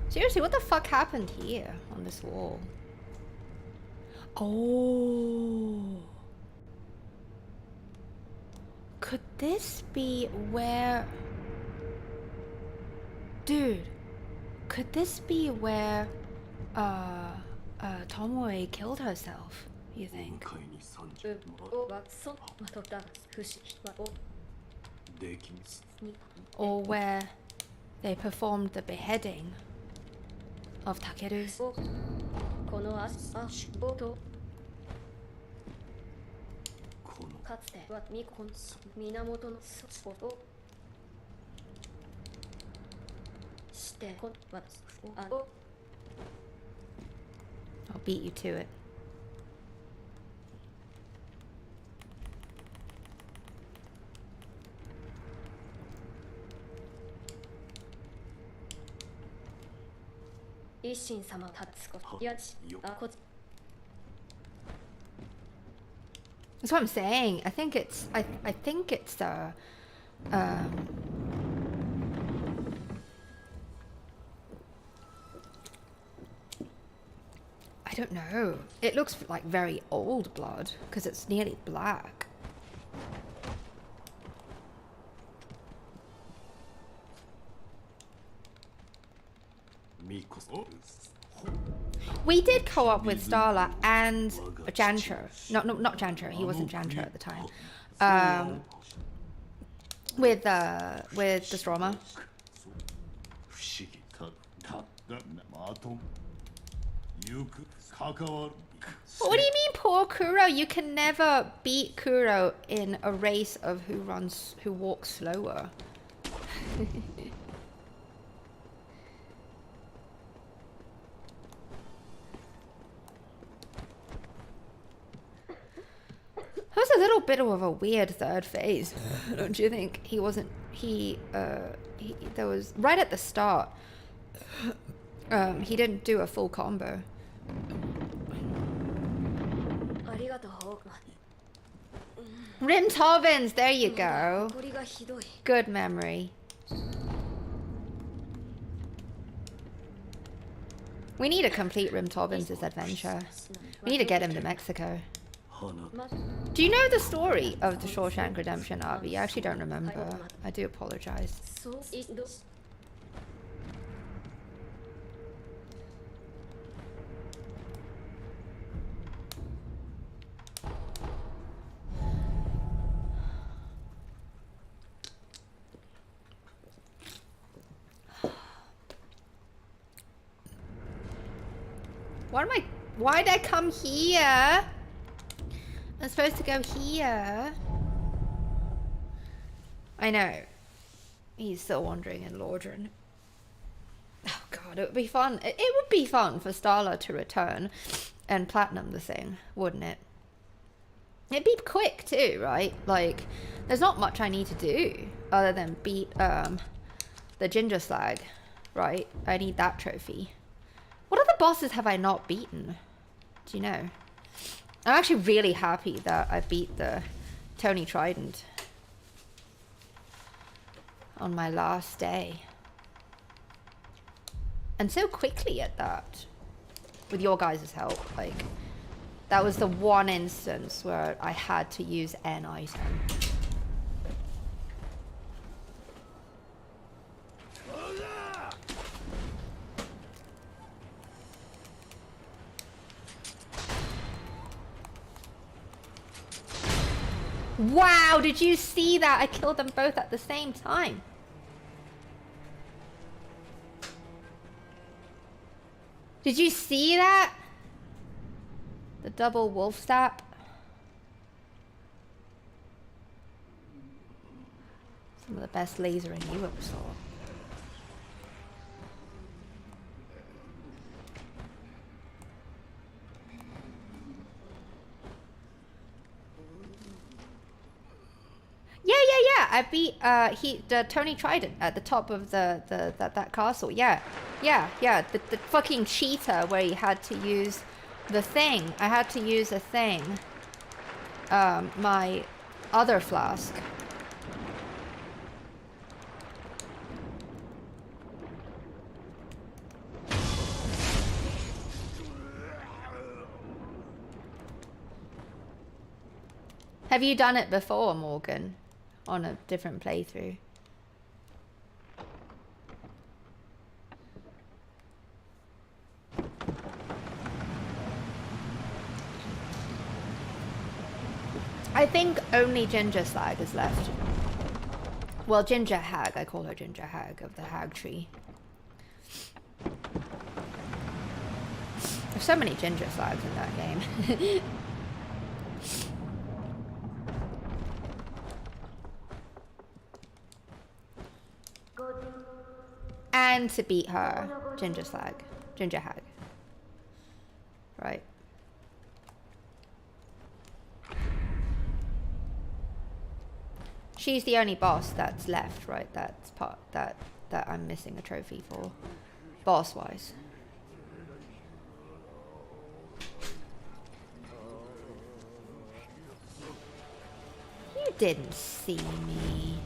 Seriously, what the fuck happened here on this wall? Oh. Could this be where... Dude, could this be where Tomoe killed herself, you think? Or where they performed the beheading of Takeru? I'll beat you to it. That's what I'm saying. I think it's I think it's I don't know. It looks like very old blood because it's nearly black. We did co-op with Starla and Jantra. No, not Jantra. He wasn't Jantra at the time. With the Stroma. What do you mean, poor Kuro? You can never beat Kuro in a race of who walks slower. That was a little bit of a weird third phase, don't you think? There was, right at the start, he didn't do a full combo. Rim Tobbins, there you go. Good memory. We need to complete Rim Tobbins' adventure. We need to get him to Mexico. Do you know the story of the Shawshank Redemption, Arby? I actually don't remember. I do apologize. Why'd I come here? I'm supposed to go here. I know. He's still wandering in Lordran. Oh god, it would be fun. It would be fun for Starla to return and platinum the thing, wouldn't it? It'd be quick too, right? Like, there's not much I need to do other than beat the Ginger Slag, right? I need that trophy. What other bosses have I not beaten? Do you know? I'm actually really happy that I beat the Tony Trident on my last day. And so quickly at that. With your guys' help. Like, that was the one instance where I had to use an item. Wow, did you see that? I killed them both at the same time. Did you see that? The double wolf stap. Some of the best lasering you ever saw. Yeah. I beat Tony Trident at the top of that castle. Yeah. The fucking cheetah where he had to use the thing. I had to use a thing. My other flask. Have you done it before, Morgan? On a different playthrough? I think only Ginger Slag is left. Well, Ginger Hag. I call her Ginger Hag of the Hag Tree. There's so many Ginger Slags in that game. And to beat her, Ginger Hag. She's the only boss that's left, right? That's part that I'm missing a trophy for, boss-wise. You didn't see me.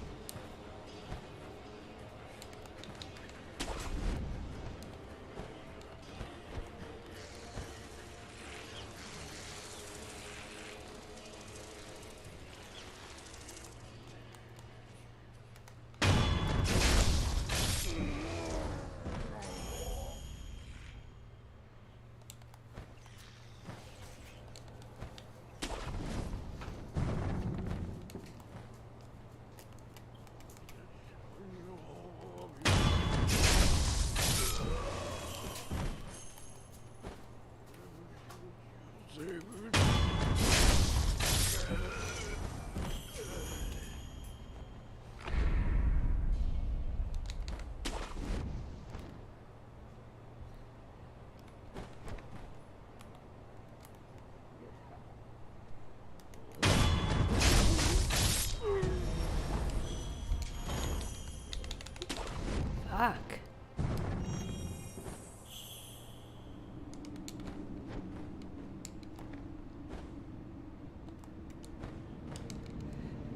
Fuck.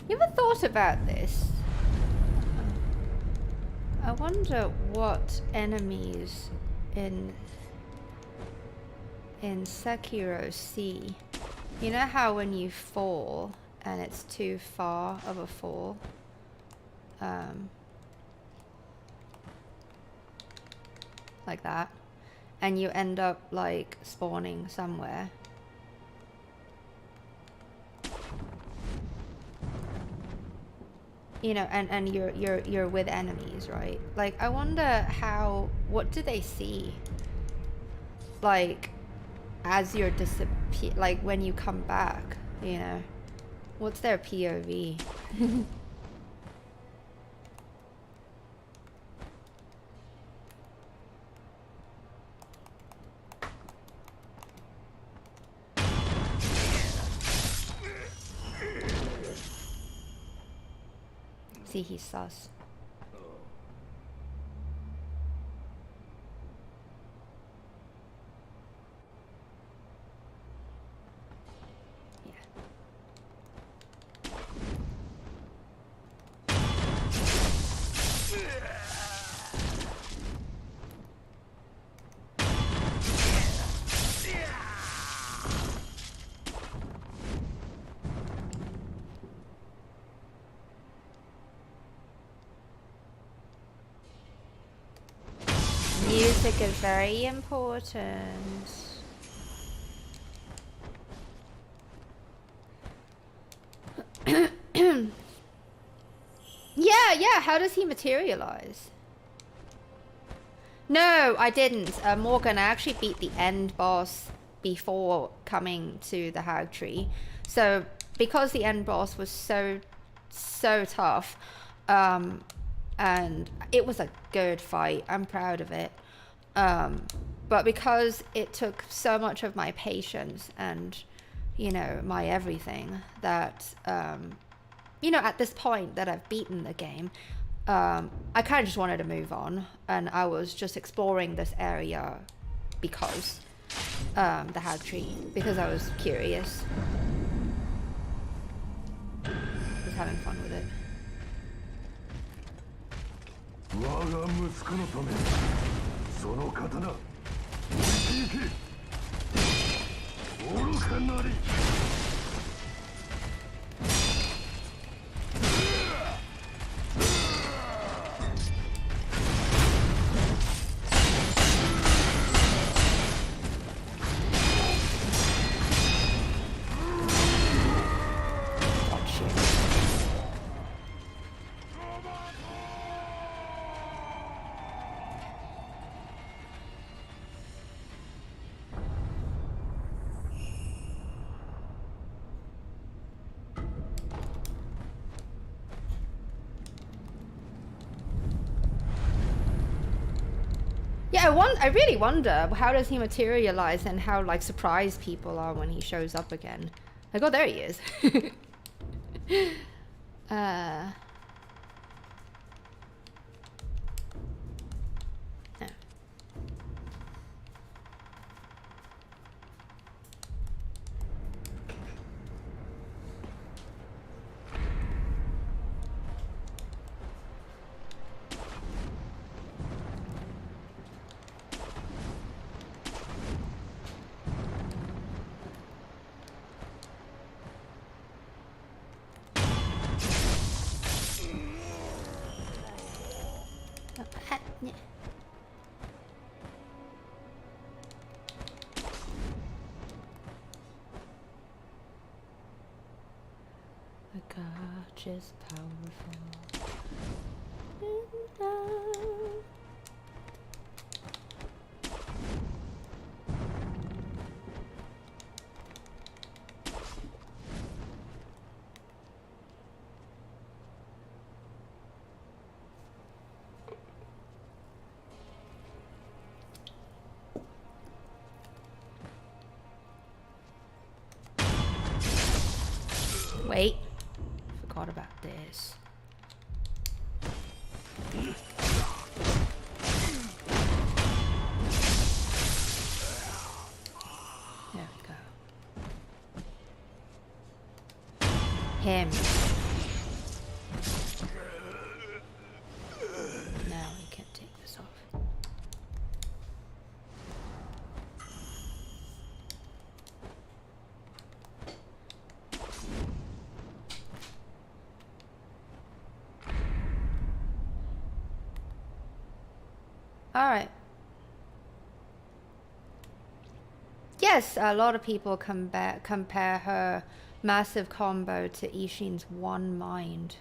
You ever thought about this? I wonder what enemies in Sekiro see. You know how when you fall and it's too far of a fall, like that, and you end up like spawning somewhere. You know, and you're with enemies, right? Like, I wonder what do they see? Like, as you're like when you come back, you know, what's their POV? See, he's sus. Yeah. Music is very important. Yeah, how does he materialize? No, I didn't. Morgan, I actually beat the end boss before coming to the hag tree. So, because the end boss was so tough, and it was a good fight, I'm proud of it. But because it took so much of my patience and, you know, my everything, that, you know, at this point that I've beaten the game, I kind of just wanted to move on, and I was just exploring this area because, the hag tree, because I was curious. Just having fun with it. 我が息子のためその刀生き生き愚かなり I really wonder, how does he materialize and how, like, surprised people are when he shows up again. Like, oh, there he is. No. The God is powerful. Wait. Forgot about this. There we go. Him. Now we can take this off. Alright. Yes, a lot of people compare her massive combo to Ishin's one mind.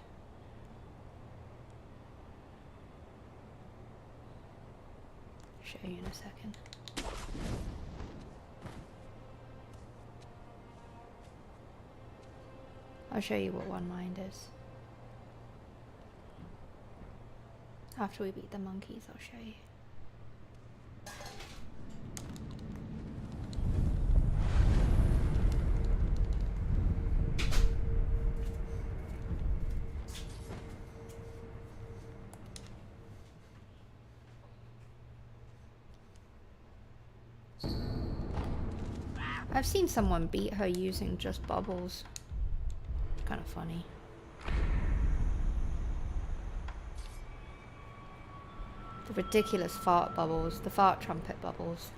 Show you in a second. I'll show you what one mind is. After we beat the monkeys, I'll show you. I've seen someone beat her using just bubbles. Kind of funny. The ridiculous fart bubbles, the fart trumpet bubbles.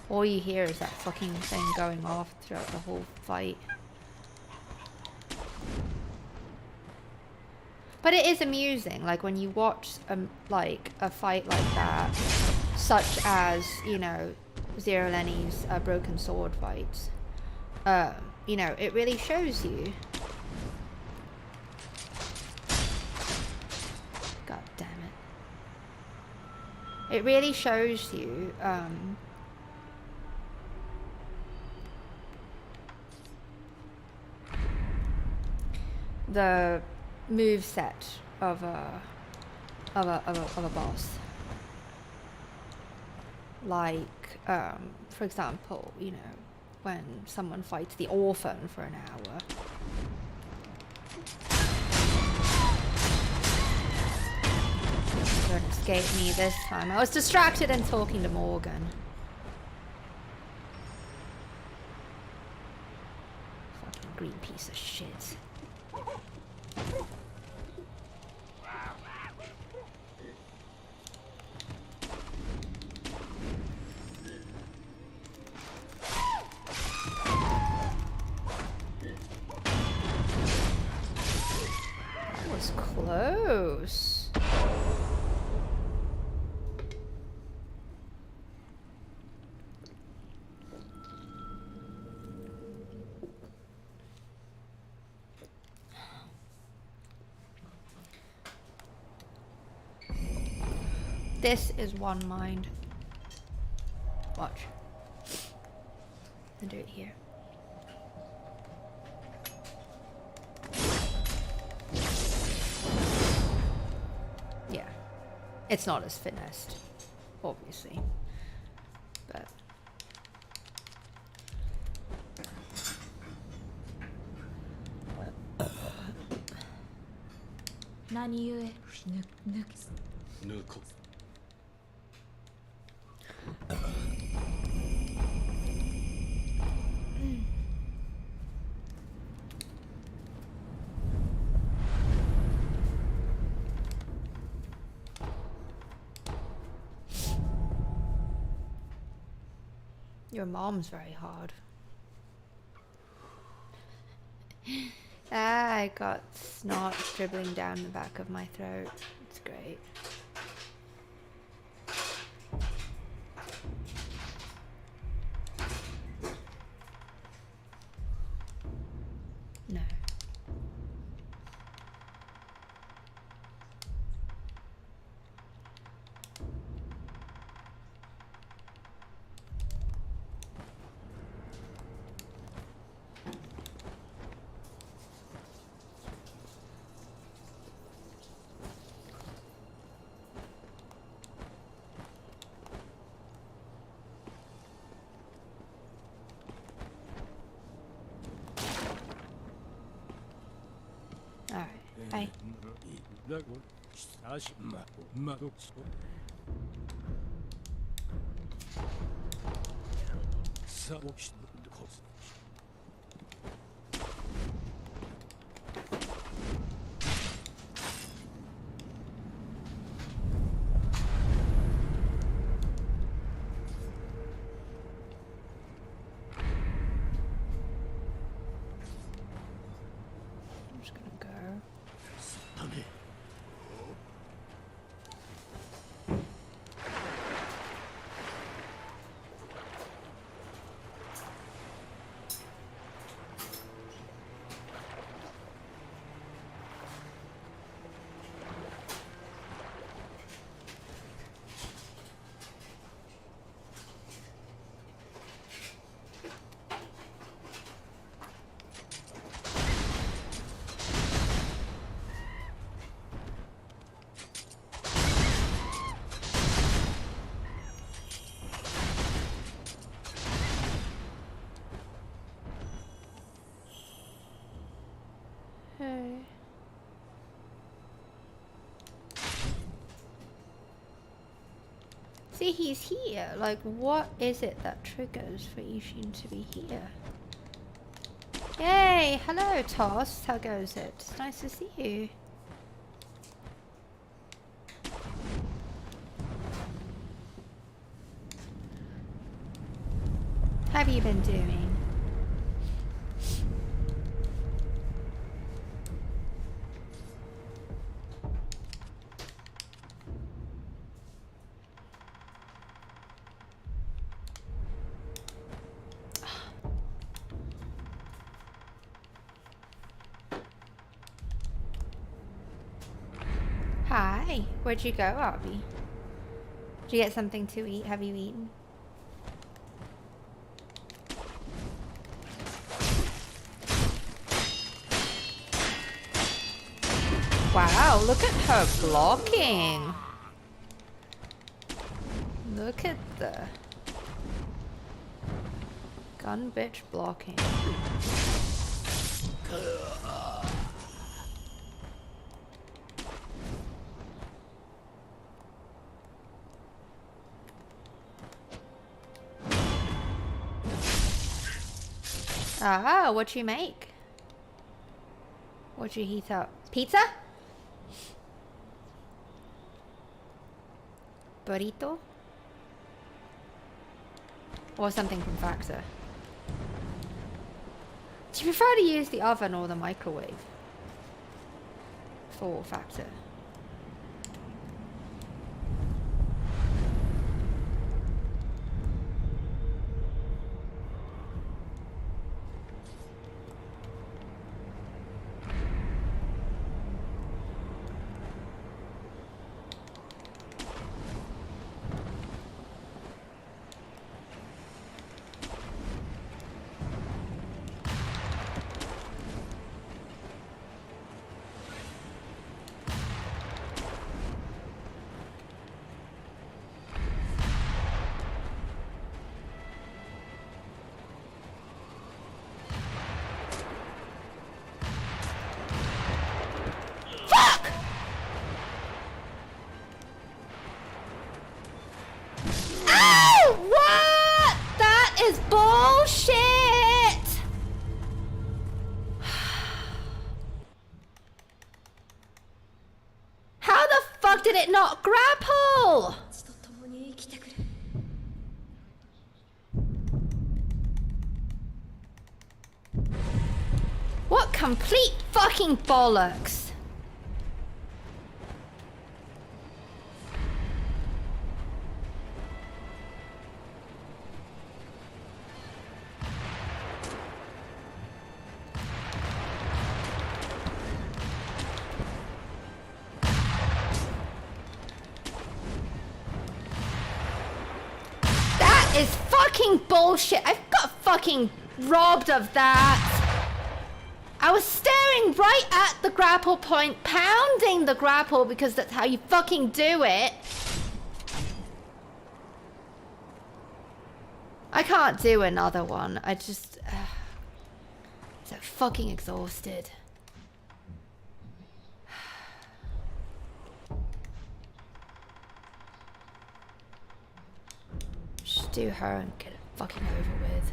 All you hear is that fucking thing going off throughout the whole fight. But it is amusing, like when you watch like a fight like that, such as, you know, Zero Lenny's Broken Sword fights. You know, it really shows you. God damn it. It really shows you, the moveset of a boss. Like, for example, you know, when someone fights the orphan for an hour. Don't escape me this time. I was distracted and talking to Morgan. Fucking green piece of shit. Close. This is one mind. Watch. And do it here. Yeah, it's not as finessed, obviously, but 何故抜こ Your mom's very hard. I got snot dribbling down the back of my throat. It's great. No. Alright, bye. だが久しまどさあ起きてこず I'm just gonna go. Hey. See, he's here. Like, what is it that triggers for Ishin to be here? Yay! Hello, Toss. How goes it? It's nice to see you. How have you been doing? Hi, where'd you go, Abby? Did you get something to eat? Have you eaten? Wow, look at her blocking. Look at the gun bitch blocking. Ah, what'd you make? What'd you heat up? Pizza? Burrito? Or something from Factor? Do you prefer to use the oven or the microwave? For Factor? fuck did it not grapple? What complete fucking bollocks? That is fucking bullshit. I've got fucking robbed of that. I was staring right at the grapple point, pounding the grapple because that's how you fucking do it. I can't do another one. I just... so fucking exhausted. Just do her and get it fucking over with.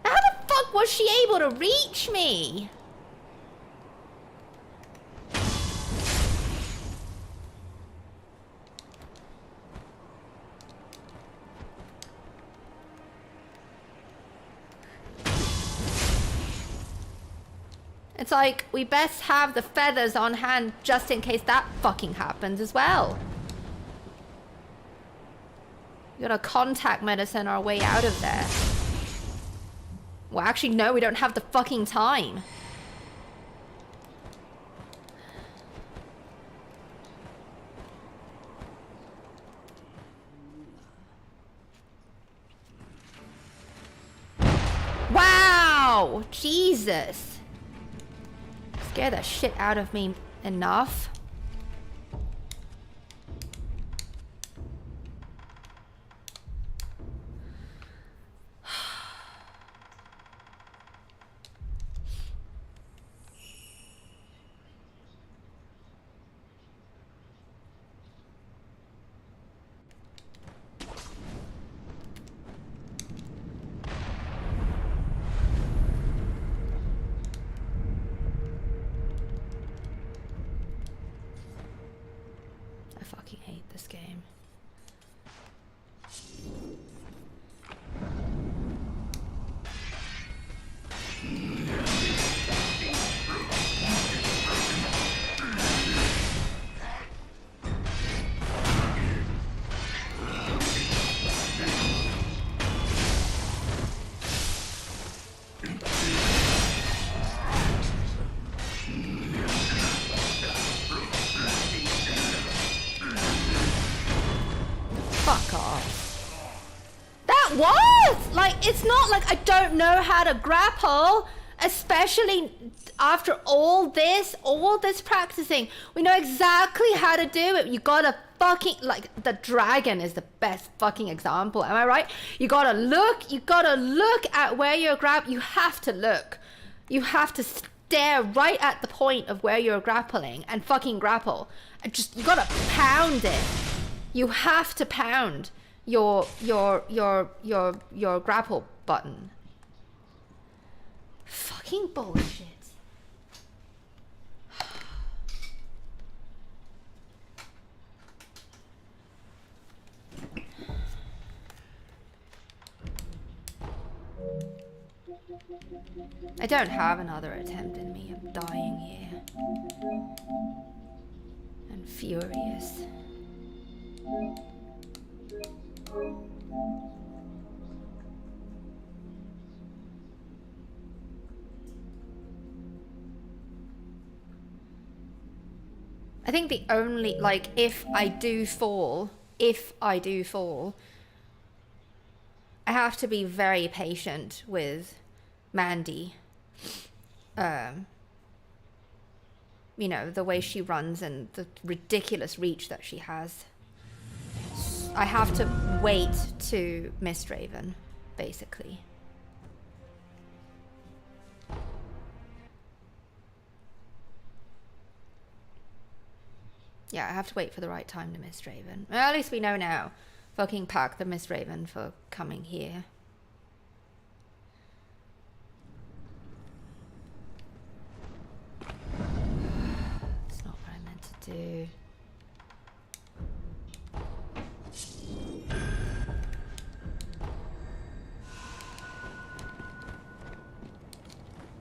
How the fuck was she able to reach me? It's like, we best have the feathers on hand just in case that fucking happens as well. We gotta contact medicine our way out of there. Well, actually, no, we don't have the fucking time. Wow! Jesus. Scare the shit out of me enough. It's not like I don't know how to grapple, especially after all this practicing. We know exactly how to do it. You gotta fucking, like, the dragon is the best fucking example, am I right? You gotta look at where you're you have to look. You have to stare right at the point of where you're grappling and fucking grapple. And just, you gotta pound it. You have to pound your grapple button. Fucking bullshit. I don't have another attempt in me. I'm dying here. And furious. I think the only, like, if I do fall, I have to be very patient with Mandy. You know, the way she runs and the ridiculous reach that she has. I have to wait to Mistraven, basically. Yeah, I have to wait for the right time to Mistraven. Well, at least we know now. Fucking pack the Mistraven for coming here. do?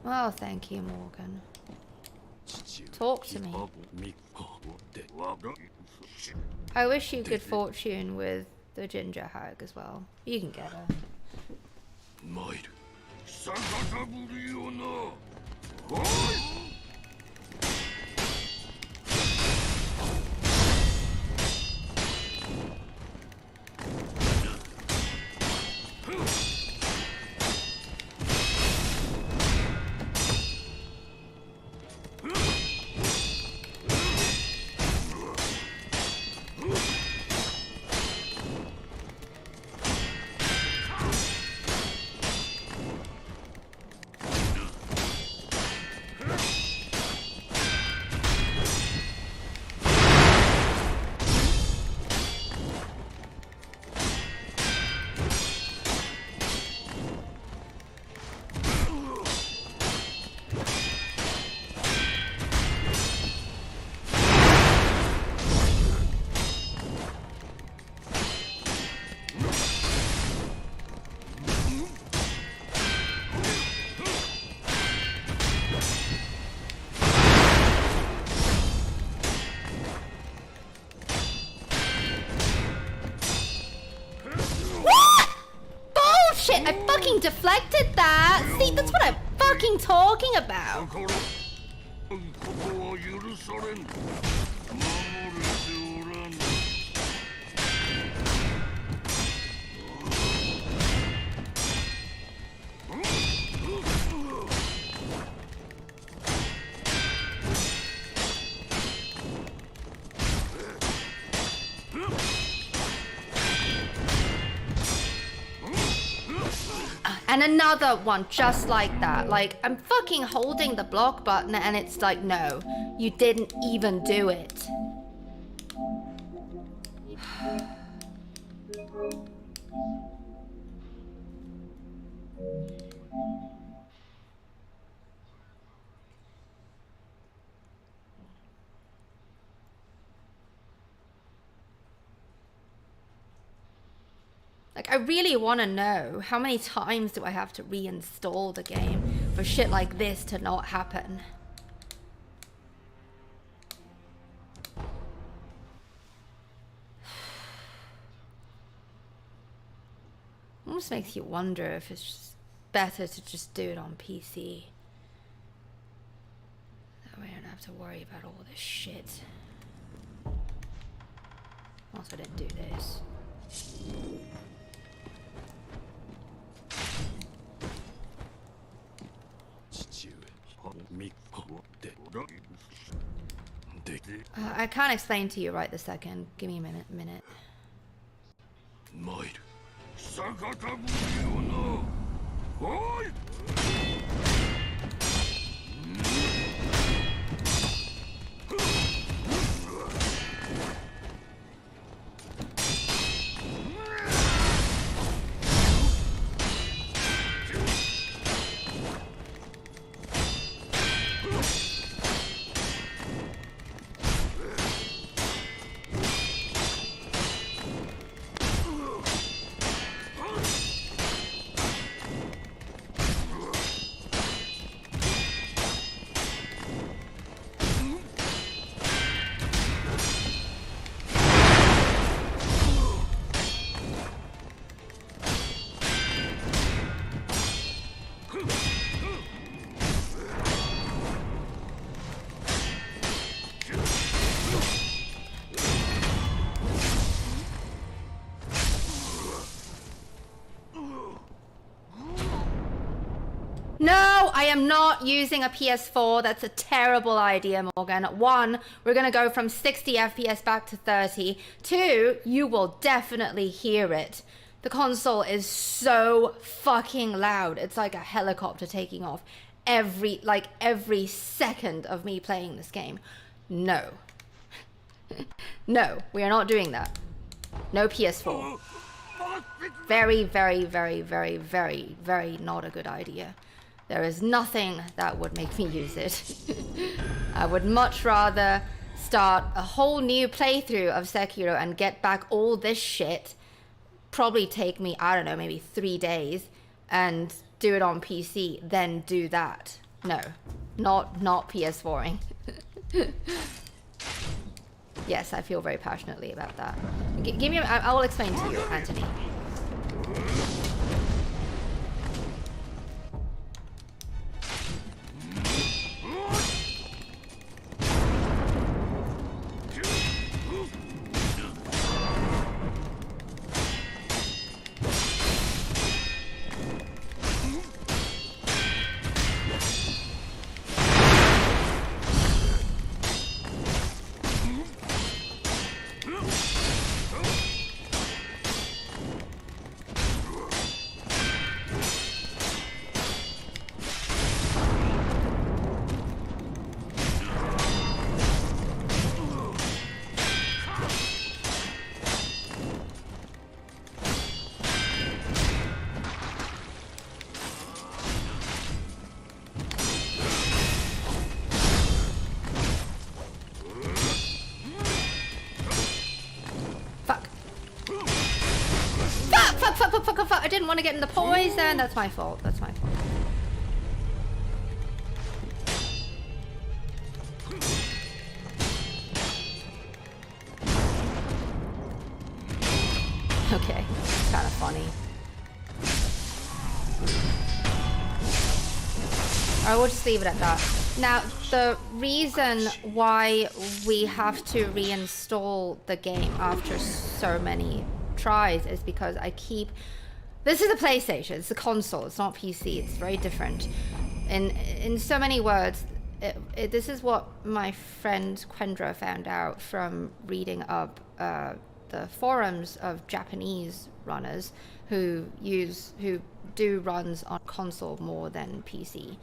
Well, thank you, Morgan. Talk to me. I wish you good fortune with the ginger hag as well. You can get her. I fucking deflected that! See, that's what I'm fucking talking about! And another one just like that. Like, I'm fucking holding the block button and it's like, no, you didn't even do it. Like, I really want to know how many times do I have to reinstall the game for shit like this to not happen. Almost makes you wonder if it's just better to just do it on PC. That way I don't have to worry about all this shit. Also, I didn't do this. I can't explain to you right this second. Give me a minute. No, I am not using a PS4. That's a terrible idea, Morgan. 1, we're going to go from 60 FPS back to 30. 2, you will definitely hear it. The console is so fucking loud. It's like a helicopter taking off every second of me playing this game. No. No, we are not doing that. No PS4. Very, very, very, very, very, very not a good idea. There is nothing that would make me use it. I would much rather start a whole new playthrough of Sekiro and get back all this shit, probably take me, I don't know, maybe 3 days, and do it on PC, then do that. No, not PS4ing. Yes, I feel very passionately about that. Give me, I will explain to you, Anthony. Fuck, I didn't want to get in the poison. That's my fault. That's my fault. Okay, it's kind of funny. I will just leave it at that. Now, the reason why we have to reinstall the game after so many tries is because I keep... This is a PlayStation, it's a console, it's not PC, it's very different. In so many words, this is what my friend Quendra found out from reading up the forums of Japanese runners who do runs on console more than PC.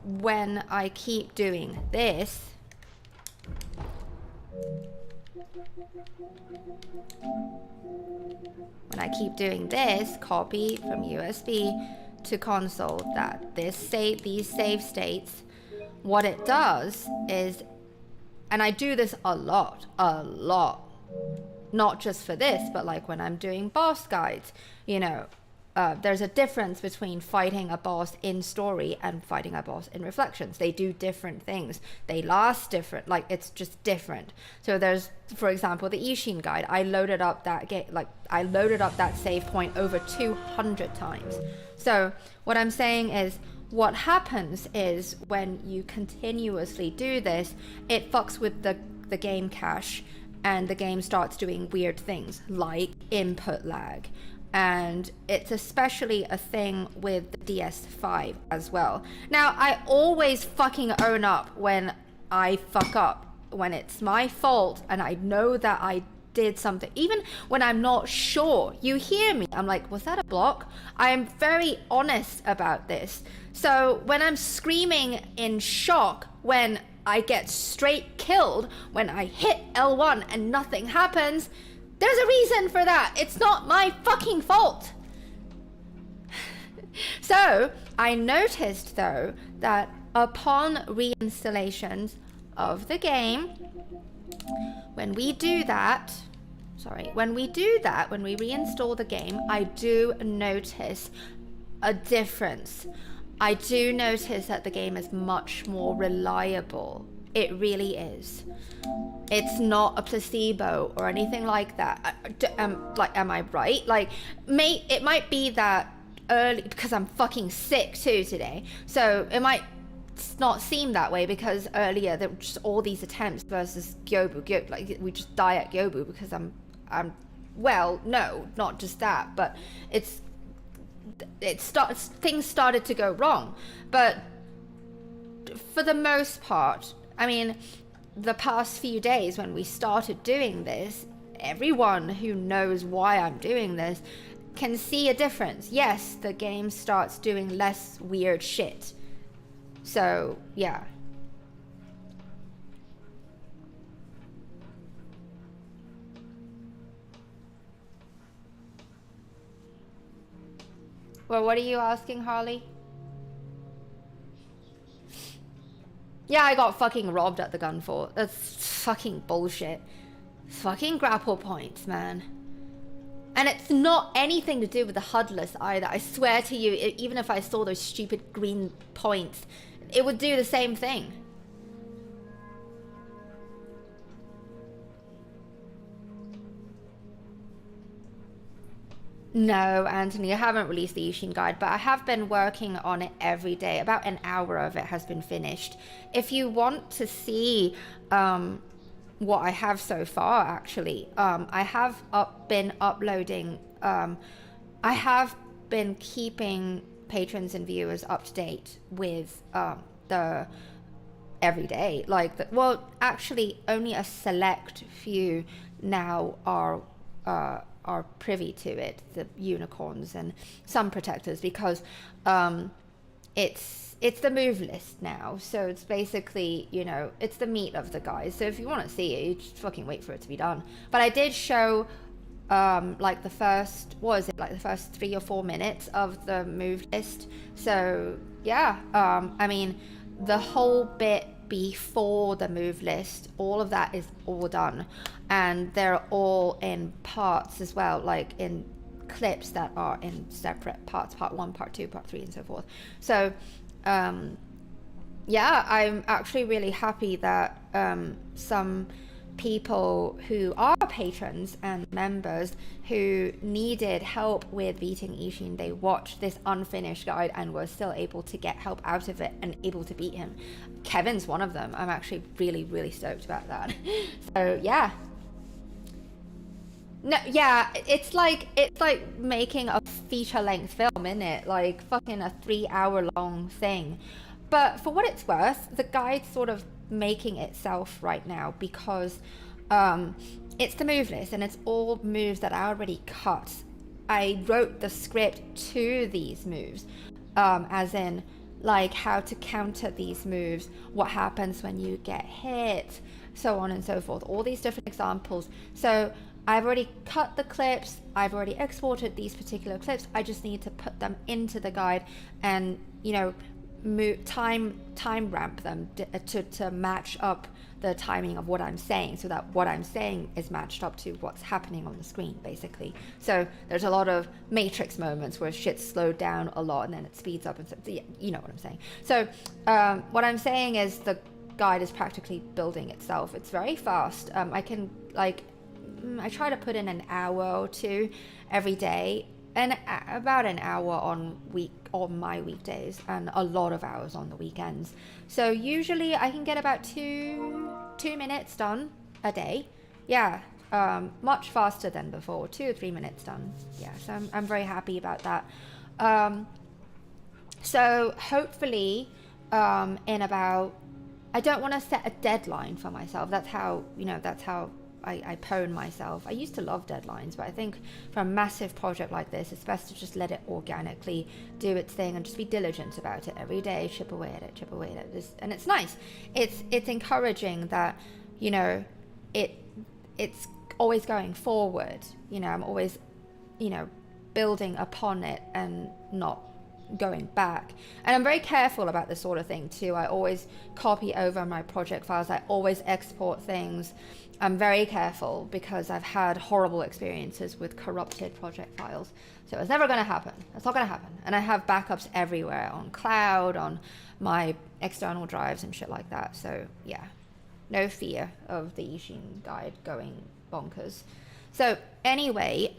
When I keep doing this, copy from USB to console, these save states, what it does is, and I do this a lot, not just for this, but like when I'm doing boss guides, you know, there's a difference between fighting a boss in story and fighting a boss in Reflections. They do different things. They last different, like it's just different. So there's, for example, the Ishin guide. I loaded up that save point over 200 times. So what I'm saying is, what happens is when you continuously do this, it fucks with the game cache, and the game starts doing weird things like input lag. And it's especially a thing with the DS5 as well. Now, I always fucking own up when I fuck up, when it's my fault and I know that I did something. Even when I'm not sure, you hear me, I'm like, was that a block? I am very honest about this. So when I'm screaming in shock, when I get straight killed, when I hit L1 and nothing happens, there's a reason for that. It's not my fucking fault. So I noticed though that upon reinstallations of the game, when we reinstall the game, I do notice a difference. I do notice that the game is much more reliable. It really is. It's not a placebo or anything like that. Am I right? Like, it might be that early, because I'm fucking sick too today. So it might not seem that way because earlier there were just all these attempts versus Gyobu. Like, we just die at Gyobu because well, no, not just that, but things started to go wrong. But for the most part, I mean, the past few days when we started doing this, everyone who knows why I'm doing this can see a difference. Yes, the game starts doing less weird shit. So, yeah. Well, what are you asking, Harley? Yeah, I got fucking robbed at the gun fort. That's fucking bullshit. Fucking grapple points, man. And it's not anything to do with the Hudless either. I swear to you, even if I saw those stupid green points, it would do the same thing. No, Anthony, I haven't released the Ishin guide, but I have been working on it every day. About an hour of it has been finished. If you want to see what I have so far, actually, I have been uploading, I have been keeping patrons and viewers up to date with the every day. Like, well, actually, only a select few now are privy to it, the unicorns and some protectors, because it's the move list now, so it's basically, you know, it's the meat of the guys. So if you want to see it, you just fucking wait for it to be done. But I did show like the first, what was it, like the first 3 or 4 minutes of the move list. So yeah, I mean, the whole bit before the move list, all of that is all done, and they're all in parts as well, like in clips that are in separate parts, part 1, part 2, part 3, and so forth. So yeah, I'm actually really happy that some people who are patrons and members who needed help with beating Ishin, they watched this unfinished guide and were still able to get help out of it and able to beat him. Kevin's one of them. I'm actually really stoked about that. So yeah. No, yeah, it's like making a feature-length film, innit? Like fucking a 3-hour-long thing. But for what it's worth, the guide's sort of making itself right now, because it's the move list and it's all moves that I already cut. I wrote the script to these moves, as in like how to counter these moves, what happens when you get hit, so on and so forth, all these different examples. So I've already cut the clips, I've already exported these particular clips, I just need to put them into the guide and, you know, time ramp them to match up the timing of what I'm saying, so that what I'm saying is matched up to what's happening on the screen, basically. So there's a lot of Matrix moments where shit's slowed down a lot and then it speeds up, and so, you know what I'm saying. So what I'm saying is the guide is practically building itself. It's very fast. I can, like, I try to put in an hour or two every day, and about an hour on my weekdays, and a lot of hours on the weekends. So usually I can get about two minutes done a day. Yeah, much faster than before. 2 or 3 minutes done. Yeah, so I'm very happy about that. So hopefully in about, I don't want to set a deadline for myself. That's how, you know, that's how I pwn myself. I used to love deadlines, but I think for a massive project like this, it's best to just let it organically do its thing and just be diligent about it every day, chip away at it. And it's nice. It's encouraging that, you know, it's always going forward. You know, I'm always, you know, building upon it and not going back. And I'm very careful about this sort of thing too. I always copy over my project files. I always export things. I'm very careful because I've had horrible experiences with corrupted project files. So it's never going to happen. It's not going to happen. And I have backups everywhere, on cloud, on my external drives and shit like that. So yeah, no fear of the Ishin guide going bonkers. So anyway,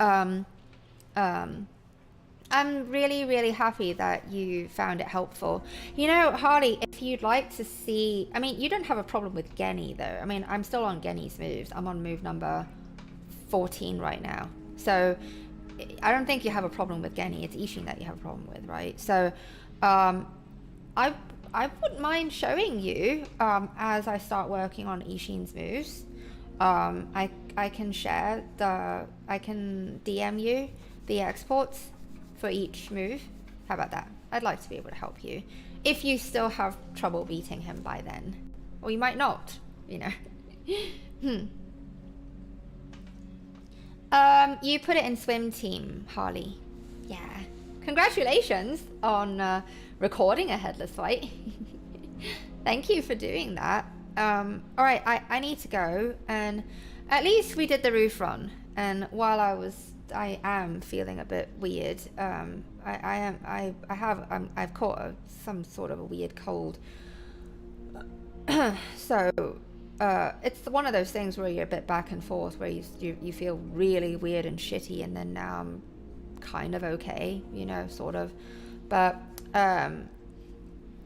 I'm really happy that you found it helpful. You know, Harley, if you'd like to see, I mean, you don't have a problem with Genny though. I mean, I'm still on Genny's moves. I'm on move number 14 right now. So I don't think you have a problem with Genny. It's Ishin that you have a problem with, right? So I wouldn't mind showing you as I start working on Ishin's moves. I can share I can DM you the exports for each move. How about that? I'd like to be able to help you if you still have trouble beating him by then, or you might not, you know. You put it in swim team, Harley. Yeah, congratulations on recording a headless fight. Thank you for doing that. All right, I need to go, and at least we did the roof run. And while I am feeling a bit weird. I've caught some sort of a weird cold. So it's one of those things where you're a bit back and forth, where you feel really weird and shitty, and then now I'm kind of okay, you know, sort of. But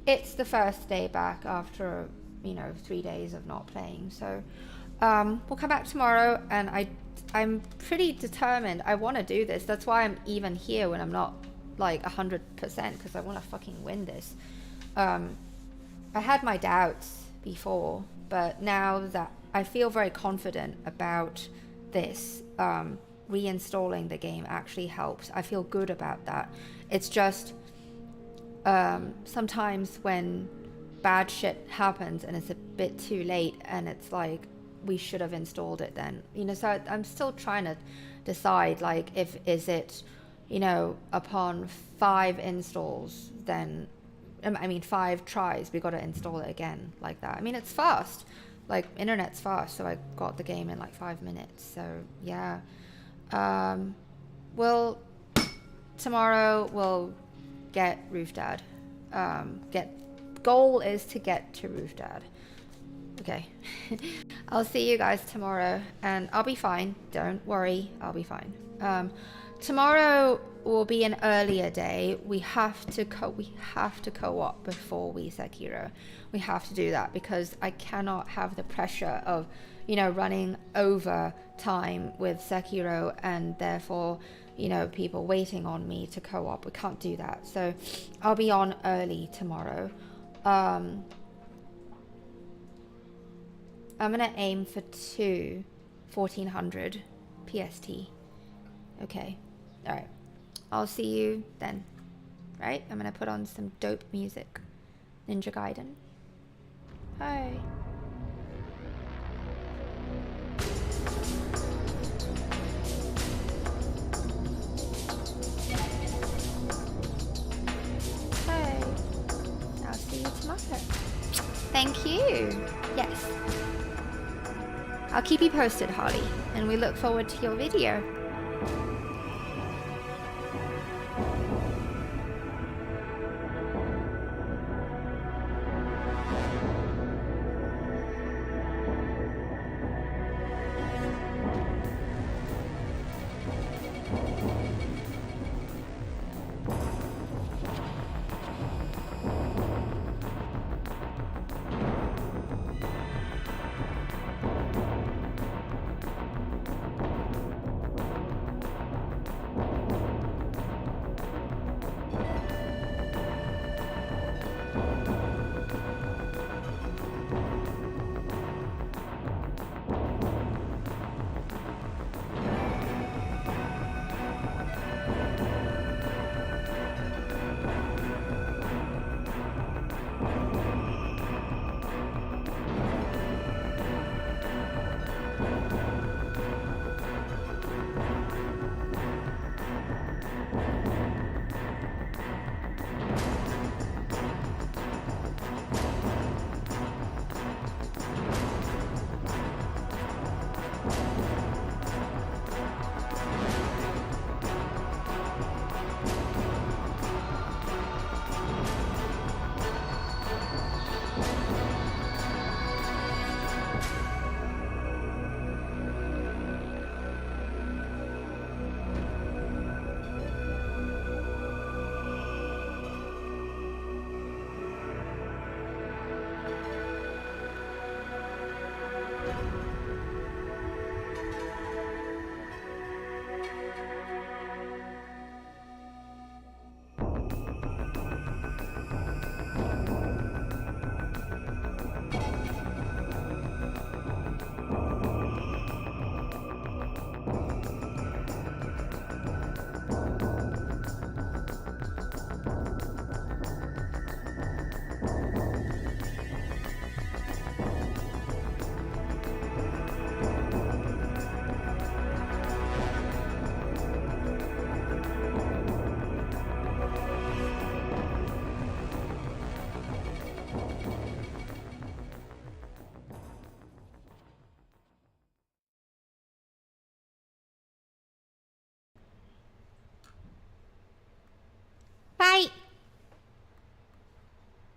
it's the first day back after, you know, 3 days of not playing. So we'll come back tomorrow, and I'm pretty determined. I want to do this. That's why I'm even here when I'm not like 100%, because I want to fucking win this. I had my doubts before, but now that I feel very confident about this, reinstalling the game actually helps. I feel good about that. It's just sometimes when bad shit happens and it's a bit too late, and it's like, we should have installed it then, you know. So I'm still trying to decide, like, is it, you know, upon 5 installs, then I mean 5 tries, we got to install it again, like that. I mean, it's fast, like internet's fast, so I got the game in like 5 minutes. So yeah, tomorrow we'll get Roof Dad. Goal is to get to Roof Dad. Okay. I'll see you guys tomorrow, and I'll be fine. Don't worry, I'll be fine. Tomorrow will be an earlier day. We have to co-op before we Sekiro. We have to do that because I cannot have the pressure of, you know, running over time with Sekiro, and therefore, you know, people waiting on me to co-op. We can't do that. So I'll be on early tomorrow. I'm gonna aim for 1400 PST. Okay. All right. I'll see you then. Right? I'm gonna put on some dope music. Ninja Gaiden. Hi. Hey. I'll see you tomorrow. Thank you. Yes. I'll keep you posted, Holly, and we look forward to your video.